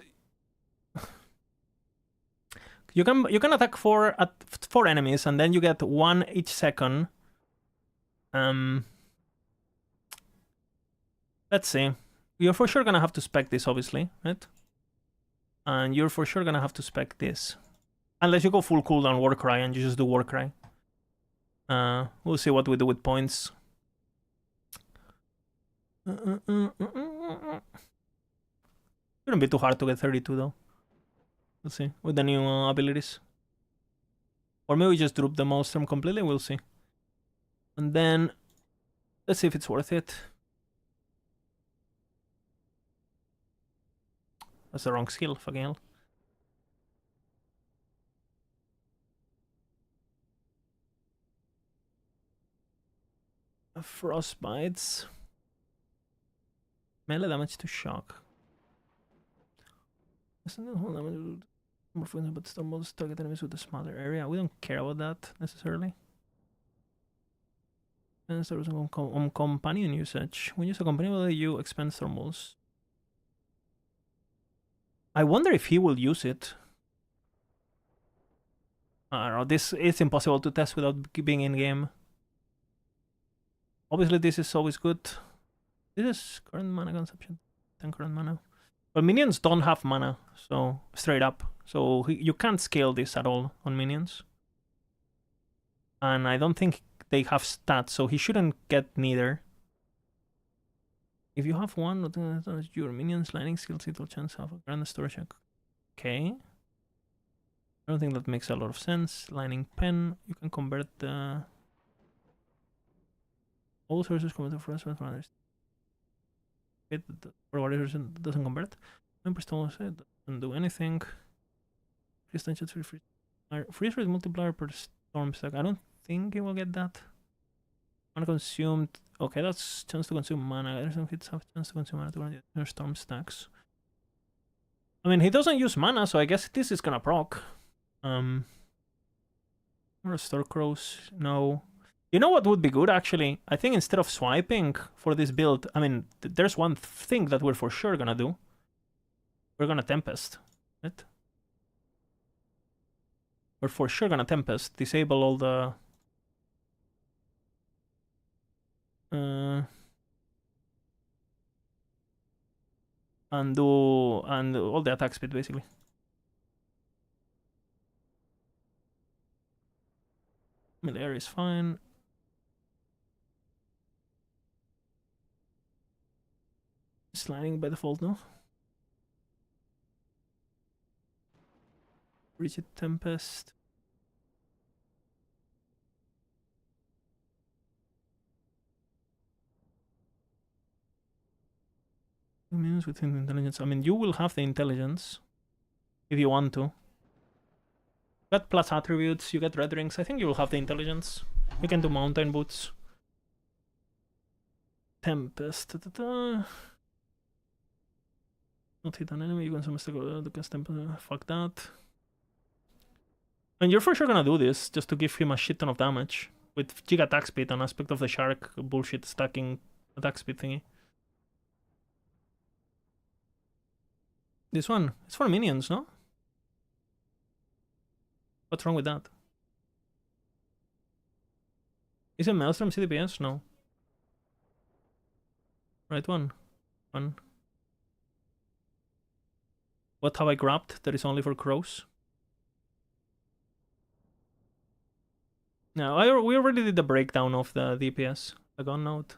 you can attack four enemies, and then you get 1 each second. Let's see. You're for sure gonna have to spec this, obviously, right? And you're for sure gonna have to spec this, unless you go full cooldown Warcry and you just do Warcry. We'll see what we do with points. Shouldn't be too hard to get 32 though. Let's see, with the new abilities. Or maybe we just drop the Maelstrom completely, we'll see. And then, let's see if it's worth it. That's the wrong skill, fucking hell. Frostbites. Melee damage to shock. Isn't it whole damage more frequent, but still most target enemies with a smaller area? We don't care about that necessarily. And there was on companion usage. When you use a companion, will you expend thermals? I wonder if he will use it. I don't know. This is impossible to test without being in game. Obviously, this is always good. This is current mana consumption. 10 current mana. Well, minions don't have mana, so straight up. So you can't scale this at all on minions. And I don't think they have stats, so he shouldn't get neither. If you have one, your minions, lightning skills, little chance have a grand storage. Okay. I don't think that makes a lot of sense. Lightning pen, you can convert the all sources convert for us for others. For whatever reason doesn't convert. Members doesn't do anything. Freeze rate multiplier per storm stack. I don't think it will get that. Mana consumed. Okay, that's chance to consume mana. There's some hits have chance to consume mana to run storm stacks. I mean, he doesn't use mana, so I guess this is gonna proc. Restore crows. No. You know what would be good, actually? I think instead of swiping for this build, I mean, there's one thing that we're for sure gonna do. We're gonna Tempest, right? We're for sure gonna Tempest. Disable all the... and all the attack speed, basically. Melee is fine. Sliding by default, no? Rigid Tempest. Minions within intelligence. I mean, you will have the intelligence if you want to. You got plus attributes, you get red rings. I think you will have the intelligence. You can do mountain boots. Tempest. Not hit an enemy, you can summon Tempest. Fuck that. And you're for sure gonna do this just to give him a shit ton of damage with Giga attack speed, an aspect of the shark bullshit stacking attack speed thingy. This one, it's for minions, no? What's wrong with that? Is it Maelstrom CDPS? No. Right one. One. What have I grabbed that is only for crows? No, we already did the breakdown of the DPS. The gun note.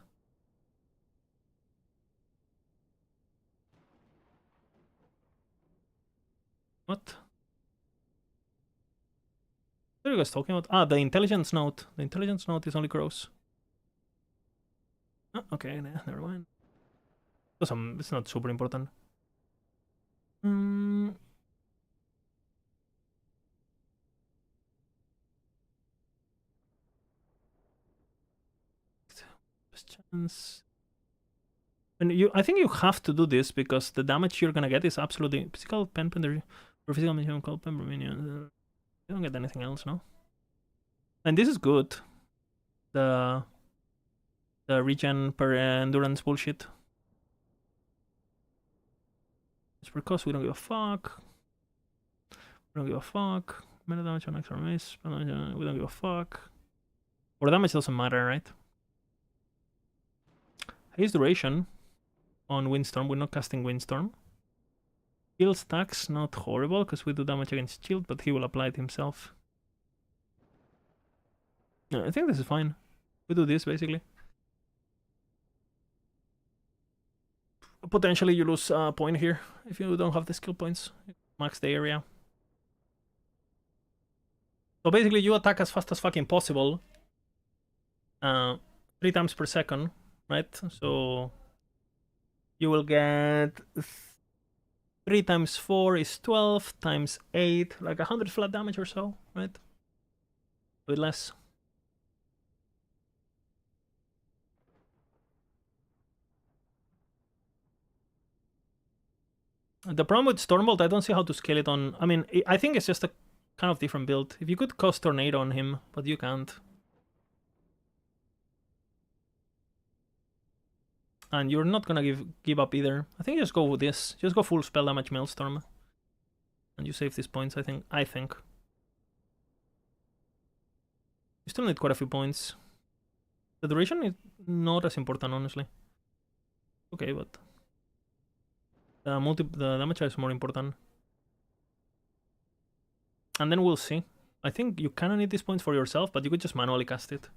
What? What are you guys talking about? Ah, the intelligence note. The intelligence note is only crows. Oh, okay, never mind. It's not super important. Chance. And I think you have to do this because the damage you're gonna get is absolutely physical pen or physical minion called pen minion. You don't get anything else, no? And this is good. The regen per endurance bullshit. It's because we don't give a fuck. We don't give a fuck. Meta damage on extra mace. We don't give a fuck. Or damage doesn't matter, right? Haste duration on Windstorm. We're not casting Windstorm. Heal stacks, not horrible, because we do damage against shield, but he will apply it himself. Yeah, I think this is fine. We do this, basically. Potentially you lose a point here if you don't have the skill points. Max the area. So basically you attack as fast as fucking possible. 3 times per second, right? So you will get 3 times 4 is 12 times 8, like 100 flat damage or so, right? A bit less. The problem with Stormbolt, I don't see how to scale it on. I mean, I think it's just a kind of different build. If you could cast Tornado on him, but you can't. And you're not gonna give up either. I think you just go with this. Just go full spell damage Maelstrom. And you save these points, I think. You still need quite a few points. The duration is not as important, honestly. Okay, but the damage is more important. And then we'll see. I think you kinda need these points for yourself, but you could just manually cast it.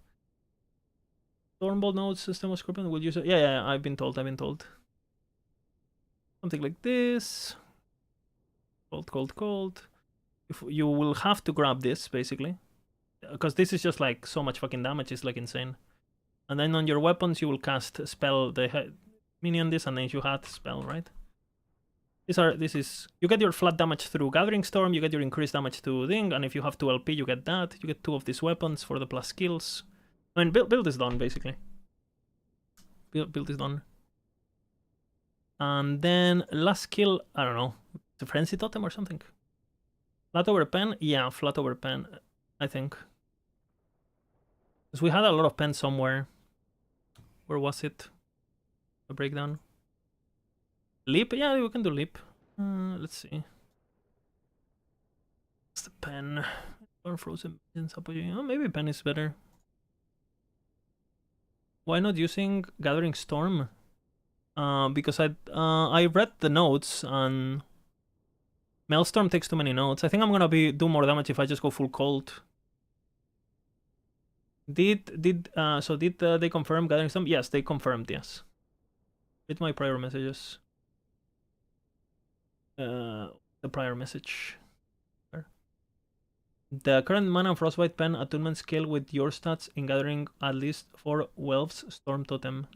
Stormbolt nodes, system of Scorpion will use it. Yeah, I've been told. Something like this. Cold. If you will have to grab this, basically. Because this is just like so much fucking damage, it's like insane. And then on your weapons, you will cast spell, the minion this, and then you had spell, right? You get your flat damage through Gathering Storm, you get your increased damage to Ding, and if you have 2 LP, you get that. You get 2 of these weapons for the plus skills. I mean, build is done, basically. Build is done. And then last skill, I don't know, the Frenzy Totem or something. Flat over pen? Yeah, flat over pen, I think. Because we had a lot of pen somewhere. Where was it? A breakdown. Leap? Yeah, we can do leap. Let's see. What's the pen? Or frozen apogee. Oh, maybe pen is better. Why not using Gathering Storm? Because I read the notes and Maelstrom takes too many notes. I think I'm gonna do more damage if I just go full cold. Did they confirm Gathering Storm? Yes, they confirmed, yes. Read my prior messages. The prior message. The current mana Frostbite Pen attunement scale with your stats in gathering at least 4 Welf's Storm Totem.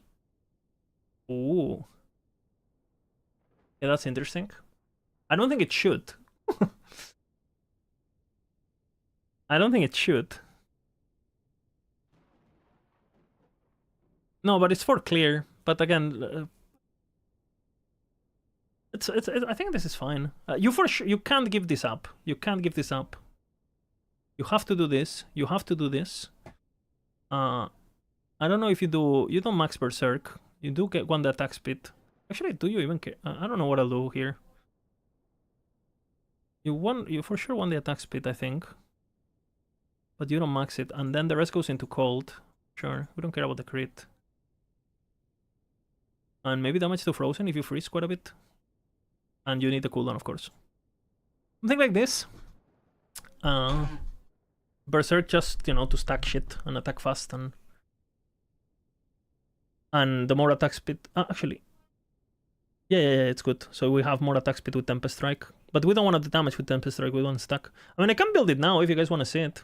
Ooh. Yeah, that's interesting. I don't think it should. I don't think it should. No, but it's for clear. But again, I think this is fine. You can't give this up. You can't give this up. You have to do this. You have to do this. I don't know if you don't max Berserk. You do get 1 the attack speed. Actually, do you even care? I don't know what I'll do here. You for sure won the attack speed, I think. But you don't max it, and then the rest goes into cold. Sure, we don't care about the crit. And maybe damage to Frozen if you freeze quite a bit. And you need the cooldown, of course. Something like this. Berserk just, to stack shit and attack fast and the more attack speed. Actually. Yeah, it's good. So we have more attack speed with Tempest Strike. But we don't want to do damage with Tempest Strike, we want to stack. I mean, I can build it now if you guys want to see it.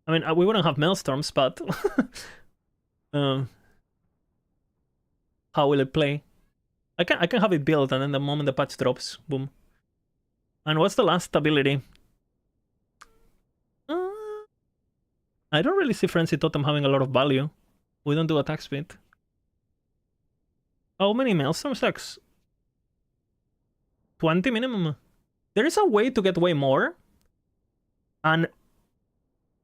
I mean, we wouldn't have Maelstorms, but... how will it play? I can have it built, and then the moment the patch drops, boom. And what's the last ability? I don't really see Frenzy Totem having a lot of value. We don't do attack speed. How many Maelstrom stacks? 20 minimum. There is a way to get way more. And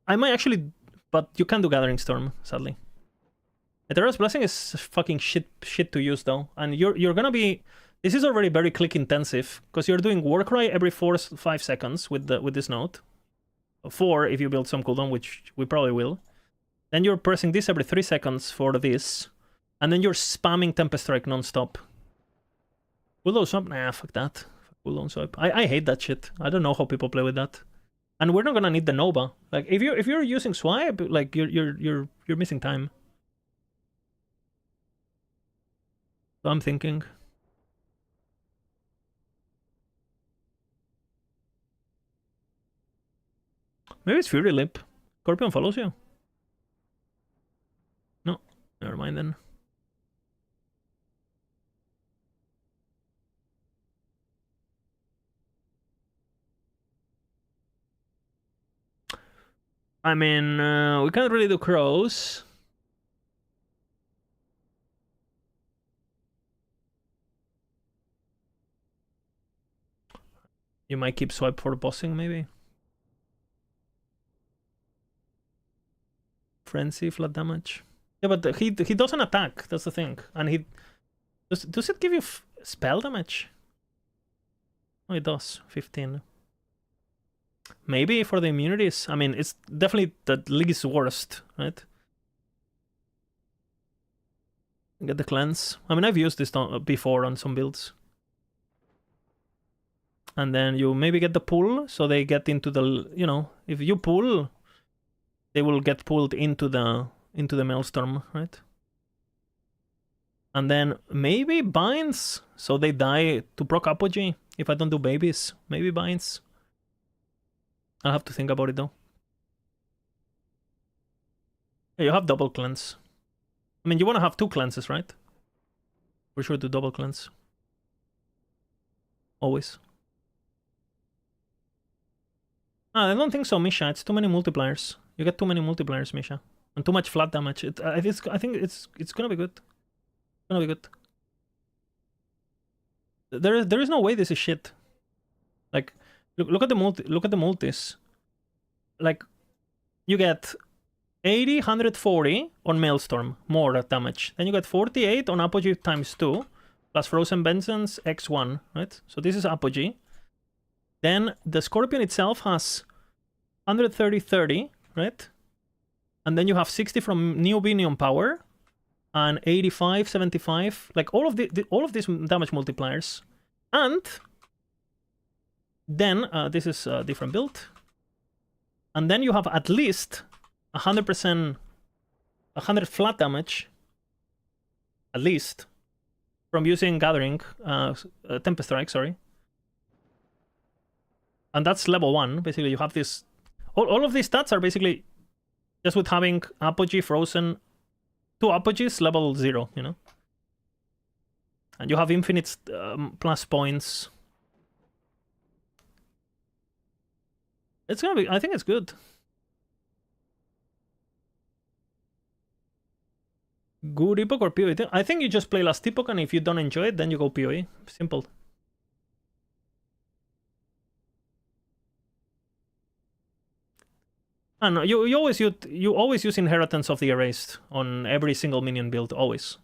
I might actually... But you can't do Gathering Storm, sadly. Eterna's Blessing is fucking shit to use, though. And you're gonna be... This is already very click intensive, because you're doing Warcry every 4-5 seconds with this node. 4 if you build some cooldown, which we probably will. Then you're pressing this every 3 seconds for this. And then you're spamming Tempest Strike non-stop. Cooldown swap? Nah, fuck that. Cooldown swap. I hate that shit. I don't know how people play with that. And we're not gonna need the Nova. Like, if you're using swipe, like you're missing time. So I'm thinking. Maybe it's Fury Lip. Scorpion follows you. No, never mind then. I mean, we can't really do crows. You might keep swipe for bossing, maybe. Frenzy, flat damage. Yeah, but he doesn't attack. That's the thing. And he does it give you spell damage? Oh, it does. 15. Maybe for the immunities. I mean, it's definitely the least worst, right? Get the cleanse. I mean, I've used this before on some builds. And then you maybe get the pull, so they get into the, if you pull, they will get pulled into the into the Maelstrom, right? And then maybe binds, so they die to proc Apogee. If I don't do babies, maybe binds. I'll have to think about it though. Yeah, you have double cleanse. I mean, you want to have 2 cleanses, right? For sure do double cleanse. Always. I don't think so, Misha. It's too many multipliers. You get too many multipliers, Misha. And too much flat damage. I think it's gonna be good. It's gonna be good. There is no way this is shit. Like, look at the multis. Like, you get 80, 140 on Maelstrom, more damage. Then you get 48 on Apogee times 2, plus Frozen Vengeance x1, right? So this is Apogee. Then the Scorpion itself has 130, 30, right? And then you have 60 from Neobinion Power, and 85, 75, like all of these damage multipliers. And then this is a different build. And then you have at least 100%, 100 flat damage, at least, from using Gathering, Tempest Strike, sorry. And that's level 1, basically. You have this, all of these stats are basically just with having Apogee, Frozen, 2 Apogees, level 0, you know? And you have infinite plus points. It's gonna be, I think it's good. Good Epoch or PoE? I think you just play Last Epoch, and if you don't enjoy it, then you go PoE. Simple. I know, you always use Inheritance of the Erased on every single minion build, always.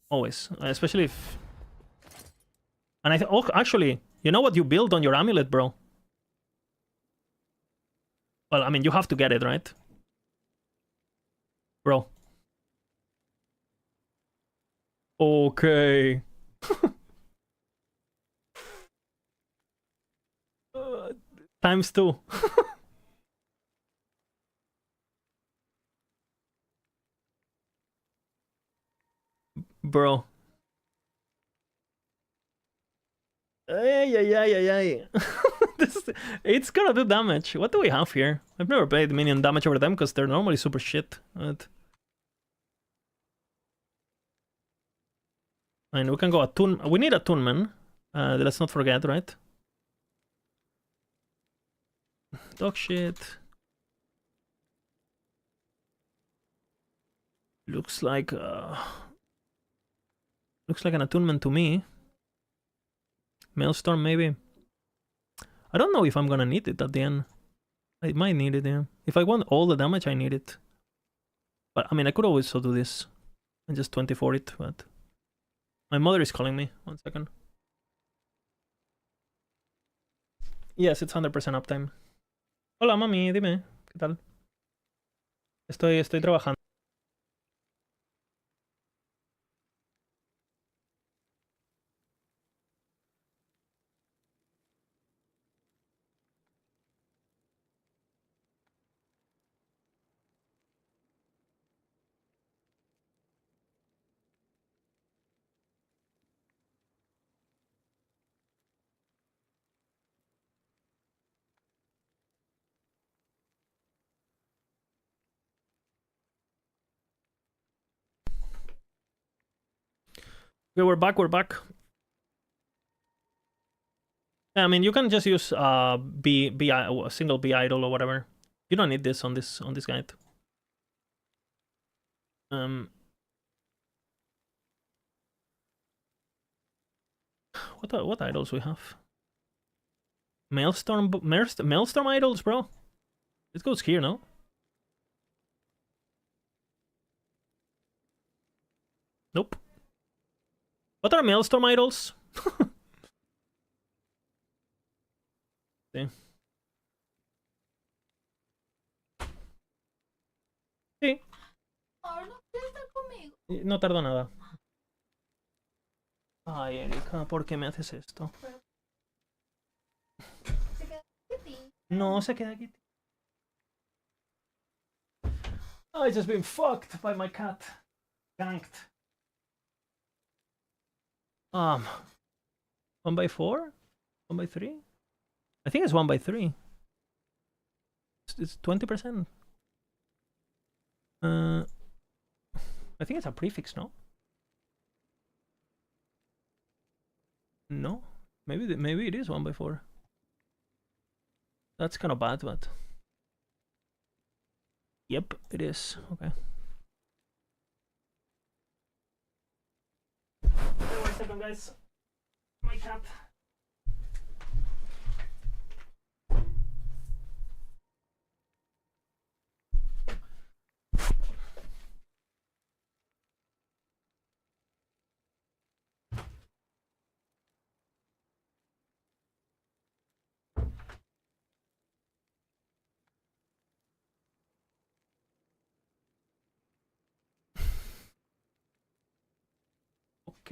Always. Especially if... And oh, actually, you know what you build on your amulet, bro? Well, I mean, you have to get it, right? Bro. Okay. Times 2. Bro. Ay. It's gonna do damage. What do we have here? I've never played minion damage over them because they're normally super shit. Right? I mean, we can go attune. We need attunement. Let's not forget, right? Dog shit. Looks like an attunement to me. Maelstrom, maybe. I don't know if I'm gonna need it at the end. I might need it, yeah. If I want all the damage, I need it. But, I mean, I could always do this. And just 24 it, but... My mother is calling me. 1 second. Yes, it's 100% uptime. Hola, mami, dime. ¿Qué tal? Estoy trabajando. Okay, we're back. I mean, you can just use single B idol or whatever. You don't need this on this guide. What idols we have? Maelstrom idols, bro. It goes here, no? Nope. What are Maelstrom idols? Sí. Sí. Ahora no quieres estar conmigo. No tardo nada. Ay, Erika, ¿por qué me haces esto? Se queda aquí. No se queda aquí. Oh, I just been fucked by my cat. Ganked. 1x4? 1x3? I think it's 1x3. It's 20%. I think it's a prefix, no? No? Maybe it is 1x4. That's kind of bad, but... Yep, it is. Okay. Wait 1 second, guys. My cat.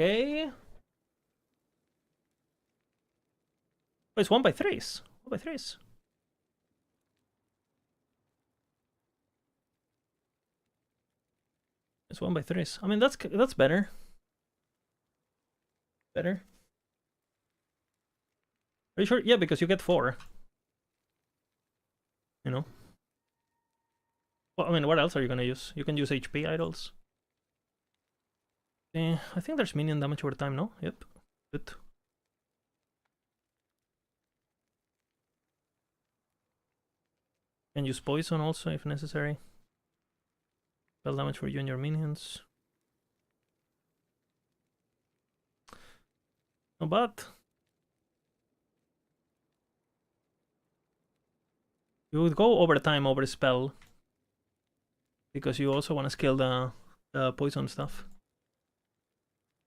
Okay. Oh, it's 1x3s. 1x3s. It's 1x3s. I mean, that's better. Better. Are you sure? Yeah, because you get 4. You know. Well, I mean, what else are you gonna use? You can use HP idols. I think there's minion damage over time, no? Yep. Good. Can use poison also if necessary. Spell damage for you and your minions. No, but you would go over time over spell because you also want to scale the poison stuff.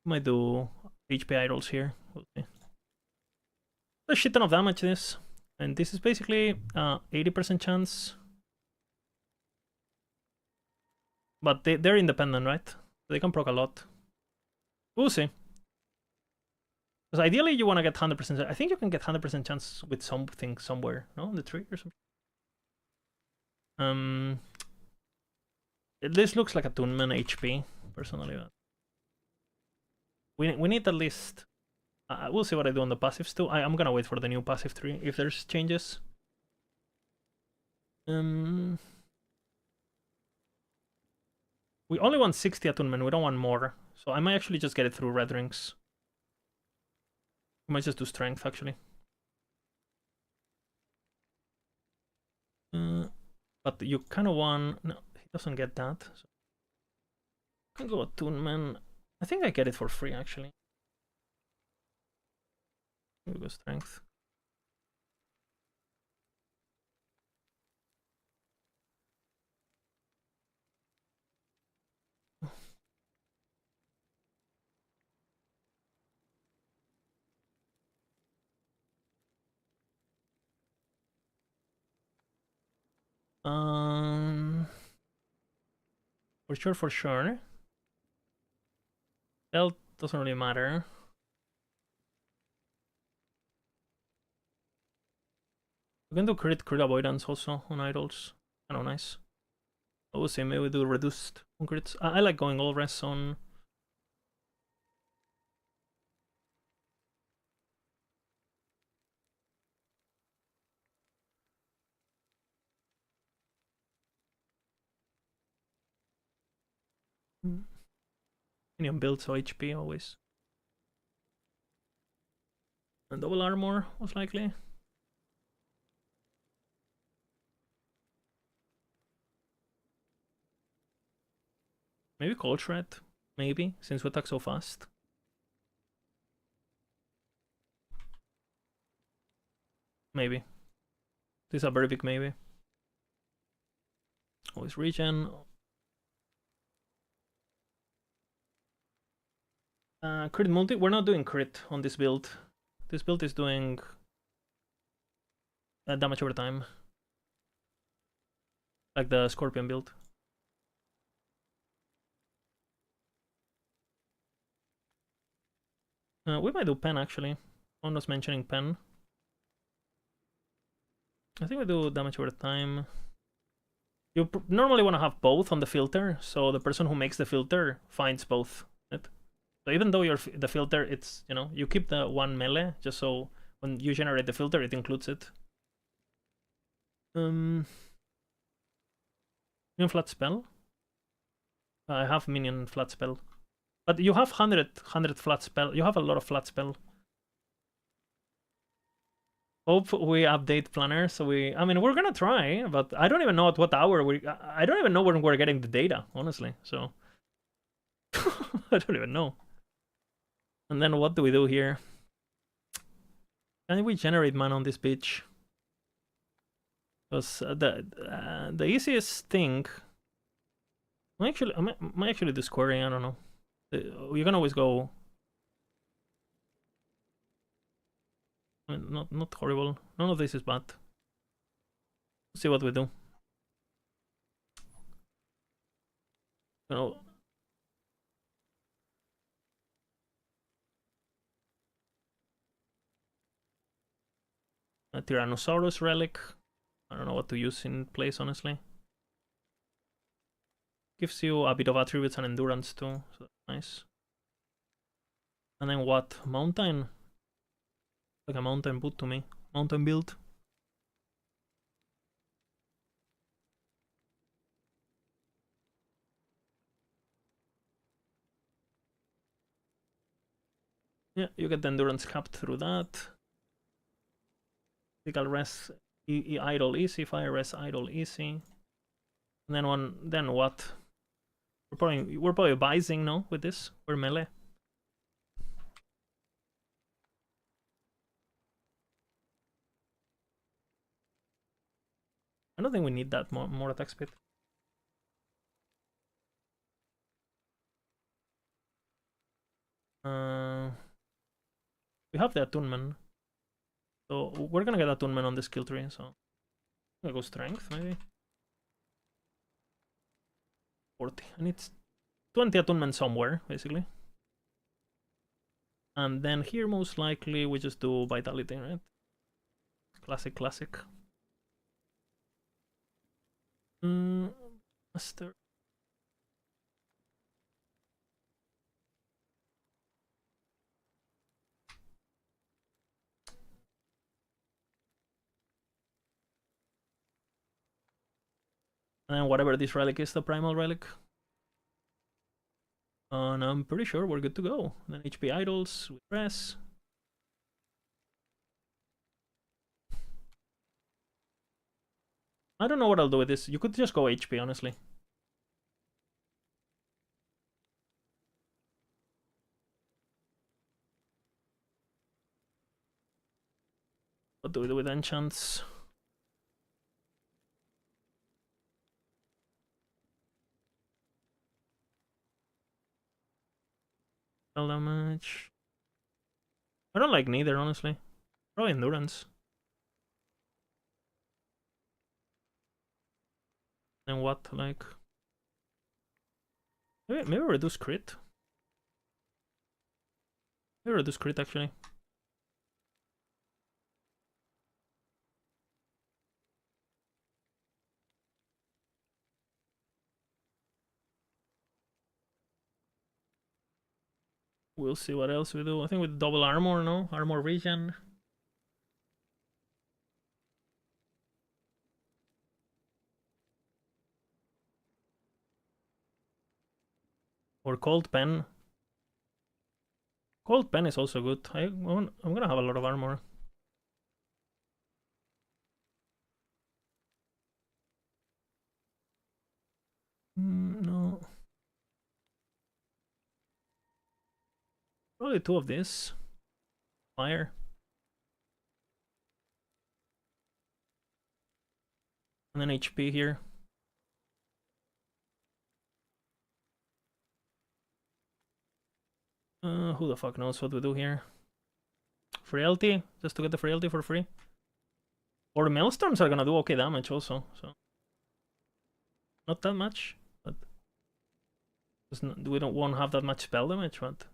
Might do HP idols here. We'll see. A shit ton of damage this, and this is basically 80% chance. But they're independent, right? They can proc a lot. We'll see. Because ideally you want to get 100%. I think you can get 100% chance with something somewhere, no? On the tree or something. This looks like a Toonman HP, personally. We need at least... we'll see what I do on the passives too. I'm gonna wait for the new passive tree if there's changes. We only want 60 attunement, we don't want more. So I might actually just get it through red rings. We might just do strength actually. But you kind of want... No, he doesn't get that. So I can go attunement. I think I get it for free actually. We'll go strength. For sure. Health doesn't really matter. We can do crit avoidance also on idols. Kind of nice. I would say maybe we do reduced on crits. I like going all res on. Minion build, so HP always. And double armor, most likely. Maybe Cold Shred, maybe, since we attack so fast. Maybe. This is a very big maybe. Always regen. Crit multi? We're not doing crit on this build. This build is doing damage over time. Like the Scorpion build. We might do pen actually. One was mentioning pen. I think we do damage over time. You normally want to have both on the filter, so the person who makes the filter finds both. Right? So even though the filter, it's, you know, you keep the one melee just so when you generate the filter, it includes it. Minion flat spell. I have minion flat spell, but you have 100 flat spell. You have a lot of flat spell. Hope we update planner, so I mean, we're gonna try, but I don't even know at what hour I don't even know when we're getting the data, honestly, so I don't even know. And then what do we do here? Can we generate mana on this bitch? Because the easiest thing, I might actually do squaring, I don't know. You can always go, I mean, not horrible. None of this is bad. Let's see what we do. You know, a Tyrannosaurus relic. I don't know what to use in place, honestly. Gives you a bit of attributes and endurance too, so that's nice. And then what? Mountain? Like a mountain boot to me. Mountain build. Yeah, you get the endurance capped through that. Physical rest, idle easy, fire rest, idle easy. And then what? We're probably bising now with this. We're melee. I don't think we need that more attack speed. We have the attunement. So we're gonna get attunement on the skill tree, so I'm gonna go strength maybe. 40. I need 20 attunement somewhere, basically. And then here most likely we just do vitality, right? Classic. Master. And then whatever this relic is, the primal relic. And I'm pretty sure we're good to go. And then HP idols with press. I don't know what I'll do with this. You could just go HP, honestly. What do we do with enchants? Spell damage. I don't like neither, honestly. Probably endurance. And what, like? Maybe reduce crit. Maybe reduce crit, actually. We'll see what else we do. I think with double armor, no? Armor regen. Or cold pen. Cold pen is also good. I'm gonna have a lot of armor. No. Probably 2 of this. Fire. And then HP here. Who the fuck knows what we do here? Frailty, just to get the frailty for free. Or maelstorms are gonna do okay damage also, so not that much, but we won't have that much spell damage, but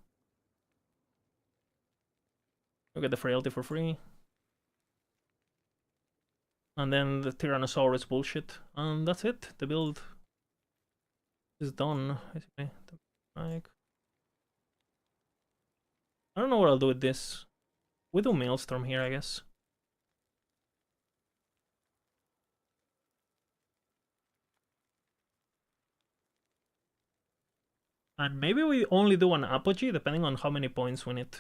we'll get the frailty for free. And then the Tyrannosaurus bullshit. And that's it. The build is done, basically. Like, I don't know what I'll do with this. We do Maelstrom here, I guess. And maybe we only do an Apogee, depending on how many points we need.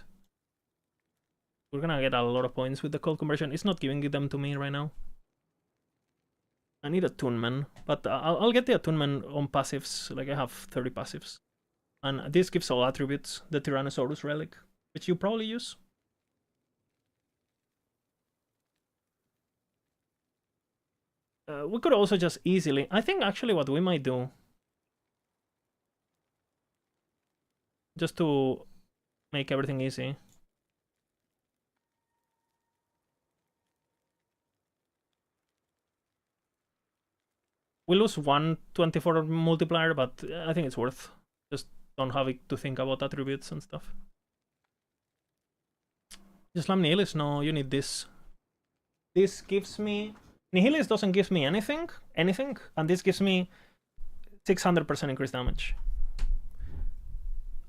We're gonna get a lot of points with the Cold Conversion. It's not giving them to me right now. I need Attunement, but I'll get the Attunement on passives. Like, I have 30 passives. And this gives all attributes, the Tyrannosaurus Relic, which you probably use. We could also just easily... I think actually what we might do, just to make everything easy, we lose 124 multiplier, but I think it's worth. Just don't have it to think about attributes and stuff. Islam Nihilis, no, you need this. This gives me... Nihilis doesn't give me anything, and this gives me 600% increased damage.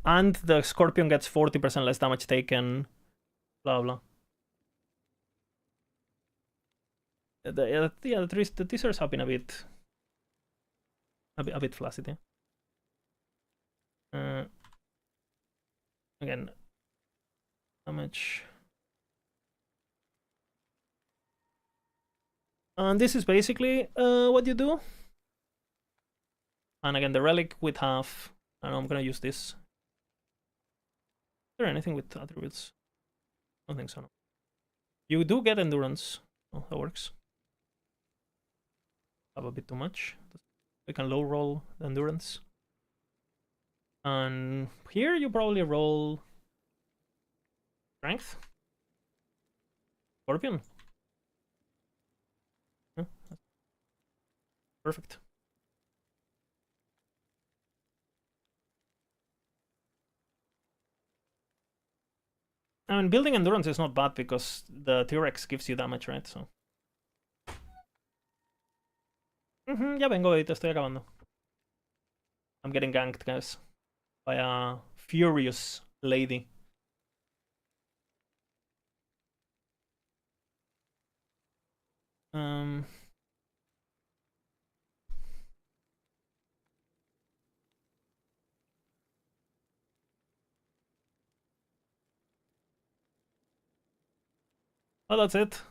And the Scorpion gets 40% less damage taken, blah blah. The teasers have been a bit flaccid, yeah. Again, damage. And this is basically what you do. And again, the relic with half. And I'm gonna use this. Is there anything with attributes? I don't think so. No. You do get endurance. Oh, that works. Have a bit too much. We can low roll the endurance. And here you probably roll strength. Scorpion. Yeah. Perfect. I mean, building endurance is not bad because the T-Rex gives you damage, right? So. Ya vengo, te estoy acabando. I'm getting ganked, guys, by a furious lady. Oh, that's it.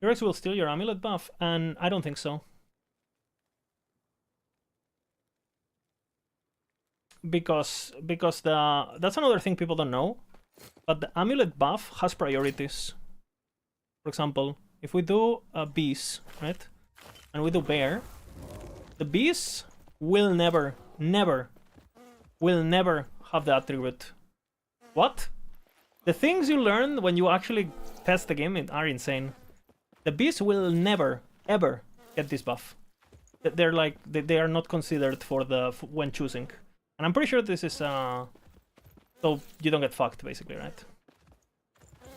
T-Rex will steal your amulet buff, and I don't think so. Because that's another thing people don't know. But the amulet buff has priorities. For example, if we do bees, right? And we do bear, the bees will never have the attribute. What? The things you learn when you actually test the game are insane. The bees will never, ever get this buff. They're like, they are not considered for when choosing. And I'm pretty sure this is, so you don't get fucked, basically, right?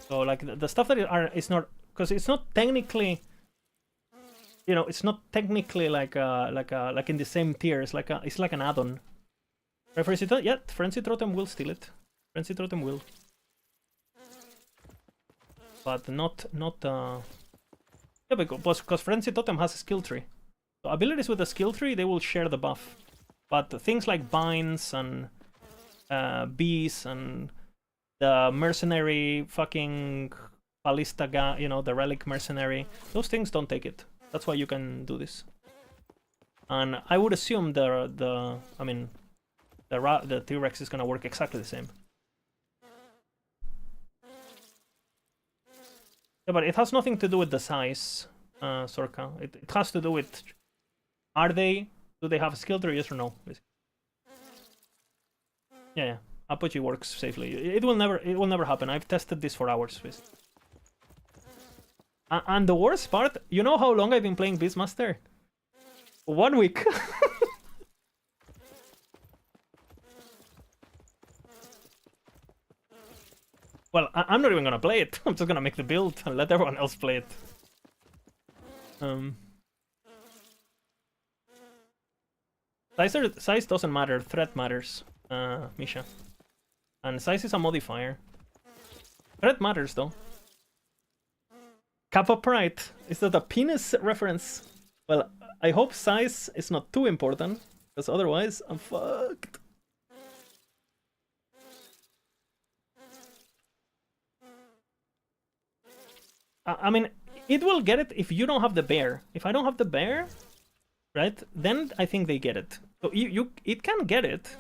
So, like, the stuff that is not, because it's not technically, you know, it's not technically like in the same tier. It's like an add-on. Frenzy Totem, yeah, Frenzy Totem will steal it. Frenzy Totem will. But not yeah, because Frenzy Totem has a skill tree. So abilities with a skill tree, they will share the buff. But things like binds and bees and the mercenary fucking ballista guy, you know, the relic mercenary, those things don't take it. That's why you can do this. And I would assume the T-Rex is gonna work exactly the same. Yeah, but it has nothing to do with the size, Sorka. It has to do with, do they have a skill tree, yes or no? Yeah. Apogee works safely. It will never happen. I've tested this for hours, basically. And the worst part, you know how long I've been playing Beastmaster? 1 week. Well, I'm not even gonna play it. I'm just gonna make the build and let everyone else play it. Size doesn't matter. Threat matters, Misha. And size is a modifier. Threat matters, though. Kappa Pride. Is that a penis reference? Well, I hope size is not too important, because otherwise I'm fucked. I mean, it will get it if you don't have the bear. If I don't have the bear, right, then I think they get it. So it can get it.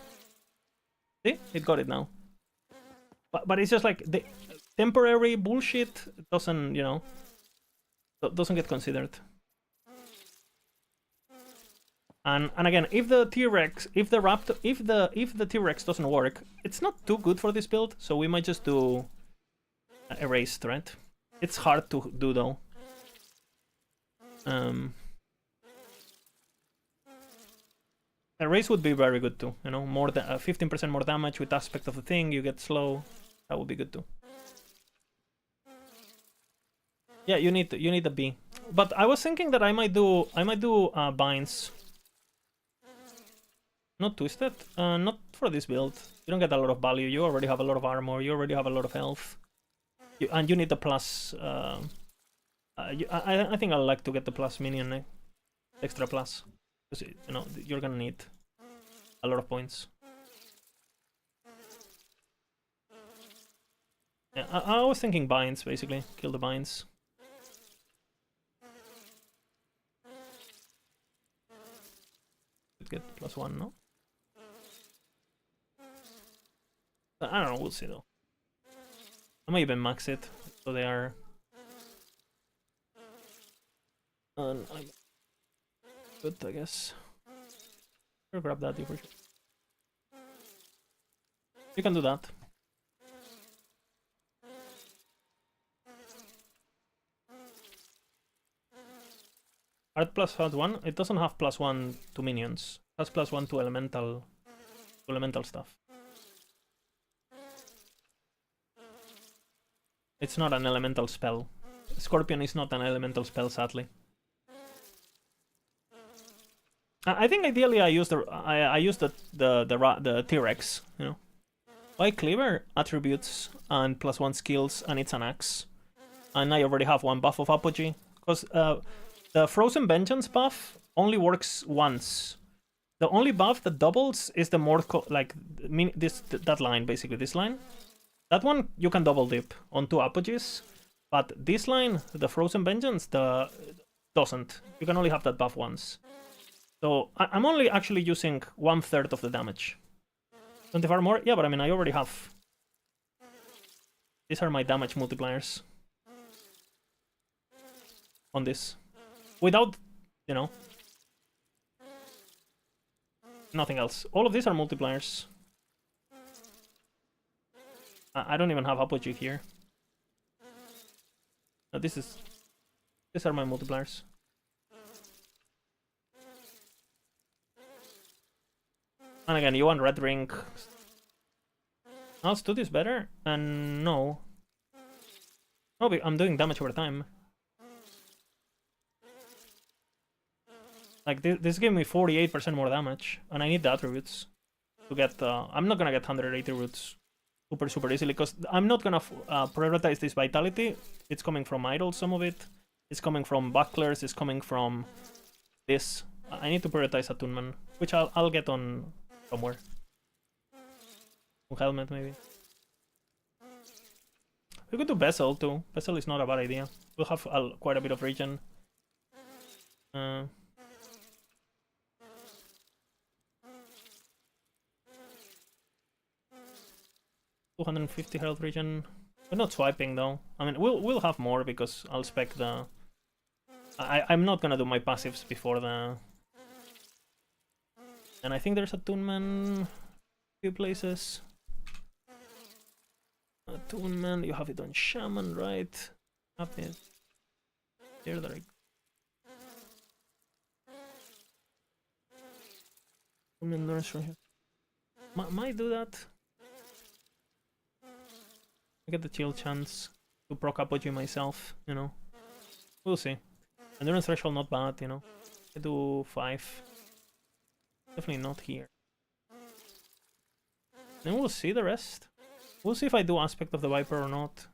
See, it got it now. But it's just like the temporary bullshit doesn't, you know, doesn't get considered. And again, if the T-Rex, if the T-Rex doesn't work, it's not too good for this build. So we might just do erased, right? It's hard to do though. Erase would be very good too. You know, more than 15% more damage with aspect of the thing. You get slow. That would be good too. Yeah, you need a B. But I was thinking that I might do binds. Not twisted. Not for this build. You don't get a lot of value. You already have a lot of armor. You already have a lot of health. And you need the plus. I think I like to get the plus minion, extra plus, because you know you're gonna need a lot of points. Yeah, I was thinking binds basically. Kill the binds. Could get +1, no? I don't know. We'll see though. I might even max it, so they are. I'm good, I guess. I'll grab that for sure. You can do that. Art plus has 1. It doesn't have +1 to minions. It has +1 to elemental stuff. It's not an elemental spell. Scorpion is not an elemental spell, sadly. I think ideally I use the T-Rex, you know. Why Cleaver? Attributes and +1 skills, and it's an axe. And I already have 1 buff of Apogee. Because the Frozen Vengeance buff only works once. The only buff that doubles is the Mordco, like that line, basically, this line. That one you can double dip on 2 Apogees. But this line, the Frozen Vengeance, doesn't. You can only have that buff once. So I'm only actually using 1/3 of the damage. 25 more? Yeah, but I mean, I already have. These are my damage multipliers. On this. Without, you know. Nothing else. All of these are multipliers. I don't even have Apogee here. No, these are my multipliers. And again, you want Red Ring. Now let's do this better. And no. No, I'm doing damage over time. Like, this gave me 48% more damage. And I need the attributes to get... I'm not gonna get 180 roots super easily, because I'm not gonna prioritize this vitality. It's coming from idle, some of it. It's coming from bucklers. It's coming from this. I need to prioritize Attunement, which I'll get on somewhere. Helmet, maybe. We could do Vessel too. Vessel is not a bad idea. We'll have quite a bit of regen. 250 health regen. We're not swiping though. I mean, we'll have more because I'll spec the. I'm not gonna do my passives before the. And I think there's Attunement. Few places. Attunement. You have it on Shaman, right? Have it here. That Might do that. I get the chill chance to proc Apogee myself, you know. We'll see. Endurance threshold not bad, you know. I do 5. Definitely not here. Then we'll see the rest. We'll see if I do Aspect of the Viper or not.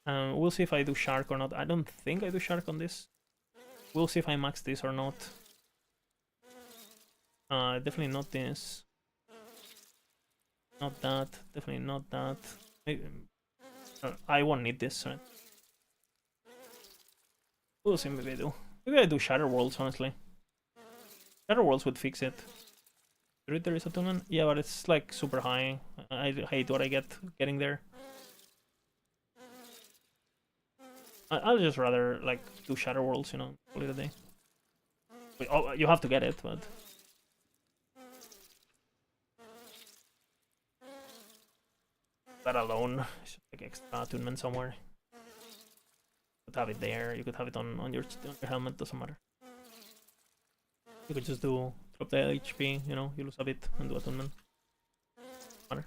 We'll see if I do Shark or not. I don't think I do Shark on this. We'll see if I max this or not. Definitely not this. Not that. Definitely not that. Maybe, I won't need this, right? We'll see, maybe I do. Maybe I do Shatter Worlds, honestly. Shatter Worlds would fix it. There is attunement? Yeah, but it's like super high. I hate what I get getting there. I'll just rather like do Shatter Worlds, you know, call it a day. Wait, oh, you have to get it, but that alone is like extra attunement somewhere. You could have it there. You could have it on your helmet. Doesn't matter. You could just do drop the HP. You know, you lose a bit and do attunement. Matter.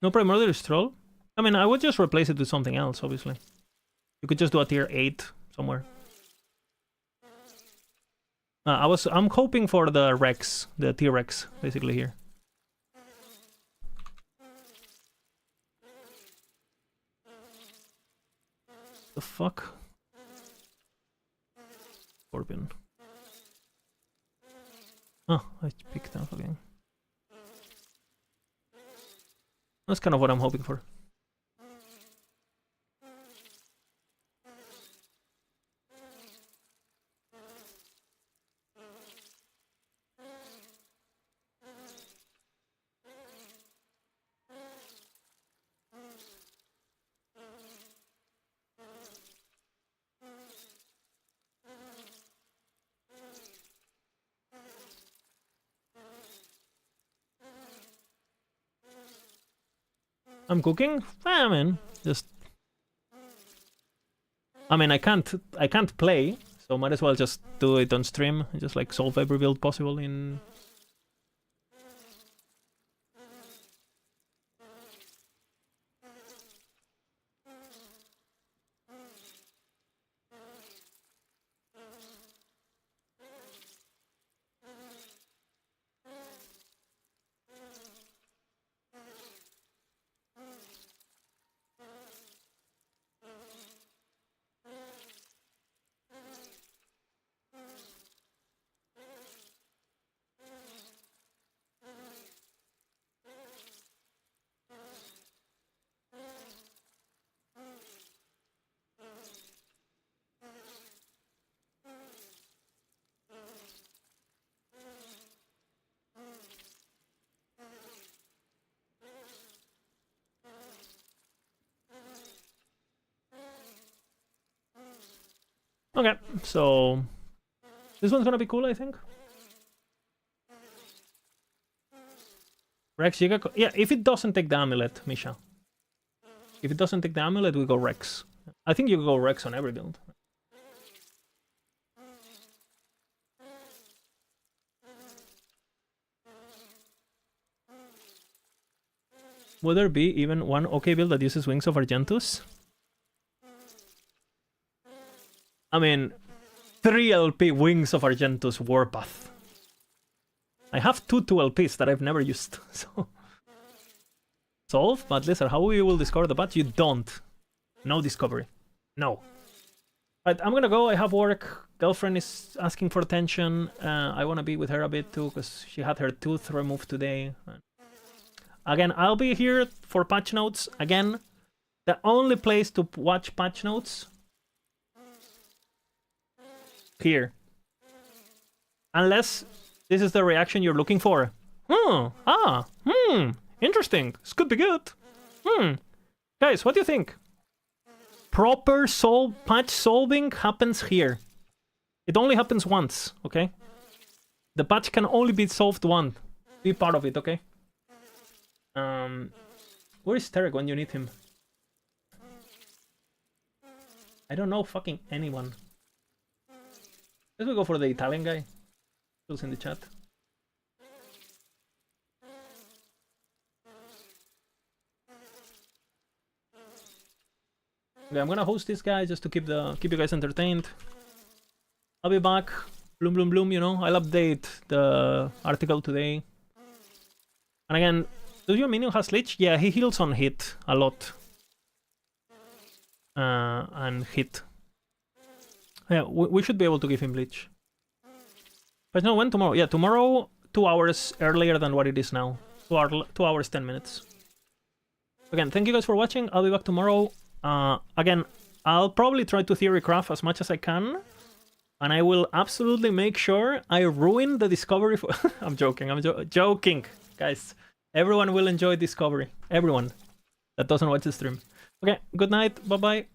No Primordial Stroll? I mean, I would just replace it with something else, obviously. You could just do a tier 8 somewhere. I'm hoping for the Rex, the T-Rex, basically here. The fuck? Scorpion. Oh, I picked up again. That's kind of what I'm hoping for. I'm cooking? I mean, just... I mean, I can't play, so might as well just do it on stream, just like solve every build possible in... Okay, so this one's gonna be cool, I think. Rex, you got... Yeah, if it doesn't take the amulet, Misha. If it doesn't take the amulet, we go Rex. I think you go Rex on every build. Will there be even one okay build that uses Wings of Argentus? I mean, 3 LP Wings of Argentus Warpath. I have 2 LPs that I've never used, so... Solve? But listen, how you will discover the patch? You don't. No discovery. No. Right, I'm gonna go, I have work. Girlfriend is asking for attention. I wanna be with her a bit too, because she had her tooth removed today. Again, I'll be here for patch notes. Again, the only place to watch patch notes here. Unless this is the reaction you're looking for. Interesting. This could be good. Guys, what do you think? Proper patch solving happens here. It only happens once, okay? The patch can only be solved once. Be part of it, okay? Where is Terek when you need him? I don't know fucking anyone. Let's go for the Italian guy. Who's in the chat? Okay, I'm gonna host this guy just to keep you guys entertained. I'll be back. Bloom, bloom, bloom, you know. I'll update the article today. And again, does your minion has Lich? Yeah, he heals on hit a lot. And hit. Yeah, we should be able to give him Lich. But no, when tomorrow? Yeah, tomorrow 2 hours earlier than what it is now. 2 hours, 10 minutes. Again, thank you guys for watching. I'll be back tomorrow. Again, I'll probably try to theory craft as much as I can. And I will absolutely make sure I ruin the discovery for... I'm joking, joking. Guys, everyone will enjoy discovery. Everyone that doesn't watch the stream. Okay, good night. Bye-bye.